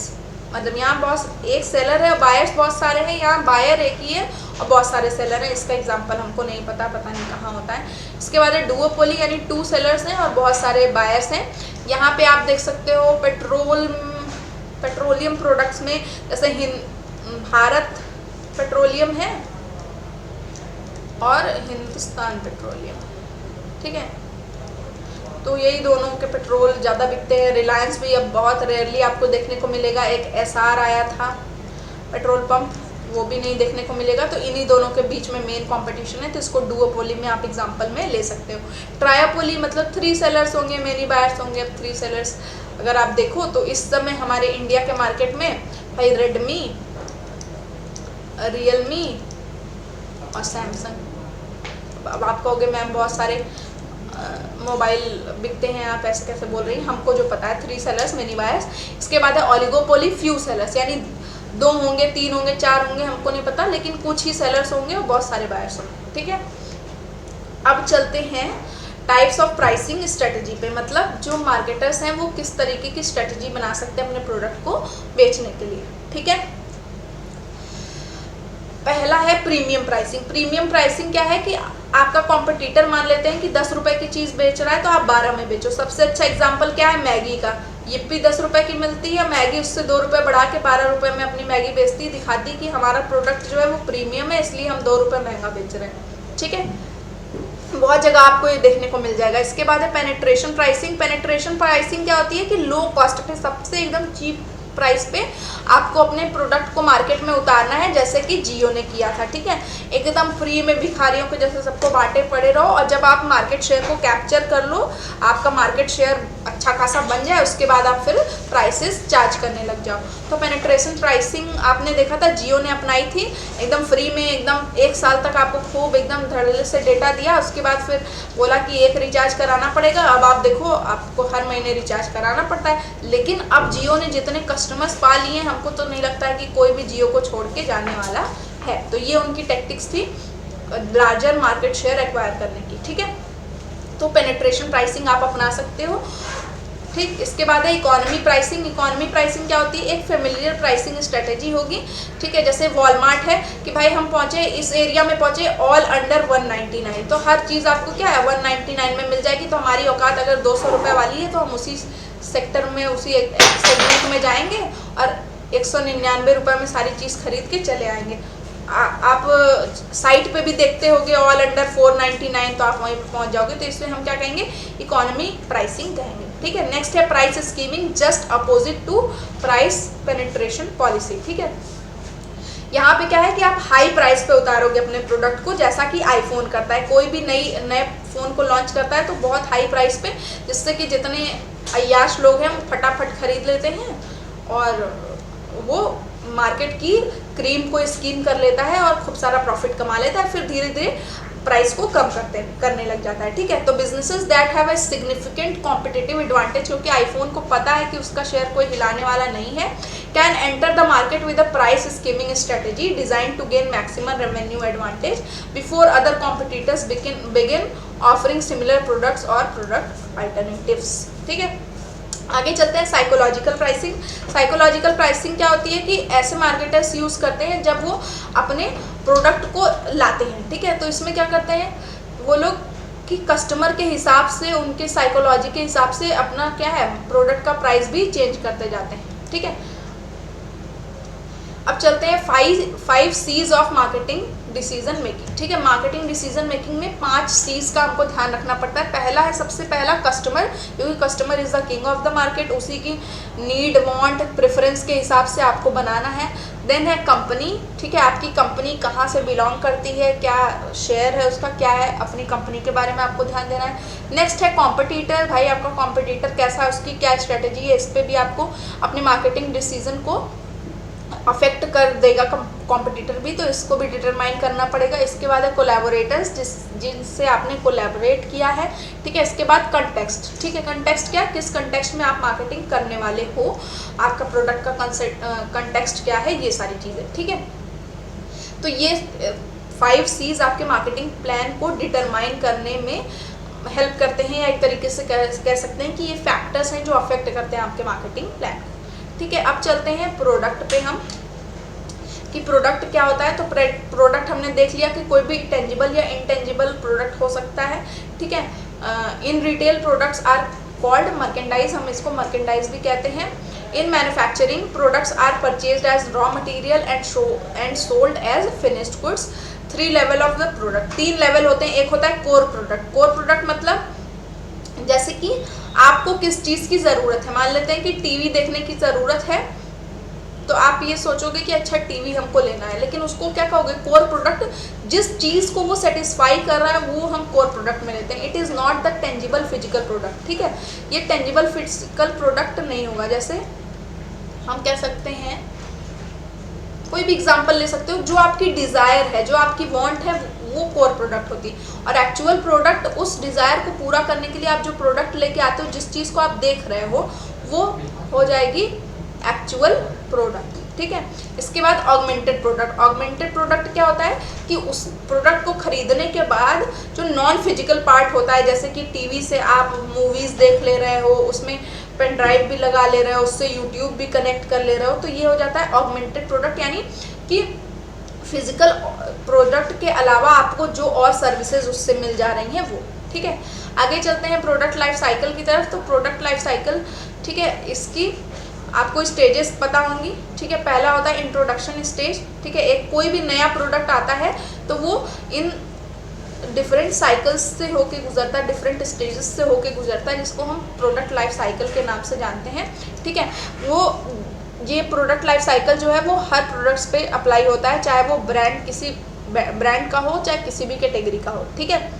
Speaker 1: मतलब यहाँ बहुत एक सेलर है और बायर्स बहुत सारे हैं, यहाँ बायर एक ही है और बहुत सारे सेलर हैं। इसका एग्जांपल हमको नहीं पता नहीं कहाँ होता है। इसके बाद है डुओपोली, यानी 2 सेलर्स हैं और बहुत सारे बायर्स हैं। यहाँ पे आप देख सकते हो पेट्रोलियम प्रोडक्ट्स में जैसे भारत पेट्रोलियम है और हिंदुस्तान पेट्रोलियम, ठीक है। तो यही दोनों के पेट्रोल ज़्यादा बिकते हैं। रिलायंस भी अब बहुत रेयरली आपको देखने को मिलेगा। एक एसआर आया था पेट्रोल पंप, वो भी नहीं देखने को मिलेगा। तो इन्हीं दोनों के बीच में मेन कंपटीशन है, तो इसको डुओपोली में आप एग्जांपल में ले सकते हो। ट्रायोपोली मतलब 3 सेलर्स होंगे, मेनी बायर्स होंगे। अब 3 सेलर्स अगर आप देखो तो इस समय हमारे इंडिया के मार्केट में भाई रेडमी, रियलमी और सैमसंग। अब आप कहोगे मैम बहुत सारे मोबाइल बिकते हैं, आप ऐसे कैसे बोल रही हैं, हमको जो पता है 3 सेलर्स मेनी बायर्स। इसके बाद है ओलिगोपोली, फ्यू सेलर्स, यानी 2 होंगे, 3 होंगे, 4 होंगे, हमको नहीं पता, लेकिन कुछ ही सेलर्स होंगे और बहुत सारे बायर्स होंगे, ठीक है। अब चलते हैं टाइप्स ऑफ प्राइसिंग स्ट्रेटजी पे, मतलब जो मार्केटर्स हैं वो किस तरीके की स्ट्रेटजी बना सकते हैं अपने प्रोडक्ट को बेचने के लिए, ठीक है। पहला है प्रीमियम प्राइसिंग। प्रीमियम प्राइसिंग क्या है कि आपका कॉम्पिटिटर मान लेते हैं कि 10 रुपए की चीज़ बेच रहा है तो आप 12 में बेचो। सबसे अच्छा एग्जांपल क्या है, मैगी का। यिप्पी 10 रुपए की मिलती है, मैगी उससे 2 रुपये बढ़ा के 12 रुपये में अपनी मैगी बेचती, दिखाती कि हमारा प्रोडक्ट जो है वो प्रीमियम है, इसलिए हम 2 रुपये महंगा बेच रहे हैं, ठीक है। बहुत जगह आपको ये देखने को मिल जाएगा। इसके बाद है पेनिट्रेशन प्राइसिंग। पेनिट्रेशन प्राइसिंग क्या होती है कि लो कॉस्ट पे, सबसे एकदम चीप प्राइस पे आपको अपने प्रोडक्ट को मार्केट में उतारना है, जैसे कि जियो ने किया था, ठीक है। एकदम फ्री में भिखारियों को जैसे सबको बांटे पड़े रहो, और जब आप मार्केट शेयर को कैप्चर कर लो, आपका मार्केट शेयर अच्छा खासा बन जाए, उसके बाद आप फिर प्राइसेस चार्ज करने लग जाओ। तो पेनिट्रेशन प्राइसिंग आपने देखा था जियो ने अपनाई थी, एकदम फ्री में, एकदम 1 साल तक आपको खूब एकदम धड़ल्ले से डेटा दिया, उसके बाद फिर बोला कि 1 रिचार्ज कराना पड़ेगा। अब आप देखो आपको हर महीने रिचार्ज कराना पड़ता है। लेकिन अब जियो ने जितने कस्टमर्स पा लिए, हमको तो नहीं लगता है कि कोई भी जियो को छोड़ के जाने वाला है। तो ये उनकी टेक्टिक्स थी लार्जर मार्केट शेयर एक्वायर करने की, ठीक है। तो पेनिट्रेशन प्राइसिंग आप अपना सकते हो, ठीक। इसके बाद है इकोनॉमी प्राइसिंग। इकोनॉमी प्राइसिंग क्या होती है? एक फेमिलियर प्राइसिंग स्ट्रेटेजी होगी, ठीक है। जैसे वॉलमार्ट है कि भाई हम पहुंचे इस एरिया में, पहुंचे ऑल अंडर 199, तो हर चीज़ आपको क्या है 199 में मिल जाएगी। तो हमारी औकात अगर 200 रुपये वाली है तो हम उसी सेक्टर में, उसी एक सेगमेंट में जाएंगे और 199 रुपये में सारी चीज़ खरीद के चले आएंगे। आप साइट पे भी देखते होगे ऑल अंडर 499, तो आप वहीं पर पहुंच जाओगे। तो इसलिए हम क्या कहेंगे? इकोनॉमी प्राइसिंग कहेंगे, ठीक है। नेक्स्ट है price skimming, just opposite to price penetration policy, ठीक है। यहाँ पे क्या है कि आप हाई प्राइस पे उतारोगे अपने प्रोडक्ट को, जैसा कि आईफोन करता है। कोई भी नए फ़ोन को लॉन्च करता है तो बहुत हाई प्राइस पे, जिससे कि जितने अय्याश लोग हैं वो फटाफट खरीद लेते हैं, और वो मार्केट की क्रीम को स्कीम कर लेता है और खूब सारा प्रॉफिट कमा लेता है, फिर धीरे धीरे प्राइस को कम करने लग जाता है, ठीक है। तो businesses that have a significant competitive advantage, क्योंकि आईफोन को पता है कि उसका शेयर कोई हिलाने वाला नहीं है, can enter the market with a price skimming strategy design to gain maximum revenue advantage before other competitors begin offering similar products और प्रोडक्ट अल्टरनेटिव्स, ठीक है। आगे चलते हैं साइकोलॉजिकल प्राइसिंग। साइकोलॉजिकल प्राइसिंग क्या होती है कि ऐसे मार्केटर्स यूज़ करते हैं जब वो अपने प्रोडक्ट को लाते हैं, ठीक है। तो इसमें क्या करते हैं वो लोग कि कस्टमर के हिसाब से, उनके साइकोलॉजी के हिसाब से अपना क्या है प्रोडक्ट का प्राइस भी चेंज करते जाते हैं, ठीक है। अब चलते हैं 5 C's of marketing decision making, ठीक है। मार्केटिंग डिसीजन मेकिंग में 5 C's का हमको ध्यान रखना पड़ता है। पहला है, सबसे पहला कस्टमर, क्योंकि customer is the king of the market, उसी की नीड, वांट, प्रेफरेंस के हिसाब से आपको बनाना है। देन है कंपनी, ठीक है। आपकी कंपनी कहाँ से बिलोंग करती है, क्या शेयर है उसका, क्या है, अपनी कंपनी के बारे में आपको ध्यान देना है। नेक्स्ट है कॉम्पिटिटर, भाई आपका कॉम्पिटिटर कैसा है, उसकी क्या स्ट्रेटेजी है, इस पर भी आपको अपनी मार्केटिंग डिसीजन को अफेक्ट कर देगा कॉम्पिटिटर भी, तो इसको भी डिटरमाइन करना पड़ेगा। इसके बाद है कोलैबोरेटर्स, जिनसे आपने कोलैबोरेट किया है, ठीक है। इसके बाद कंटेक्स्ट, ठीक है। कंटेक्स्ट क्या, किस कंटेक्स्ट में आप मार्केटिंग करने वाले हो, आपका प्रोडक्ट का कंटेक्स्ट क्या है, ये सारी चीज़ें, ठीक है। तो ये 5 C's आपके मार्केटिंग प्लान को डिटरमाइन करने में हेल्प करते हैं, या एक तरीके से कह सकते हैं कि ये फैक्टर्स हैं जो अफेक्ट करते हैं आपके मार्केटिंग प्लान, ठीक है। अब चलते हैं प्रोडक्ट पे हम, कि प्रोडक्ट क्या होता है। तो प्रोडक्ट हमने देख लिया कि कोई भी टेंजिबल या इनटेंजिबल प्रोडक्ट हो सकता है, ठीक है। In retail products are called merchandise, हम इसको मर्केंडाइज भी कहते हैं। In manufacturing products are purchased as raw material and sold as finished goods. 3 level of the product, 3 level होते हैं। एक होता है कोर प्रोडक्ट। कोर प्रोडक्ट मतलब जैसे कि आपको किस चीज़ की ज़रूरत है, मान लेते हैं कि टीवी देखने की ज़रूरत है, तो आप ये सोचोगे कि अच्छा टीवी हमको लेना है, लेकिन उसको क्या कहोगे, कोर प्रोडक्ट। जिस चीज़ को वो सेटिस्फाई कर रहा है वो हम कोर प्रोडक्ट में लेते हैं। It is not the tangible physical product, ठीक है। ये टेंजिबल फिजिकल प्रोडक्ट नहीं होगा। जैसे हम कह सकते हैं, कोई भी एग्जांपल ले सकते हो, जो आपकी डिज़ायर है, जो आपकी वांट है, वो कोर प्रोडक्ट होती है। और एक्चुअल प्रोडक्ट, उस डिज़ायर को पूरा करने के लिए आप जो प्रोडक्ट लेके आते हो, जिस चीज़ को आप देख रहे हो, वो हो जाएगी एक्चुअल प्रोडक्ट, ठीक है। इसके बाद ऑगमेंटेड प्रोडक्ट। ऑगमेंटेड प्रोडक्ट क्या होता है कि उस प्रोडक्ट को खरीदने के बाद जो नॉन फिजिकल पार्ट होता है, जैसे कि टीवी से आप मूवीज़ देख ले रहे हो, उसमें पेन ड्राइव भी लगा ले रहे हो, उससे यूट्यूब भी कनेक्ट कर ले रहे हो, तो ये हो जाता है ऑगमेंटेड प्रोडक्ट। यानी कि फिजिकल प्रोडक्ट के अलावा आपको जो और सर्विसेज उससे मिल जा रही हैं वो, ठीक है। आगे चलते हैं प्रोडक्ट लाइफ साइकिल की तरफ। तो प्रोडक्ट लाइफ साइकिल, ठीक है, इसकी आपको स्टेजेस पता होंगी, ठीक है। पहला होता है इंट्रोडक्शन स्टेज, ठीक है। एक कोई भी नया प्रोडक्ट आता है तो वो इन डिफरेंट साइकिल्स से होके गुजरता है, डिफरेंट स्टेजेस से होके गुजरता है, जिसको हम प्रोडक्ट लाइफ साइकिल के नाम से जानते हैं। ठीक है, वो ये प्रोडक्ट लाइफ साइकिल जो है वो हर प्रोडक्ट्स पे अप्लाई होता है, चाहे वो ब्रांड किसी ब्रांड का हो, चाहे किसी भी कैटेगरी का हो। ठीक है,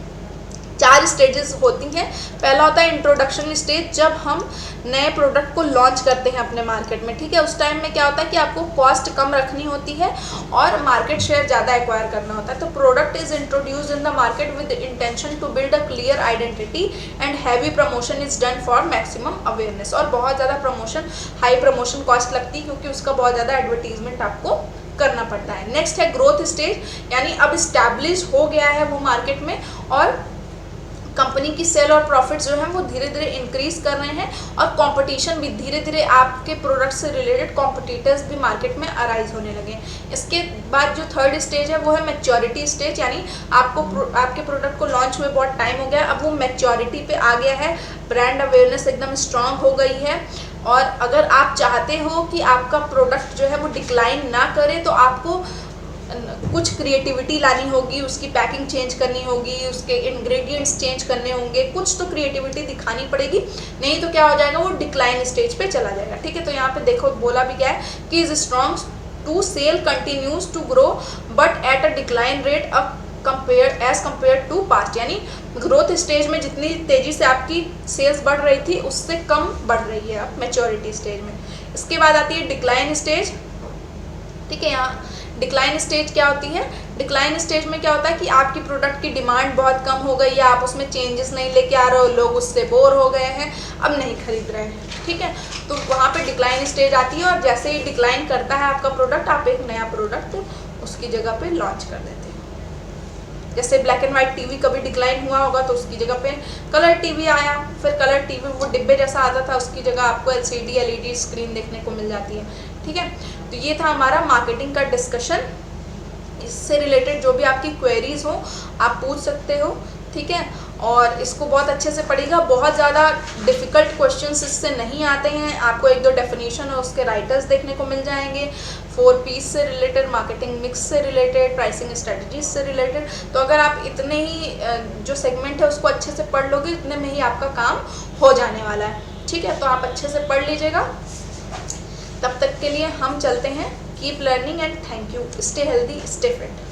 Speaker 1: 4 स्टेजेस होती हैं। पहला होता है इंट्रोडक्शन स्टेज, जब हम नए प्रोडक्ट को लॉन्च करते हैं अपने मार्केट में। ठीक है, उस टाइम में क्या होता है कि आपको कॉस्ट कम रखनी होती है और मार्केट शेयर ज़्यादा एक्वायर करना होता है। तो product is introduced in the market with intention to build a clear identity and heavy promotion is done for maximum awareness. और बहुत ज़्यादा प्रमोशन, हाई प्रमोशन कॉस्ट लगती है क्योंकि उसका बहुत ज़्यादा एडवर्टीजमेंट आपको करना पड़ता है। नेक्स्ट है ग्रोथ स्टेज, यानी अब इस्टेब्लिश हो गया है वो मार्केट में और कंपनी की सेल और प्रॉफिट जो है वो धीरे धीरे इंक्रीज कर रहे हैं और कंपटीशन भी धीरे धीरे आपके प्रोडक्ट से रिलेटेड कॉम्पिटिटर्स भी मार्केट में अराइज होने लगे। इसके बाद जो थर्ड स्टेज है वो है मैच्योरिटी स्टेज, यानी आपके प्रोडक्ट को लॉन्च हुए बहुत टाइम हो गया, अब वो मैच्योरिटी पे आ गया है, ब्रांड अवेयरनेस एकदम स्ट्रांग हो गई है। और अगर आप चाहते हो कि आपका प्रोडक्ट जो है वो डिक्लाइन ना करे तो आपको कुछ क्रिएटिविटी लानी होगी, उसकी पैकिंग चेंज करनी होगी, उसके इंग्रेडिएंट्स चेंज करने होंगे, कुछ तो क्रिएटिविटी दिखानी पड़ेगी, नहीं तो क्या हो जाएगा, वो डिक्लाइन स्टेज पे चला जाएगा। ठीक है, तो यहाँ पे देखो बोला भी क्या है कि is strong to sell continues to grow but at a decline rate as compare to past, यानी ग्रोथ स्टेज में जितनी तेजी से आपकी सेल्स बढ़ रही थी उससे कम बढ़ रही है अब मैच्योरिटी स्टेज में। इसके बाद आती है डिक्लाइन स्टेज। ठीक है, यहाँ डिक्लाइन स्टेज क्या होती है, डिक्लाइन स्टेज में क्या होता है कि आपकी प्रोडक्ट की डिमांड बहुत कम हो गई है, आप उसमें चेंजेस नहीं लेके आ रहे हो, लोग उससे बोर हो गए हैं, अब नहीं खरीद रहे हैं। ठीक है, तो वहाँ पे डिक्लाइन स्टेज आती है और जैसे ही डिक्लाइन करता है आपका प्रोडक्ट, आप एक नया प्रोडक्ट उसकी जगह पे लॉन्च कर देते हैं। जैसे ब्लैक एंड वाइट टीवी कभी डिक्लाइन हुआ होगा तो उसकी जगह पे कलर टीवी आया, फिर कलर टीवी वो डिब्बे जैसा आता था, उसकी जगह आपको LCD LED स्क्रीन देखने को मिल जाती है। ठीक है, तो ये था हमारा मार्केटिंग का डिस्कशन। इससे रिलेटेड जो भी आपकी क्वेरीज हो आप पूछ सकते हो। ठीक है, और इसको बहुत अच्छे से पढ़िएगा, बहुत ज़्यादा डिफ़िकल्ट क्वेश्चंस इससे नहीं आते हैं, आपको 1-2 डेफिनेशन और उसके राइटर्स देखने को मिल जाएंगे, 4 P's से रिलेटेड, मार्केटिंग मिक्स से रिलेटेड, प्राइसिंग स्ट्रेटजीज से रिलेटेड। तो अगर आप इतने ही जो सेगमेंट है उसको अच्छे से पढ़ लोगे, इतने में ही आपका काम हो जाने वाला है। ठीक है, तो आप अच्छे से पढ़ लीजिएगा। तब तक के लिए हम चलते हैं। Keep learning and thank you. Stay healthy, stay fit.